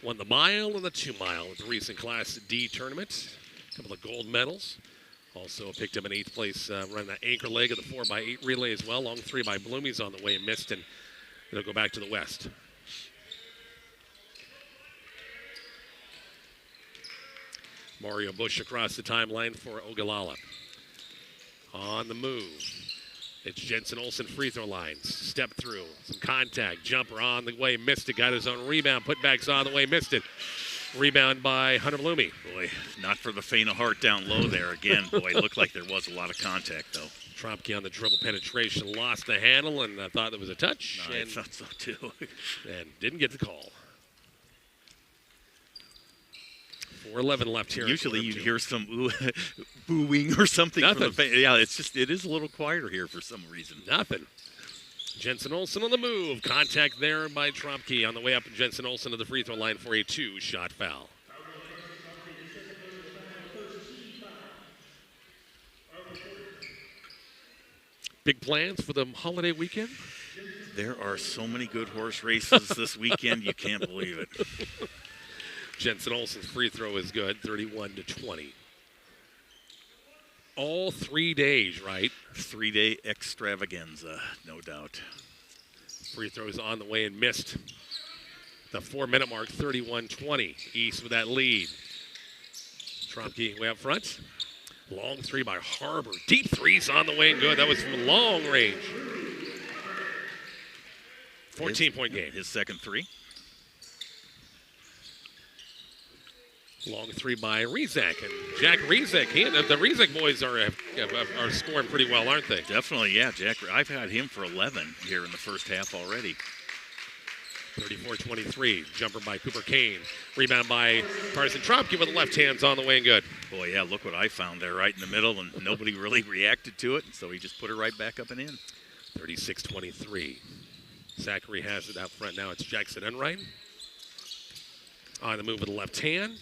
won the mile and the 2-mile at the recent Class D tournament. A couple of gold medals. Also picked up an 8th place running that anchor leg of the 4x8 relay as well. Long 3 by Bloomy's on the way and missed, and it'll go back to the West. Mario Bush across the timeline for Ogallala. On the move. It's Jensen Olsen free throw lines. Step through. Some contact. Jumper on the way. Missed it. Got his own rebound. Putback's on the way. Missed it. Rebound by Hunter Bloomy. Boy, not for the faint of heart down low there. Again, boy, it looked like there was a lot of contact, though. Tropke on the dribble penetration. Lost the handle and thought there was a touch. No, I thought so, too. And didn't get the call. 4:11 left here. Usually you'd hear some booing or something. Nothing. From the it is a little quieter here for some reason. Nothing. Jensen Olsen on the move. Contact there by Tropke on the way up. Jensen Olsen to the free throw line for a 2-shot foul. Big plans for the holiday weekend? There are so many good horse races this weekend, you can't believe it. Jensen Olsen's free throw is good, 31-20. All 3 days, right? 3-day extravaganza, no doubt. Free throws on the way and missed. The 4-minute mark, 31-20. East with that lead. Tropke way up front. Long 3 by Harbor. Deep threes on the way and good. That was from long range. 14-point game. His second 3. Long 3 by Rezak. And Jack Rezak, the Rezak boys are scoring pretty well, aren't they? Definitely, yeah. Jack, I've had him for 11 here in the first half already. 34-23. Jumper by Cooper Kane. Rebound by Carson Tropke with the left hands on the way and good. Boy, yeah, look what I found there right in the middle, and nobody really reacted to it, so he just put it right back up and in. 36-23. Zachary has it out front now. It's Jackson Enright. On the move with the left hand.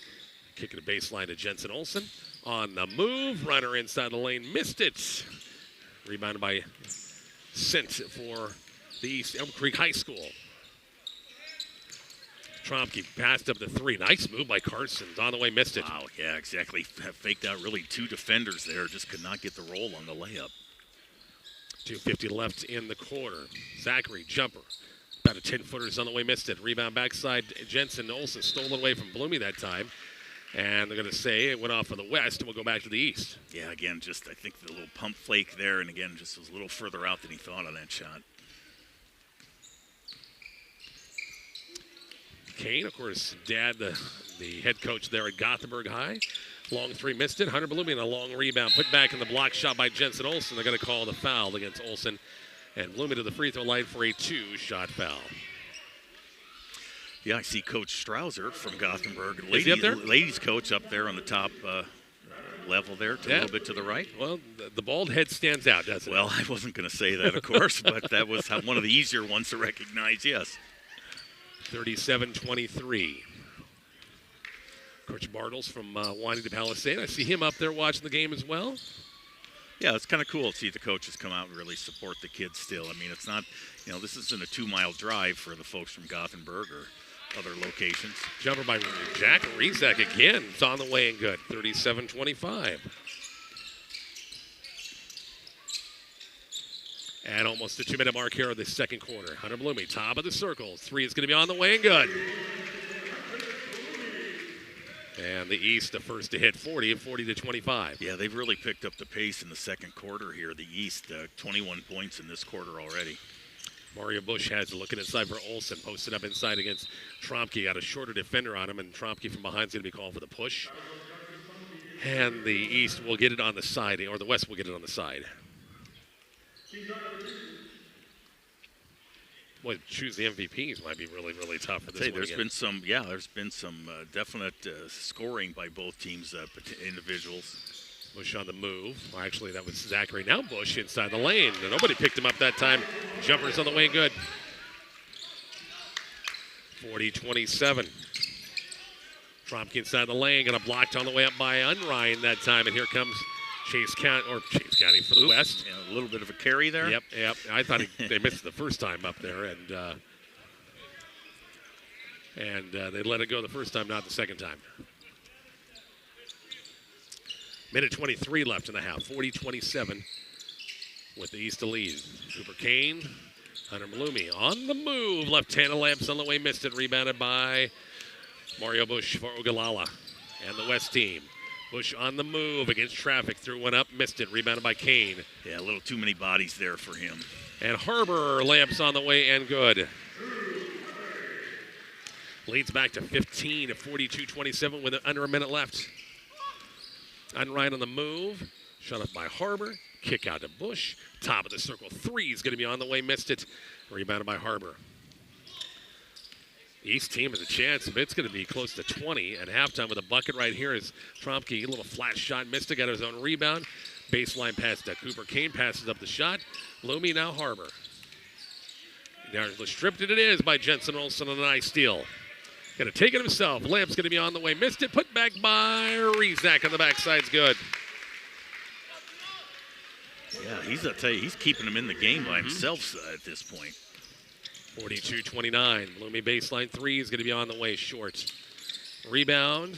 Kicking the baseline to Jensen Olsen. On the move. Runner inside the lane. Missed it. Rebounded by Sint for the East Elm Creek High School. Tropke passed up the 3. Nice move by Carson. On the way, missed it. Wow, yeah, exactly. Faked out really 2 defenders there. Just could not get the roll on the layup. 2:50 left in the quarter. Zachary, jumper. About a 10-footer's on the way, missed it. Rebound backside. Jensen Olsen stole it away from Bloomy that time. And they're going to say it went off of the west, and we'll go back to the east. Yeah, again, just I think the little pump flake there, and again, just was a little further out than he thought on that shot. Kane, of course, dad, the head coach there at Gothenburg High. Long 3 missed it. Hunter Bloomy and a long rebound. Put back in the block shot by Jensen Olsen. They're going to call the foul against Olsen. And Bloomy to the free throw line for a 2-shot foul. Yeah, I see Coach Strouser from Gothenburg. Is he up there? Ladies coach up there on the top level there, a little bit to the right. Well, the bald head stands out, doesn't it? Well, I wasn't going to say that, of course, but that was one of the easier ones to recognize, yes. 37-23. Coach Bartles from Juanita Palisade. I see him up there watching the game as well. Yeah, it's kind of cool to see the coaches come out and really support the kids still. I mean, it's not, this isn't a 2-mile drive for the folks from Gothenburg or other locations. Jumper by Jack Rezak again. It's on the way and good. 37-25. And almost the 2-minute mark here of the second quarter. Hunter Bloomy, top of the circle. 3 is going to be on the way and good. And the East, the first to hit 40-25. Yeah, they've really picked up the pace in the second quarter here. The East, 21 points in this quarter already. Mario Bush has it looking inside for Olsen. Posted up inside against Tromke. Got a shorter defender on him, and Tromke from behind is going to be calling for the push. And the East will get it on the side, or the West will get it on the side. Boy, choose the MVPs might be really, really tough for this one. There's been some definite scoring by both teams, individuals. Bush on the move. Well, actually, that was Zachary. Now Bush inside the lane. Nobody picked him up that time. Jumpers on the way, good. 40-27. Tromke inside the lane. Got a blocked on the way up by Unrein that time. And here comes Chase County for the West. Yeah, a little bit of a carry there. Yep. I thought they missed the first time up there. And they let it go the first time, not the second time. Minute 23 left in the half. 40-27 with the East to lead. Cooper Kane, Hunter Malumi on the move. Left-handed lamps on the way, missed it. Rebounded by Mario Bush for Ogallala and the West team. Bush on the move against traffic. Threw one up, missed it. Rebounded by Kane. Yeah, a little too many bodies there for him. And Harbor lamps on the way and good. Leads back to 15 at 42-27 with under a minute left. Unrein on the move. Shut up by Harbor. Kick out to Bush. Top of the circle. Three is going to be on the way. Missed it. Rebounded by Harbor. East team has a chance, but it's going to be close to 20 at halftime with a bucket right here as Tromke, a little flat shot. Missed it. Got his own rebound. Baseline pass to Cooper Kane. Passes up the shot. Loomy now Harbor. Now stripped it is by Jensen Olsen on a nice steal. Going to take it himself. Lamp's going to be on the way. Missed it. Put back by Rizak on the backside's good. Yeah, he's keeping him in the game by himself at this point. 42-29. Bloomy baseline three is going to be on the way. Short. Rebound.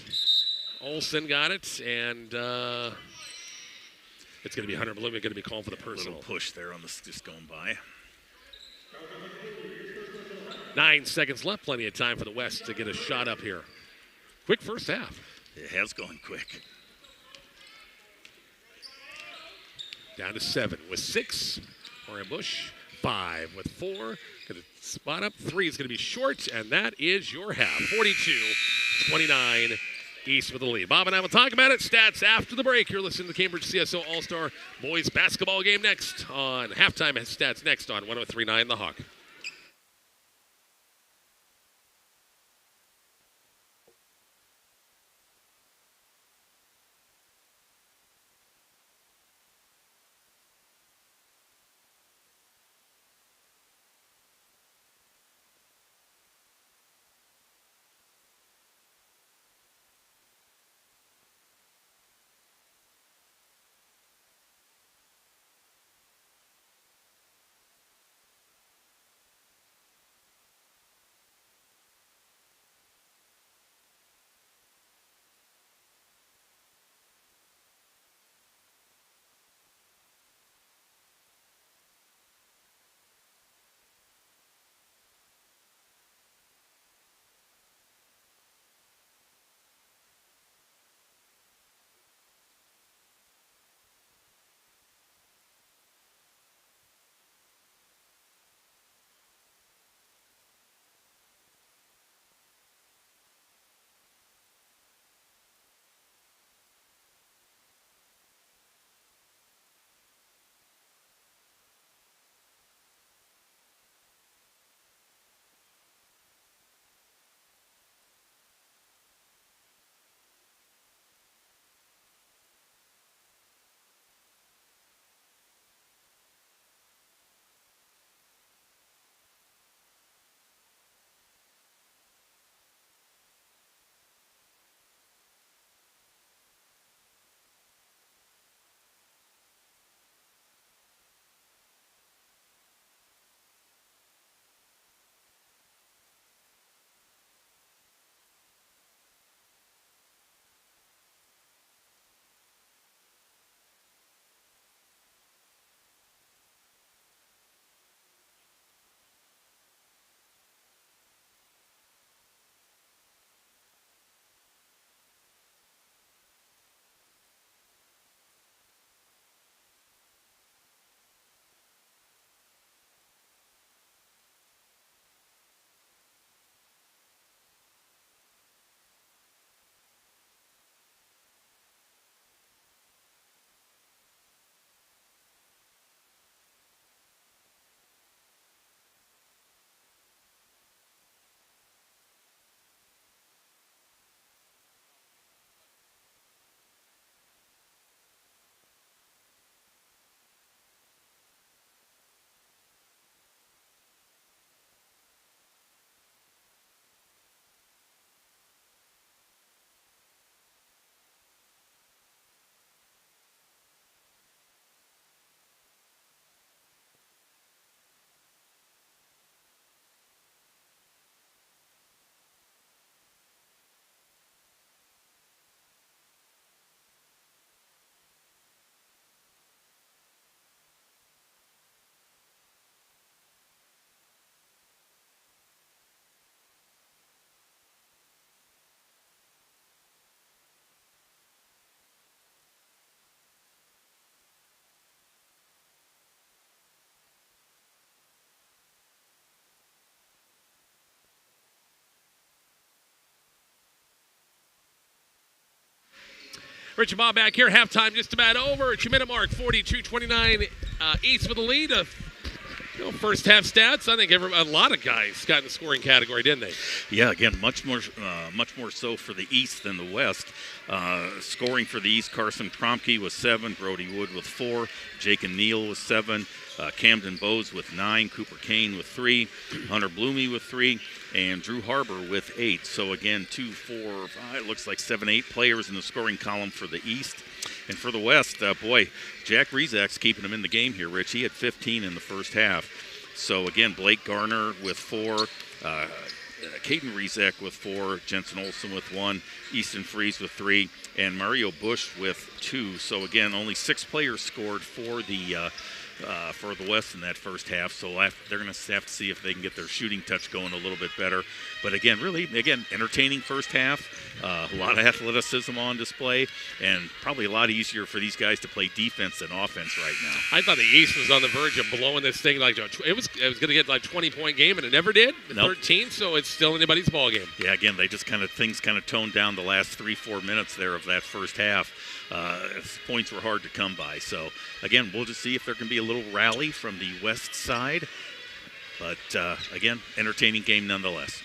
Olsen got it, and it's going to be Hunter Bloomy going to be calling for the personal. Little push there on the just going by. 9 seconds left. Plenty of time for the West to get a shot up here. Quick first half. It has gone quick. Down to 7 with 6. Mario Bush. 5 with 4. Going to spot up. 3 is going to be short, and that is your half. 42-29. East with the lead. Bob and I will talk about it. Stats after the break. You're listening to the Cambridge CSO All-Star Boys Basketball game next on Halftime Stats next on 103.9 The Hawk. Rich and Bob back here. Halftime just about over. 2-minute mark. 42-29 East with the lead. First half stats. I think a lot of guys got in the scoring category, didn't they? Yeah, again, much more so for the East than the West. Scoring for the East, Carson Promke with 7, Brody Wood with 4, Jake and Neal with 7, Camden Bowes with 9, Cooper Kane with 3, Hunter Bloomey with 3, and Drew Harbor with 8. So again, 2, 4, 5, it looks like 7, 8 players in the scoring column for the East. And for the West, Jack Rezak's keeping him in the game here, Rich. He had 15 in the first half. So again, Blake Garner with 4, Caden Rezak with 4, Jensen Olsen with 1, Easton Freeze with 3, and Mario Bush with 2. So again, only 6 players scored for the West in that first half. So they're going to have to see if they can get their shooting touch going a little bit better. But again, entertaining first half. A lot of athleticism on display, and probably a lot easier for these guys to play defense than offense right now. I thought the East was on the verge of blowing this thing. It was going to get like 20-point game, and it never did. Nope. 13, so it's still anybody's ball game. Yeah, again, they just things toned down the last 3-4 minutes there of that first half. Points were hard to come by. So again, we'll just see if there can be a little rally from the West side. But again, entertaining game nonetheless.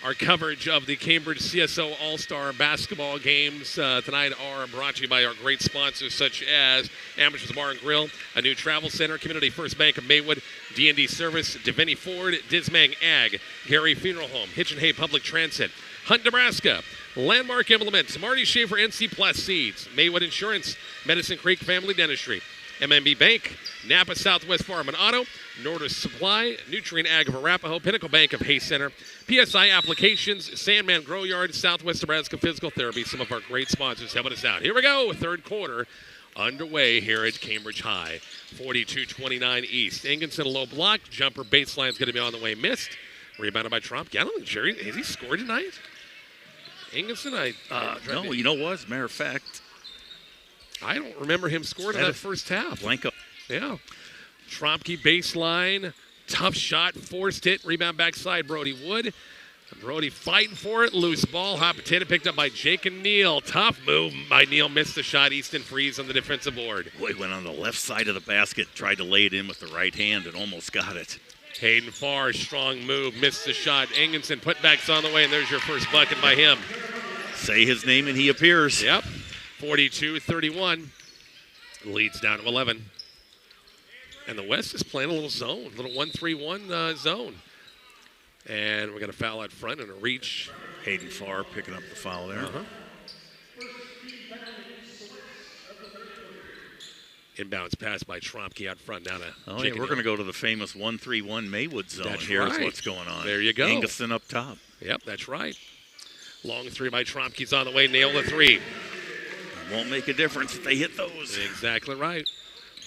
Our coverage of the Cambridge CSO All-Star basketball games tonight are brought to you by our great sponsors such as Amish's Bar and Grill, a new travel center, Community First Bank of Maywood, D&D Service, Deviney Ford, Dismang Ag, Gary Funeral Home, Hitch and Hay Public Transit, Hunt, Nebraska, Landmark Implements, Marty Schaefer NC Plus Seeds, Maywood Insurance, Medicine Creek Family Dentistry, MMB Bank, Napa Southwest Farm and Auto, Nordis Supply, Nutrient Ag of Arapahoe, Pinnacle Bank of Hay Center, PSI Applications, Sandman Grow Yard, Southwest Nebraska Physical Therapy, some of our great sponsors helping us out. Here we go, third quarter underway here at Cambridge High. 42-29 East. Ingenson, a low block, jumper baseline's going to be on the way, missed. Rebounded by Trump. I don't think Jerry, has he scored tonight? Ingenson, no, you know what? As a matter of fact, I don't remember him scoring in that first half. Blanco. Yeah. Tromke baseline. Tough shot. Forced it. Rebound backside. Brody Wood. Brody fighting for it. Loose ball. Hot potato picked up by Jake and Neal. Tough move by Neal. Missed the shot. Easton Freeze on the defensive board. Boy, went on the left side of the basket. Tried to lay it in with the right hand and almost got it. Hayden Farr, strong move. Missed the shot. Ingenson putbacks on the way, and there's your first bucket by him. Say his name and he appears. Yep. 42-31. Leads down to 11. And the West is playing a little zone, a little 1-3-1 zone. And we're going to foul out front and a reach. Hayden Farr picking up the foul there. Inbounds pass by Tromke out front down to we're going to go to the famous 1-3-1 Maywood zone. That's Here's right. what's going on. There you go. Ingerson up top. Yep, that's right. Long three by Tromke's on the way. Nail the three. Won't make a difference if they hit those. Exactly right.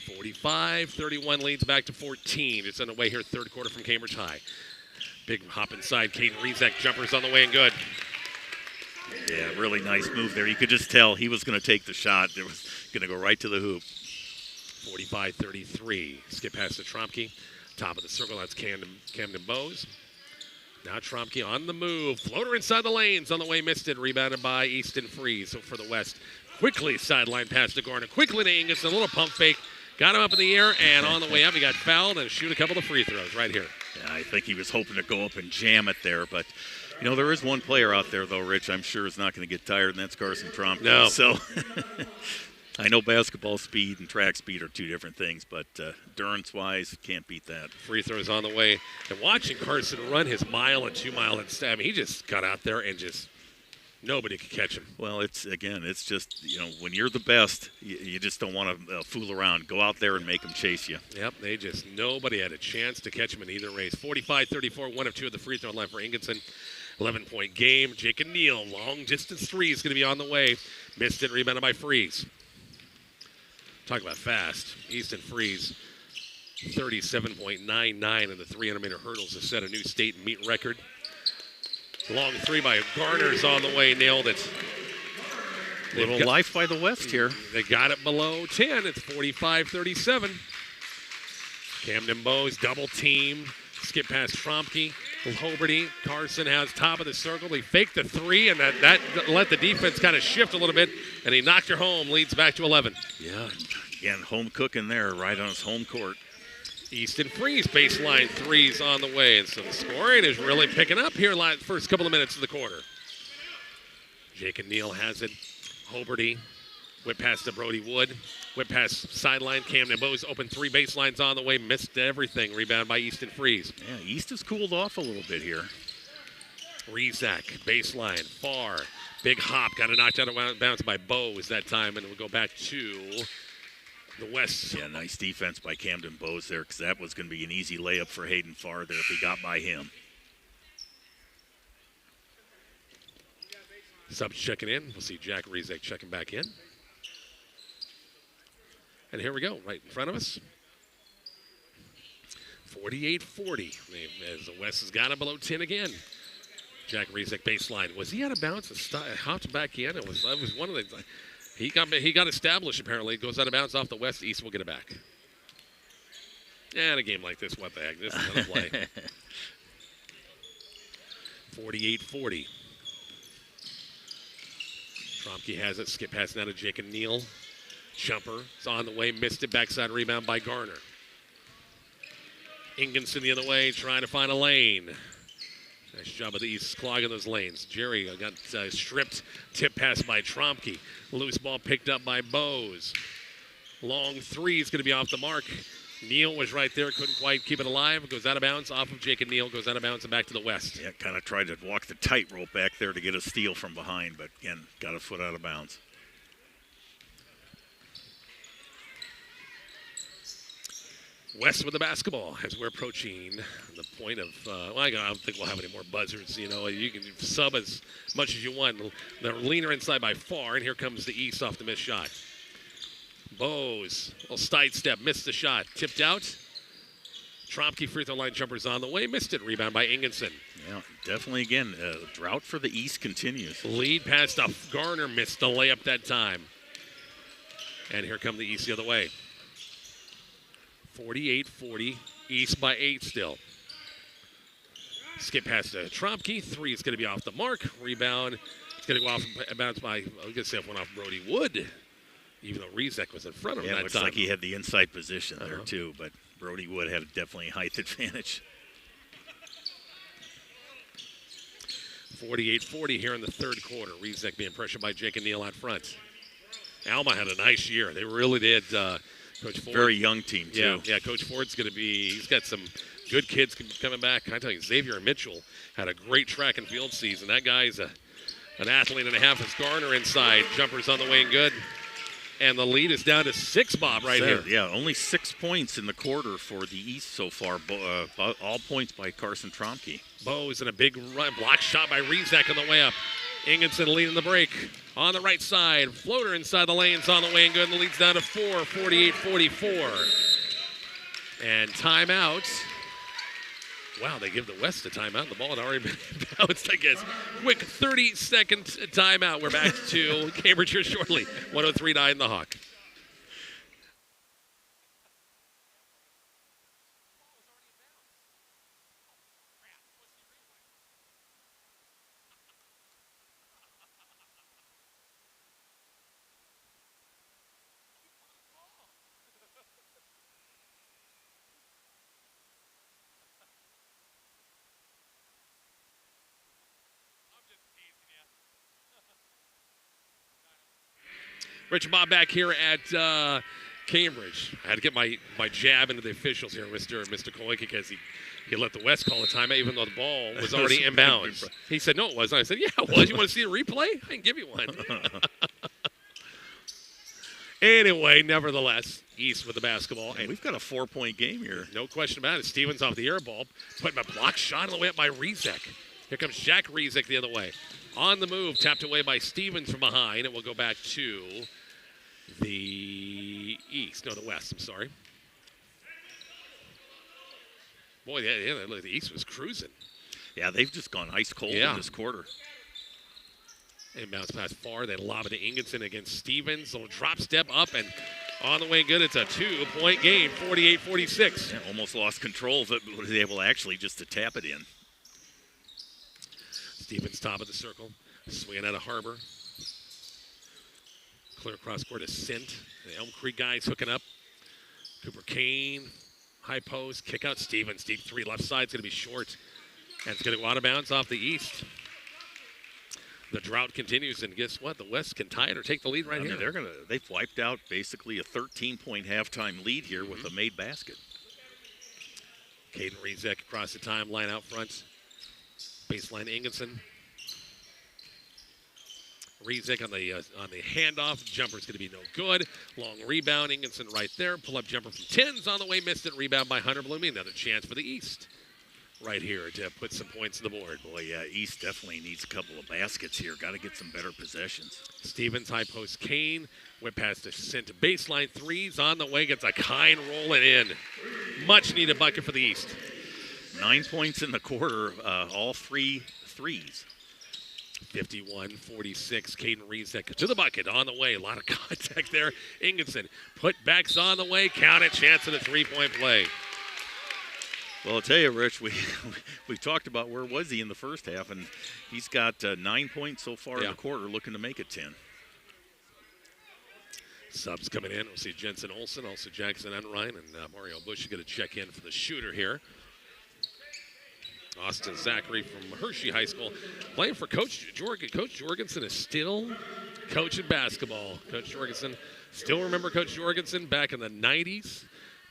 45-31 leads back to 14. It's on the way here, third quarter from Cambridge High. Big hop inside. Caden Rezak jumpers on the way and good. Yeah, really nice move there. You could just tell he was going to take the shot. It was going to go right to the hoop. 45-33. Skip past to Tromke. Top of the circle, that's Camden Bowes. Now Tromke on the move. Floater inside the lanes. On the way, missed it. Rebounded by Easton Freeze. So for the West, quickly sideline pass to Garner. Quickly to Ingus. A little pump fake. Got him up in the air, and on the way up, he got fouled and shoot a couple of free throws right here. Yeah, I think he was hoping to go up and jam it there. But, you know, there is one player out there, though, Rich, I'm sure is not going to get tired, and that's Carson Tromke. No. So I know basketball speed and track speed are two different things, but endurance-wise, can't beat that. Free throws on the way. And watching Carson run his mile and 2 mile, and he just got out there and just nobody could catch him. Well, it's just, you know, when you're the best, you just don't want to fool around. Go out there and make them chase you. Yep, nobody had a chance to catch him in either race. 45-34, 1 of 2 at the free throw line for Ingenson. 11-point game. Jake and Neal, long distance three is going to be on the way. Missed it, rebounded by Freeze. Talk about fast. Easton Freeze, 37.99 in the 300-meter hurdles to set a new state meet record. Long three by Garner's on the way, nailed it. Little life by the West here. They got it below 10. It's 45-37. Camden Bowes double team. Skip past Tromke. Hoberty, Carson has top of the circle. He faked the three, and that let the defense kind of shift a little bit, and he knocked her home, leads back to 11. Yeah, again, home cooking there, right on his home court. Easton Freeze baseline threes on the way, and so the scoring is really picking up here in the first couple of minutes of the quarter. Jake and Neal has it. Hoberty, whip pass to Brody Wood. Whip pass sideline. Camden Bowes open three baselines on the way. Missed everything. Rebound by Easton Freeze. Yeah, East has cooled off a little bit here. Rezak, baseline, far. Big hop. Got it knocked out of bounds by Bowes that time, and we'll go back to the West. Yeah, nice defense by Camden Bowes there, because that was going to be an easy layup for Hayden Farr there if he got by him. Subs checking in. We'll see Jack Rezak checking back in. And here we go, right in front of us. 48-40. As the West has got him below 10 again. Jack Rezak baseline. Was he out of bounds? Hopped back in. It was one of the. He got established apparently. It goes out of bounds off the West. East will get it back. And a game like this, what the heck? This is another play. 48-40. Tromke has it. Skip pass now to Jake and Neal. Jumper. It's on the way. Missed it. Backside rebound by Garner. Ingenson the other way, trying to find a lane. Nice job of the East clogging those lanes. Jerry got stripped. Tip pass by Tromke. Loose ball picked up by Bowes. Long three is going to be off the mark. Neal was right there, couldn't quite keep it alive. It goes out of bounds off of Jake and Neal, goes out of bounds and back to the West. Yeah, kind of tried to walk the tightrope back there to get a steal from behind, but again, got a foot out of bounds. West with the basketball as we're approaching the point of, I don't think we'll have any more buzzers. You know, you can sub as much as you want. They're leaner inside by far, and here comes the East off the missed shot. Bowes, a little side step, missed the shot. Tipped out. Tromke free throw line jumpers on the way, missed it. Rebound by Ingenson. Yeah, definitely, again, drought for the East continues. Lead pass to Garner, missed the layup that time. And here come the East the other way. 48-40, East by 8 still. Skip pass to Tromke. Three is going to be off the mark. Rebound. It's going to go off and bounce by, I was going to say it went off Brody Wood, even though Rezak was in front of him that looks time. like he had the inside position there too, but Brody Wood had definitely height advantage. 48-40 here in the third quarter. Rezak being pressured by Jake and Neal out front. Alma had a nice year. They really did. Coach Ford. Very young team, too. Yeah, Coach Ford's going to be, he's got some good kids coming back. I tell you, Xavier Mitchell had a great track and field season. That guy's an athlete and a half. It's Garner inside. Jumpers on the way and good. And the lead is down to 6, Bob, right here. Yeah, only 6 points in the quarter for the East so far. All points by Carson Tromke. Bowes in a big run. Block shot by Rezak on the way up. Ingenson leading the break. On the right side, floater inside the lanes on the way and good. And the lead's down to 4, 48-44. And timeout. Wow, they give the West a timeout. The ball had already been bounced, I guess. Quick 30-second timeout. We're back to Cambridge here shortly. 103-9 the Hawk. Rich and Bob back here at Cambridge. I had to get my jab into the officials here, Mr. Koike, because he let the West call a timeout even though the ball was already inbounds. He said, no, it wasn't. I said, yeah, it was. You want to see a replay? I can give you one. Anyway, nevertheless, East with the basketball. And we've got a 4-point game here. No question about it. Stevens off the air ball. Putting a block shot all the way up by Rezak. Here comes Jack Rezak the other way. On the move, tapped away by Stevens from behind. And we'll go back to the East. No, the West, I'm sorry. Boy, the East was cruising. Yeah, they've just gone ice cold in this quarter. Inbounds pass far. They lob it to Ingenson against Stevens. Little drop step up and on the way good. It's a 2-point game, 48-46. Yeah, almost lost control of it, but was able actually just to tap it in. Stevens top of the circle. Swinging out of Harbor. Clear cross court to Sint. The Elm Creek guys hooking up. Cooper Kane. High post. Kick out Stevens. Deep three. Left side's going to be short. And it's going to go out of bounds off the east. The drought continues, and guess what? The West can tie it or take the lead right here. They've wiped out basically a 13-point halftime lead here with a made basket. Caden Rezek across the timeline out front. Baseline Ingerson. Rezek on the handoff. Jumper's going to be no good. Long rebound. Ingerson right there. Pull-up jumper from 10's on the way. Missed it. Rebound by Hunter Blooming. Another chance for the East right here to put some points on the board. Boy, yeah, East definitely needs a couple of baskets here. Got to get some better possessions. Stevens, high post Kane. Whip pass to Sint. Baseline threes on the way. Gets a kind rolling in. Much needed bucket for the East. 9 points in the quarter, all 3 threes. 51-46. Caden Rezek to the bucket on the way. A lot of contact there. Ingerson put backs on the way. Count it. Chance at a three-point play. Well, I'll tell you, Rich, we talked about where was he in the first half, and he's got 9 points so far in the quarter, looking to make it 10. Subs coming in. We'll see Jensen Olsen, also Jackson Enrine, and Mario Bush is going to check in for the shooter here. Austin Zachary from Hershey High School playing for Coach Jorgensen. Coach Jorgensen is still coaching basketball. Coach Jorgensen, still remember Coach Jorgensen back in the 90s,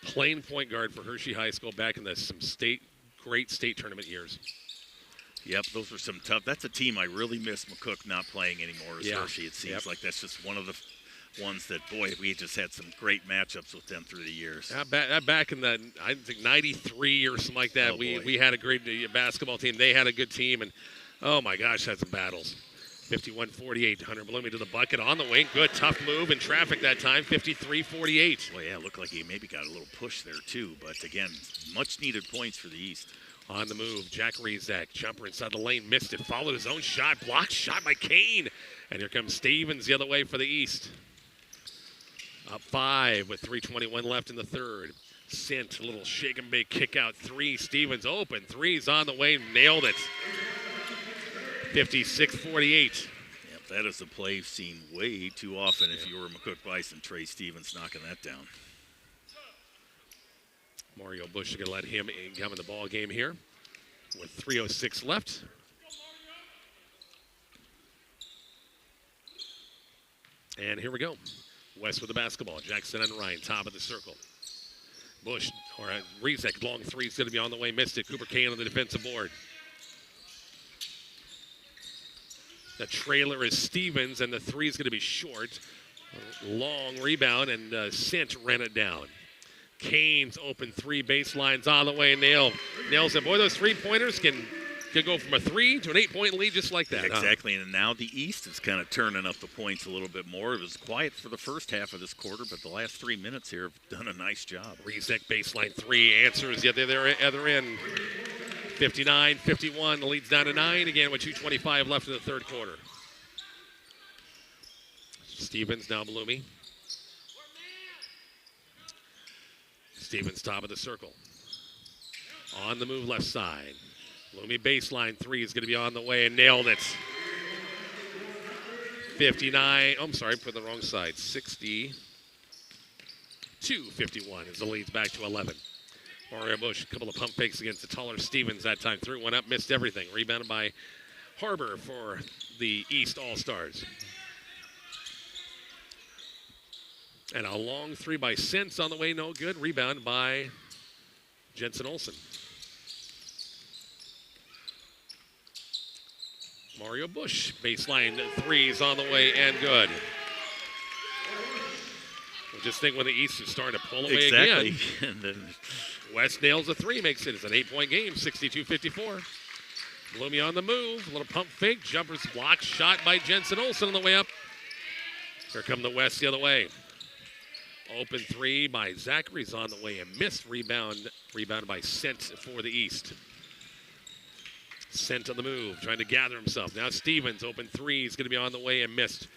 playing point guard for Hershey High School back in the great state tournament years. Yep, those were some tough. That's a team I really miss McCook not playing anymore as Hershey. It seems like that's just one of the ones that, boy, we just had some great matchups with them through the years. Back in the, I think, 93 or something like that, we had a great basketball team. They had a good team, and, oh, my gosh, had some battles. 51-48, Hunter Blooming to the bucket on the wing. Good, tough move in traffic that time, 53-48. Well, yeah, it looked like he maybe got a little push there, too. But, again, much-needed points for the East. On the move, Jack Rezek, jumper inside the lane, missed it, followed his own shot, blocked shot by Kane. And here comes Stevens the other way for the East. Up 5 with 3:21 left in the third. Sint, a little shake and bake kick out three. Stevens open, three's on the way, nailed it. 56-48. Yep, that is a play you've seen way too often if you were McCook Bison. Trey Stevens knocking that down. Mario Bush is going to let him come in the ball game here with 3:06 left. And here we go. West with the basketball. Jackson and Ryan, top of the circle. Bush, or Rezek, long three is going to be on the way. Missed it. Cooper Kane on the defensive board. The trailer is Stevens, and the three is going to be short. Long rebound, and Sint ran it down. Kane's open three, baselines on the way. Nails it. Boy, those three-pointers can go from a 3 to an 8-point lead just like that. Exactly, and now the East is kind of turning up the points a little bit more. It was quiet for the first half of this quarter, but the last 3 minutes here have done a nice job. Rezek baseline three, answers the other end. 59-51, the lead's down to 9 again with 2:25 left in the third quarter. Stevens now Bloomy. Stevens top of the circle. On the move left side. Bloomy baseline three is going to be on the way and nailed it. 59, I'm sorry, put the wrong side. 62-51 as the lead's back to 11. Mario Bush, a couple of pump fakes against the taller Stevens that time. Threw one up, missed everything. Rebounded by Harbor for the East All-Stars. And a long three by Sintz on the way, no good. Rebound by Jensen Olsen. Mario Bush, baseline threes on the way and good. Well, just think when the East is starting to pull away again. And then West nails a three, makes it. It's an 8-point game, 62-54. Bloomy on the move, a little pump fake, jumpers blocked, shot by Jensen Olsen on the way up. Here come the West the other way. Open three by Zachary's on the way and missed. Rebounded by Sint for the East. Sent on the move, trying to gather himself. Now Stevens, open three, is going to be on the way and missed.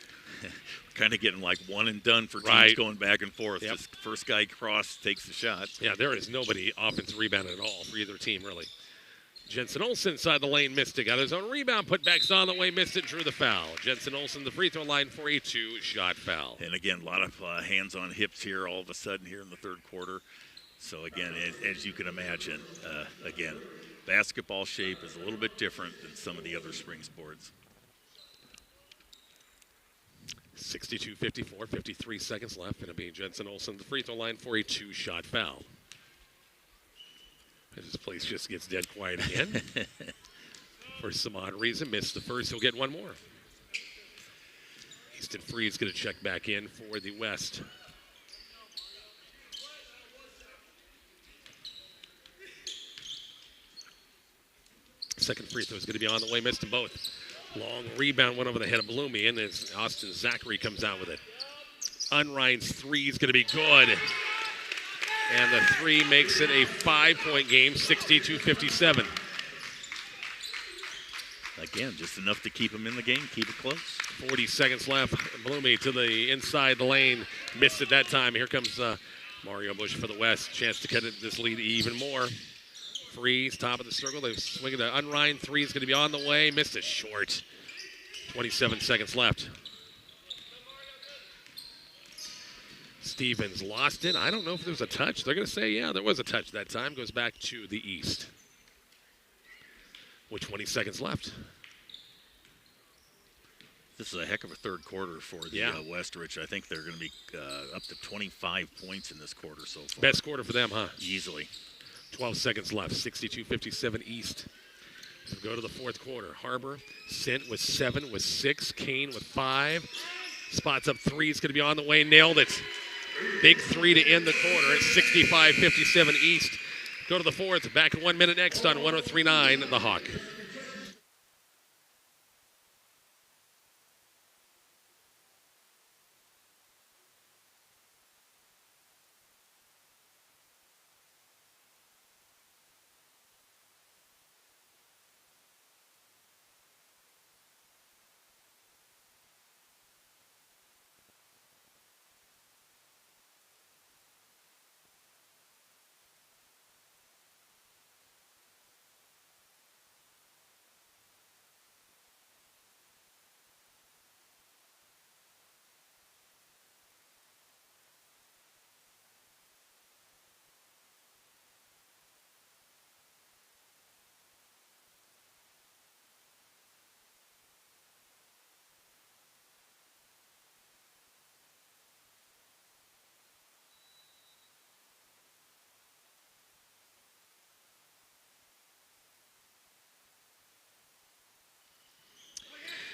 Kind of getting like one and done for teams going back and forth. Yep. Just first guy across takes the shot. Yeah, there is nobody offensive rebounding at all for either team, really. Jensen Olsen inside the lane, missed it. Got his own rebound, put backs on the way, missed it, drew the foul. Jensen Olsen, the free throw line for a 2-shot foul. And again, a lot of hands on hips here all of a sudden here in the third quarter. So again, as you can imagine, again, basketball shape is a little bit different than some of the other spring sports. 62-54, 53 seconds left. It'll be Jensen Olsen, the free throw line for a 2-shot foul. And this place just gets dead quiet again. For some odd reason, missed the first, he'll get one more. Easton Free is going to check back in for the West. Second free throw is going to be on the way, missed them both. Long rebound went over the head of Bloomy, and as Austin Zachary comes out with it. Unrein's three is going to be good. And the three makes it a 5-point game, 62-57. Again, just enough to keep him in the game, keep it close. 40 seconds left. Bloomy to the inside the lane. Missed it that time. Here comes Mario Bush for the West. Chance to cut this lead even more. Freeze, top of the circle. They swing it to Unrein. Three is going to be on the way. Missed it short. 27 seconds left. Stevens lost it. I don't know if there was a touch. They're going to say, yeah, there was a touch that time. Goes back to the East. With 20 seconds left. This is a heck of a third quarter for the West, Rich. I think they're going to be up to 25 points in this quarter so far. Best quarter for them, huh? Easily. 12 seconds left. 62-57 East. So go to the fourth quarter. Harbor, Sint with 7, with 6. Kane with 5. Spots up 3. It's going to be on the way. Nailed it. Big 3 to end the quarter at 65-57 East. Go to the fourth. Back in 1 minute next on 103.9 The Hawk.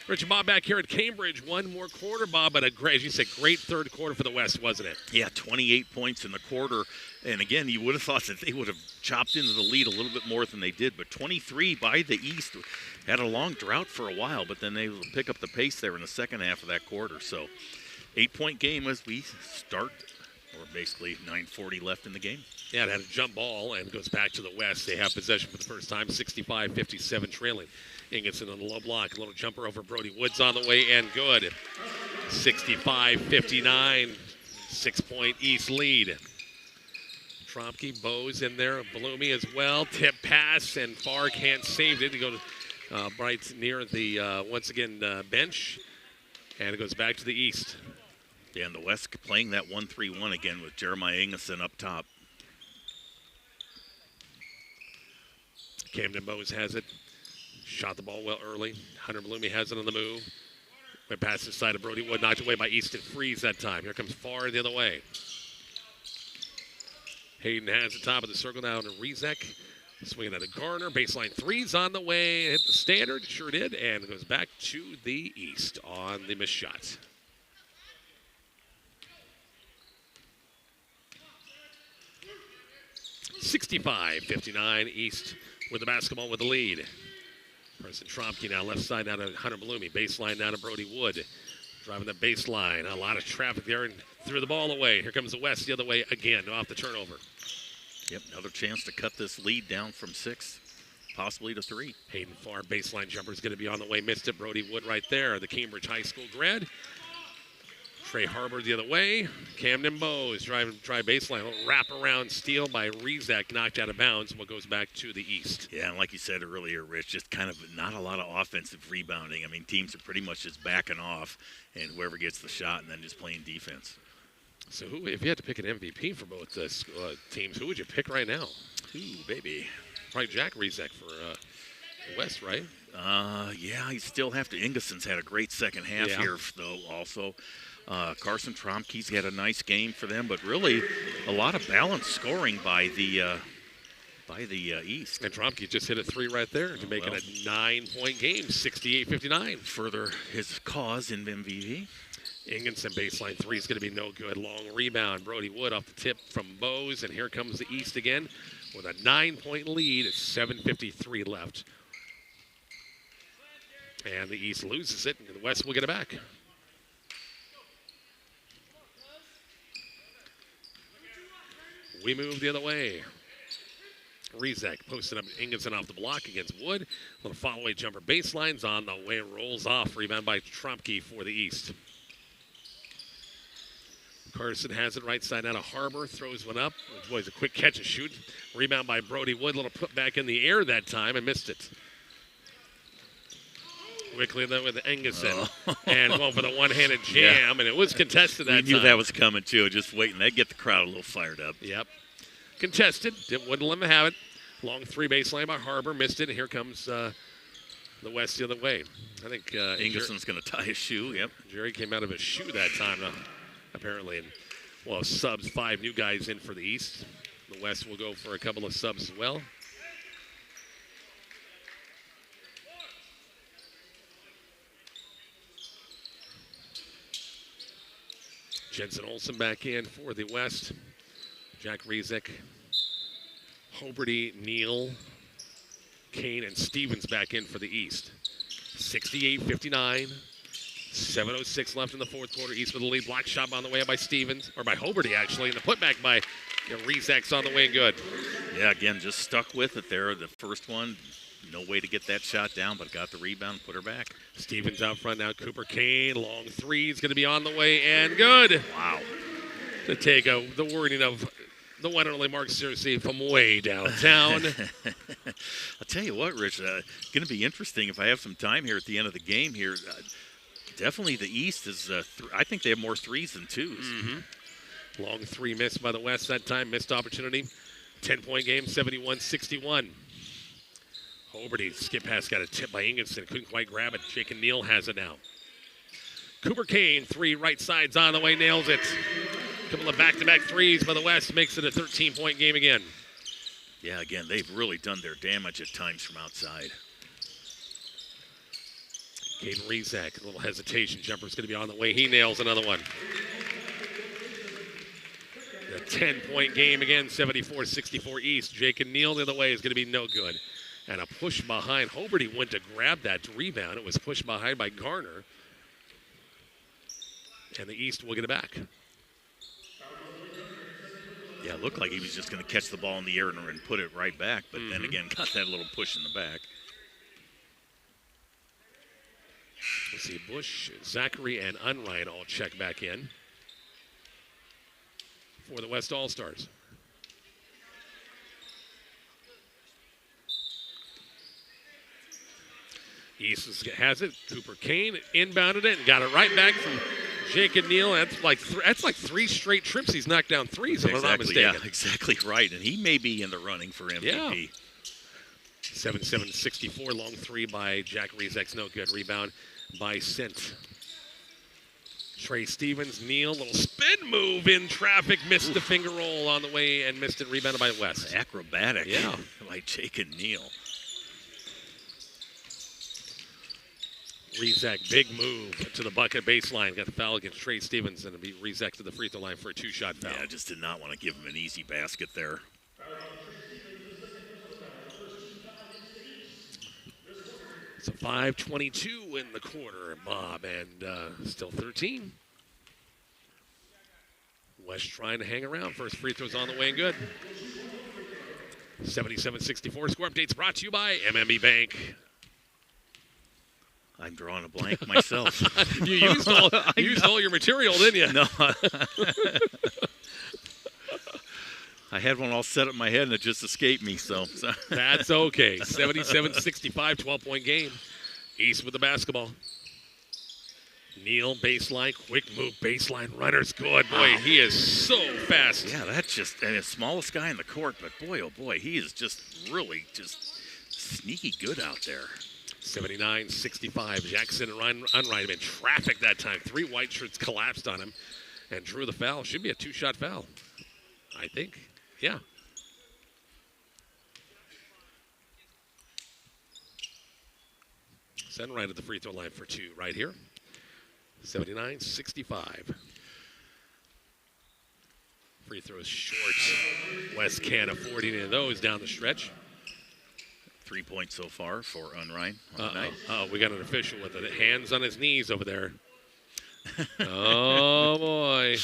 Rich and Bob back here at Cambridge. One more quarter, Bob, but as you said, great third quarter for the West, wasn't it? Yeah, 28 points in the quarter. And again, you would have thought that they would have chopped into the lead a little bit more than they did. But 23 by the East. Had a long drought for a while, but then they will pick up the pace there in the second half of that quarter. So 8-point game as we start, or basically 9:40 left in the game. Yeah, it had a jump ball and goes back to the West. They have possession for the first time, 65-57 trailing. Ingetson on the low block. A little jumper over Brody Woods on the way and good. 65-59. 6-point East lead. Tromke, Bose in there. Bloomy as well. Tip pass and Farkhan saved it to go to right near the, once again, bench. And it goes back to the East. Yeah, and the West playing that 1-3-1 again with Jeremiah Ingeson up top. Camden Bose has it. Shot the ball well early. Hunter Bloomy has it on the move. Went past the side of Brody Wood, knocked away by Easton Freeze that time. Here comes Farr the other way. Hayden has the top of the circle down to Rezek. Swinging at a Garner. Baseline threes on the way. Hit the standard. Sure did. And it goes back to the East on the missed shot. (65-59) East with the basketball with the lead. Preston Tromke now left side down to Hunter Bloomy. Baseline down to Brody Wood. Driving the baseline. A lot of traffic there and threw the ball away. Here comes the West the other way again off the turnover. Yep, another chance to cut this lead down from 6, possibly to 3. Hayden Farr, baseline jumper is going to be on the way. Missed it. Brody Wood right there, the Cambridge High School grad. Trey Harbor the other way. Camden Bowes try baseline. A little wrap-around steal by Rezak, knocked out of bounds, and what goes back to the east. Yeah, and like you said earlier, Rich, just kind of not a lot of offensive rebounding. I mean, teams are pretty much just backing off, and whoever gets the shot and then just playing defense. So if you had to pick an MVP for both teams, who would you pick right now? Ooh, baby. Probably Jack Rezak for West, right? Yeah, you still have to. Ingelson's had a great second half here, though, also. Carson Tromke's had a nice game for them, but really a lot of balanced scoring by the East. And Tromke just hit a 3 right there to make it a 9-point game, 68-59. Further his cause in MVP. Ingenson baseline 3 is going to be no good. Long rebound. Brody Wood off the tip from Bowes, and here comes the East again with a 9-point lead at 7:53 left. And the East loses it, and the West will get it back. We move the other way. Rezak posted up Ingenson off the block against Wood. Little follow-away jumper baselines on the way, rolls off. Rebound by Tromke for the East. Carson has it right side out of Harbor, throws one up. Boys, a quick catch and shoot. Rebound by Brody Wood, little put back in the air that time and missed it. Quickly though with Ingenson and going for the one-handed jam, and it was contested that time. You knew that was coming too, just waiting. That'd get the crowd a little fired up. Yep. Contested, wouldn't let him have it. Long 3 baseline by Harbor, missed it, and here comes the West the other way. I think Ingelson's going to tie his shoe, yep. Jerry came out of his shoe that time, apparently. And, well, subs, 5 new guys in for the East. The West will go for a couple of subs as well. Jensen Olsen back in for the West. Jack Rezak, Hoberty, Neal, Kane, and Stevens back in for the East. 68-59. 7:06 left in the fourth quarter. East with the lead. Block shot on the way by Stevens, or by Hoberty actually, and the putback by Rezak's on the way and good. Yeah, again, just stuck with it there. The first one, no way to get that shot down, but got the rebound, put her back. Stevens out front now. Cooper Kane, long 3 is going to be on the way and good. Wow. To take the wording of the one and only Mark Searcy from way downtown. I'll tell you what, Rich, going to be interesting if I have some time here at the end of the game here. Definitely the East is, I think they have more 3s than 2s. Mm-hmm. Long 3 missed by the West that time. Missed opportunity. 10-point game, 71-61. Hoberty, skip pass, got a tip by Ingenson. Couldn't quite grab it. Jake and Neal has it now. Cooper Kane, 3 right sides on the way, nails it. Couple of back-to-back 3s by the West, makes it a 13-point game again. Yeah, again, they've really done their damage at times from outside. Caden Rezak, a little hesitation. Jumper's going to be on the way. He nails another one. A 10-point game again, 74-64 East. Jake and Neal the other way is going to be no good. And a push behind. Hoberty went to grab that rebound. It was pushed behind by Garner. And the East will get it back. Yeah, it looked like he was just going to catch the ball in the air and put it right back. But then again, got that little push in the back. Let's see, Bush, Zachary, and Unrein all check back in for the West All-Stars. East has it. Cooper Kane inbounded it and got it right back from Jake and Neal. That's like 3 straight trips he's knocked down 3s, if I'm not mistaken. Yeah, exactly right. And he may be in the running for MVP. Yeah. 7-7-64, long 3 by Jack Rezak's no good. Rebound by Sint. Trey Stevens, Neal, little spin move in traffic, missed the finger roll on the way and missed it, rebounded by West. Acrobatic yeah, by Jake and Neal. Rezak, big move to the bucket baseline. Got the foul against Trey Stevens, and it'll be Rezak to the free throw line for a 2-shot foul. Yeah, just did not want to give him an easy basket there. It's a 5:22 in the quarter, Bob, and still 13. West trying to hang around. First free throw's on the way and good. 77-64. Score updates brought to you by MMB Bank. I'm drawing a blank myself. You used all your material, didn't you? No. I had one all set up in my head, and it just escaped me. So. That's okay. 77-65, 12-point game. East with the basketball. Neal, baseline, quick move, baseline, runners good. Boy, he is so fast. Yeah, that's just and the smallest guy in the court, but boy, oh boy, he is just really just sneaky good out there. 79-65. Jackson and Unright in traffic that time. 3 white shirts collapsed on him and drew the foul. Should be a 2-shot foul, I think. Yeah. Sunright at the free throw line for 2 right here. 79-65. Free throws short. West can't afford any of those down the stretch. 3 points so far for Unrein on the night. We got an official with the hands on his knees over there. Oh boy,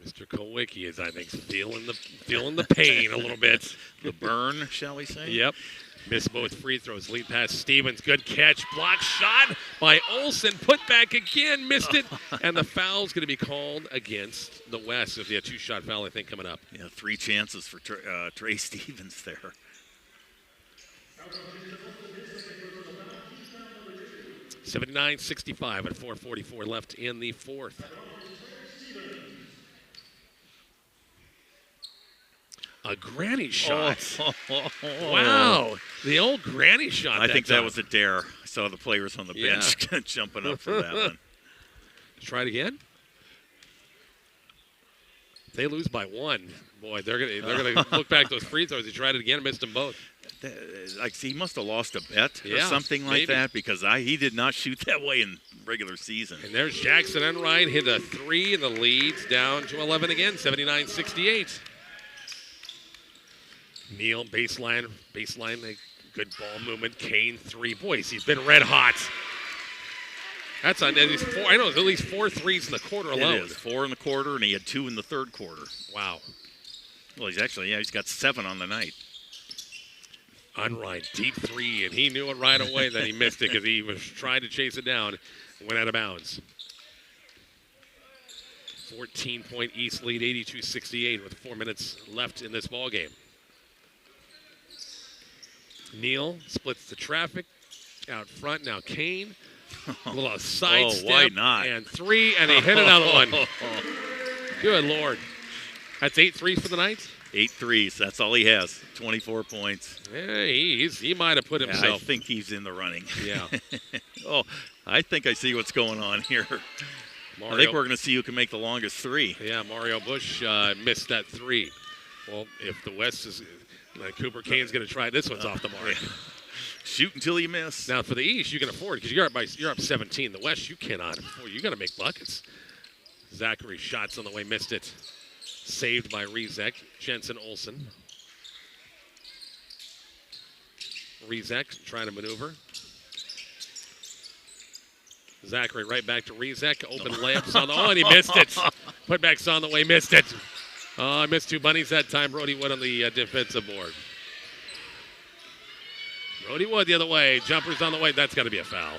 Mr. Kowicki is, I think, feeling the pain a little bit. The burn, shall we say? Yep. Missed both free throws. Lead pass Stevens. Good catch. Block shot by Olsen. Put back again. Missed it. And the foul's going to be called against the West. If they have 2-shot foul, I think, coming up. Yeah, 3 chances for Trey Stevens there. 79-65 at 4:44 left in the fourth. A granny shot. Wow. The old granny shot. I think that was a dare. I saw the players on the bench jumping up for that one. Try it again. If they lose by 1, boy, they're gonna look back those free throws. He tried it again and missed them both. Like, he must have lost a bet or Yeah, something like maybe. that, because he did not shoot that way in regular season. And there's Jackson Enright hit a 3, and the lead's down to 11 again, 79-68. Neal, baseline, a good ball movement. Kane, 3. Boys, he's been red hot. That's on at least 4. I know, it's at least 4 threes in the quarter alone. It is 4 in the quarter, and he had 2 in the third quarter. Wow. Well, he's got 7 on the night. Unright, deep 3, and he knew it right away that he missed it because he was trying to chase it down and went out of bounds. 14-point East lead, 82-68 with 4 minutes left in this ball game. Neal splits the traffic out front. Now Kane, a little side step. Why not? And 3, and he hit another one. Good Lord. That's 8 threes for the night? 8 threes. That's all he has. 24 points. Yeah, he might have put himself. I think he's in the running. Yeah. I think I see what's going on here. I think we're going to see who can make the longest 3. Yeah, Mario Bush missed that 3. Well, if the West is Cooper Kane's going to try this one's off the mark. Yeah. Shoot until you miss. Now for the East, you can afford because you're up 17. The West, you cannot afford. You got to make buckets. Zachary shots on the way, missed it. Saved by Rezek. Jensen Olsen. Rezek trying to maneuver. Zachary right back to Rezek. Open layups on the. Oh, and he missed it. Putbacks on the way, missed it. Oh, I missed 2 bunnies that time. Brody Wood on the defensive board. Brody Wood the other way. Jumpers on the way. That's got to be a foul.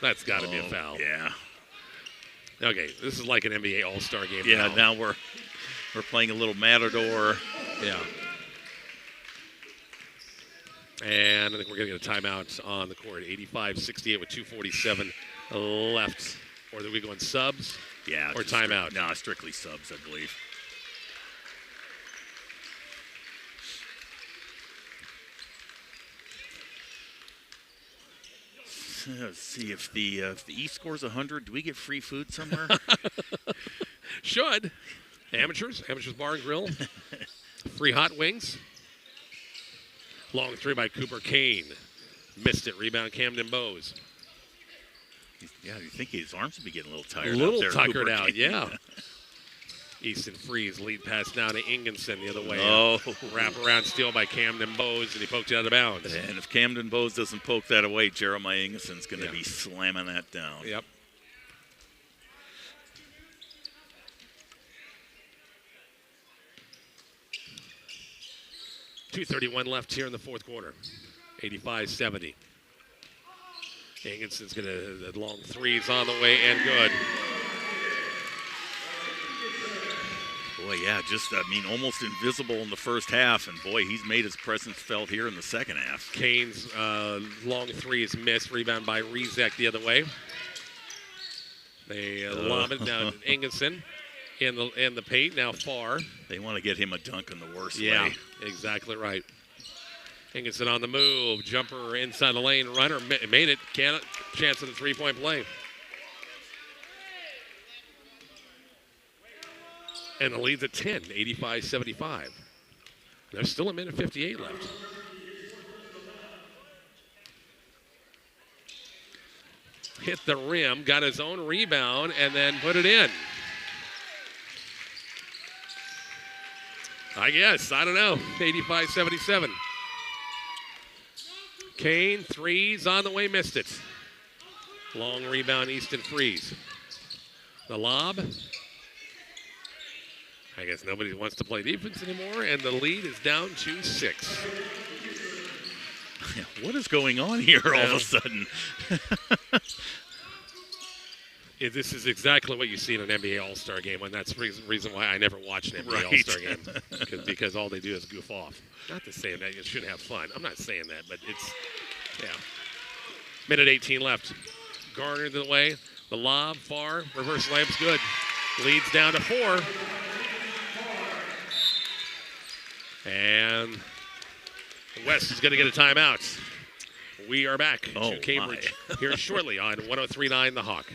That's got to be a foul. Yeah. Okay, this is like an NBA All-Star game. Yeah, now we're playing a little Matador. Yeah. And I think we're going to get a timeout on the court. 85-68 with 2:47 left. Or do we go in subs? Yeah. Or timeout? No, strictly subs, I believe. Let's see if the East scores 100. Do we get free food somewhere? Should. Amateurs Bar and Grill. Free hot wings. Long 3 by Cooper Kane. Missed it. Rebound Camden Bowes. Yeah, you think his arms would be getting a little tired. A little out there, tuckered Cooper out, Kane. yeah. Easton Freeze, lead pass now to Ingenson the other way. Oh. Wrap around steal by Camden Bowes, and he poked it out of bounds. And if Camden Bowes doesn't poke that away, Jeremiah Ingelson's going to be slamming that down. Yep. .231 left here in the fourth quarter. 85-70. Angelson's going to, the long threes on the way and good. Boy, yeah, just, almost invisible in the first half. And, boy, he's made his presence felt here in the second half. Kane's long three is missed. Rebound by Rizek the other way. They lob it down to Ingelson in the paint. Now far. They want to get him a dunk in the worst way. Yeah, exactly right. Ingelson on the move. Jumper inside the lane. Runner made it. Chance of the three-point play. And the lead's at 10, 85-75. There's still a minute 58 left. Hit the rim, got his own rebound, and then put it in. I guess, I don't know, 85-77. Kane, threes on the way, missed it. Long rebound, Easton freeze. The lob. I guess nobody wants to play defense anymore, and the lead is down to 6. What is going on here all of a sudden? This is exactly what you see in an NBA All-Star game, and that's the reason why I never watch an NBA All-Star game, because all they do is goof off. Not to say that you should have fun. I'm not saying that, but it's, yeah. Minute 18 left. Garner to the way. The lob, far. Reverse layup's good. Leads down to 4. And West is going to get a timeout. We are back to Cambridge here shortly on 103.9 The Hawk.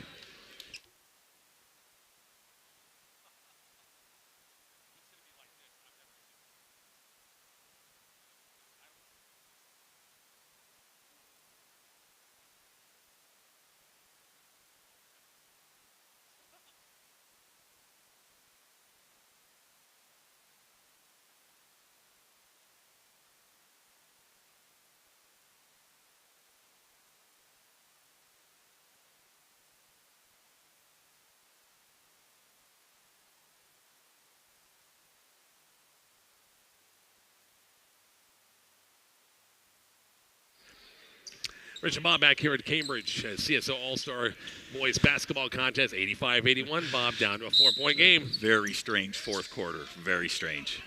Rich and Bob back here at Cambridge CSO All-Star Boys Basketball Contest, 85-81. Bob down to a 4-point game. Very strange fourth quarter. Very strange.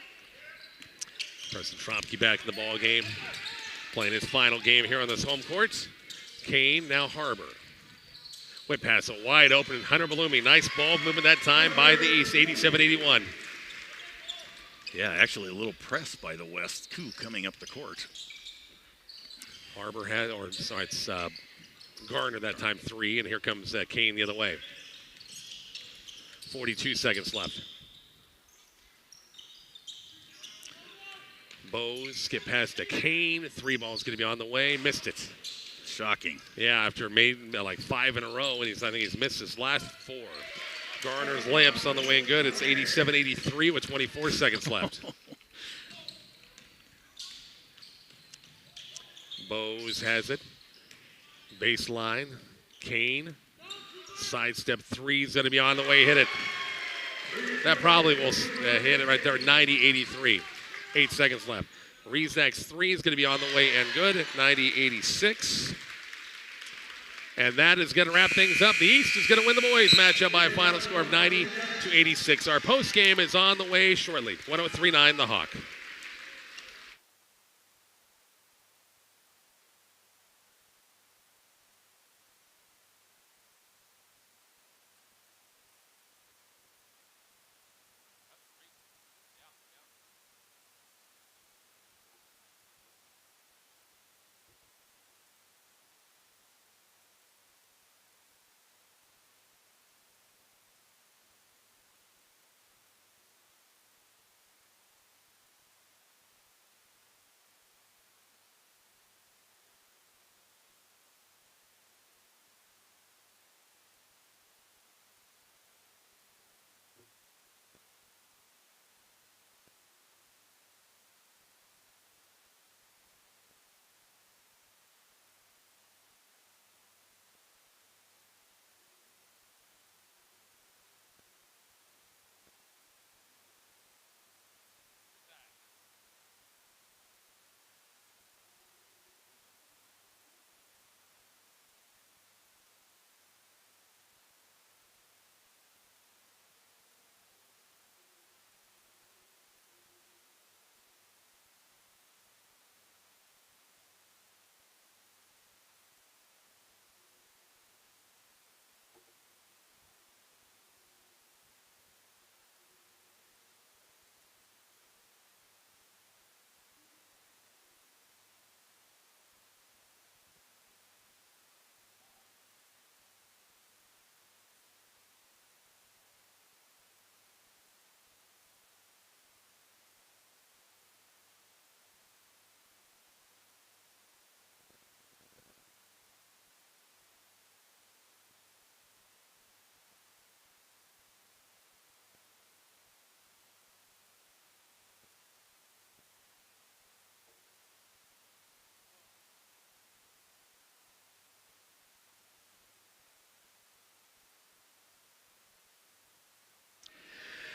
Preston Trompke back in the ball game, playing his final game here on this home court. Kane, now Harbor. Whip pass, a wide open. Hunter Balumi, nice ball movement that time by the East, 87-81. Yeah, actually a little press by the West, too, coming up the court. Harbor had, it's Garner that time 3, and here comes Kane the other way. 42 seconds left. Bose skip past to Kane. 3 ball's going to be on the way. Missed it. Shocking. Yeah, after made like 5 in a row, and I think he's missed his last 4. Garner's layup's on the way and good. It's 87-83 with 24 seconds left. Bose has it. Baseline. Kane. Sidestep 3 is going to be on the way. Hit it. That probably will hit it right there. 90-83. 8 seconds left. Rizek's 3 is going to be on the way and good. 90-86. And that is going to wrap things up. The East is going to win the boys matchup by a final score of 90-86. Our post game is on the way shortly. 103.9 The Hawk.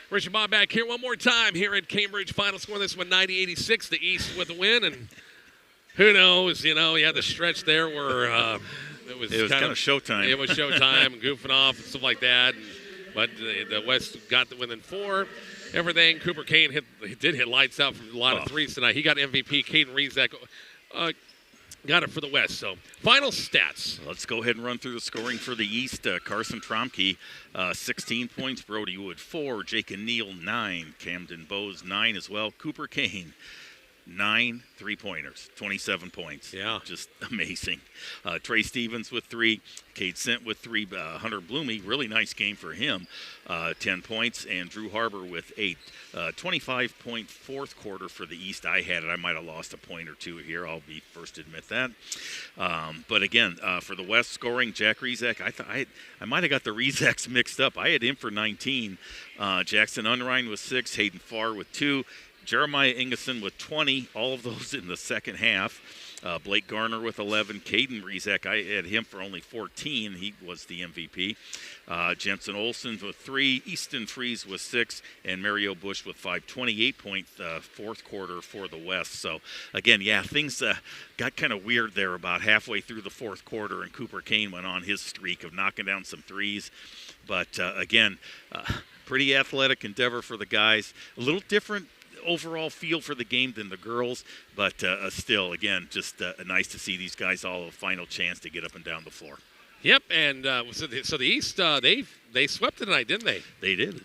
Rich and Bob back here one more time here at Cambridge. Final score this one 90-86. The East with the win, and who knows? You had the stretch there where it was kind of showtime. It was showtime, goofing off and stuff like that. But the West got the win in 4. Everything. Cooper Kane did hit lights out from a lot of threes tonight. He got MVP. Caden Rizek got it for the West. So final stats. Let's go ahead and run through the scoring for the East. Carson Tromke, 16 points. Brody Wood, 4. Jake and Neal, 9. Camden Bowes, 9 as well. Cooper Kane, 9 3-pointers, 27 points. Yeah. Just amazing. Trey Stevens with 3. Cade Sent with 3. Hunter Bloomy, really nice game for him, 10 points. And Drew Harbor with 8. 25-point fourth quarter for the East. I had it. I might have lost a point or two here. I'll be first to admit that. But again, for the West scoring, Jack Rizek, I might have got the Rizeks mixed up. I had him for 19. Jackson Unrein with 6. Hayden Farr with 2. Jeremiah Ingeson with 20, all of those in the second half. Blake Garner with 11. Caden Rizek, I had him for only 14. He was the MVP. Jensen Olsen with 3. Easton Freeze with 6. And Mario Bush with 5. 28-point fourth quarter for the West. So, again, things got kind of weird there about halfway through the fourth quarter, and Cooper Kane went on his streak of knocking down some threes. But, again, pretty athletic endeavor for the guys. A little different overall feel for the game than the girls, but still, again, just nice to see these guys all a final chance to get up and down the floor. Yep, and so the East, they swept tonight, didn't they? They did.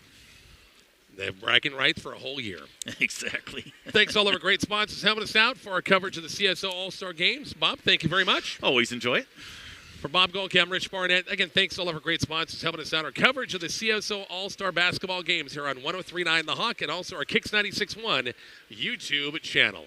They have bragging rights for a whole year. Exactly. Thanks all of our great sponsors helping us out for our coverage of the CSO All-Star Games. Bob, thank you very much. Always enjoy it. For Bob Golke, I'm Rich Barnett. Again, thanks to all of our great sponsors helping us out. Our coverage of the CSO All-Star Basketball Games here on 103.9 The Hawk, and also our Kicks 96.1 YouTube channel.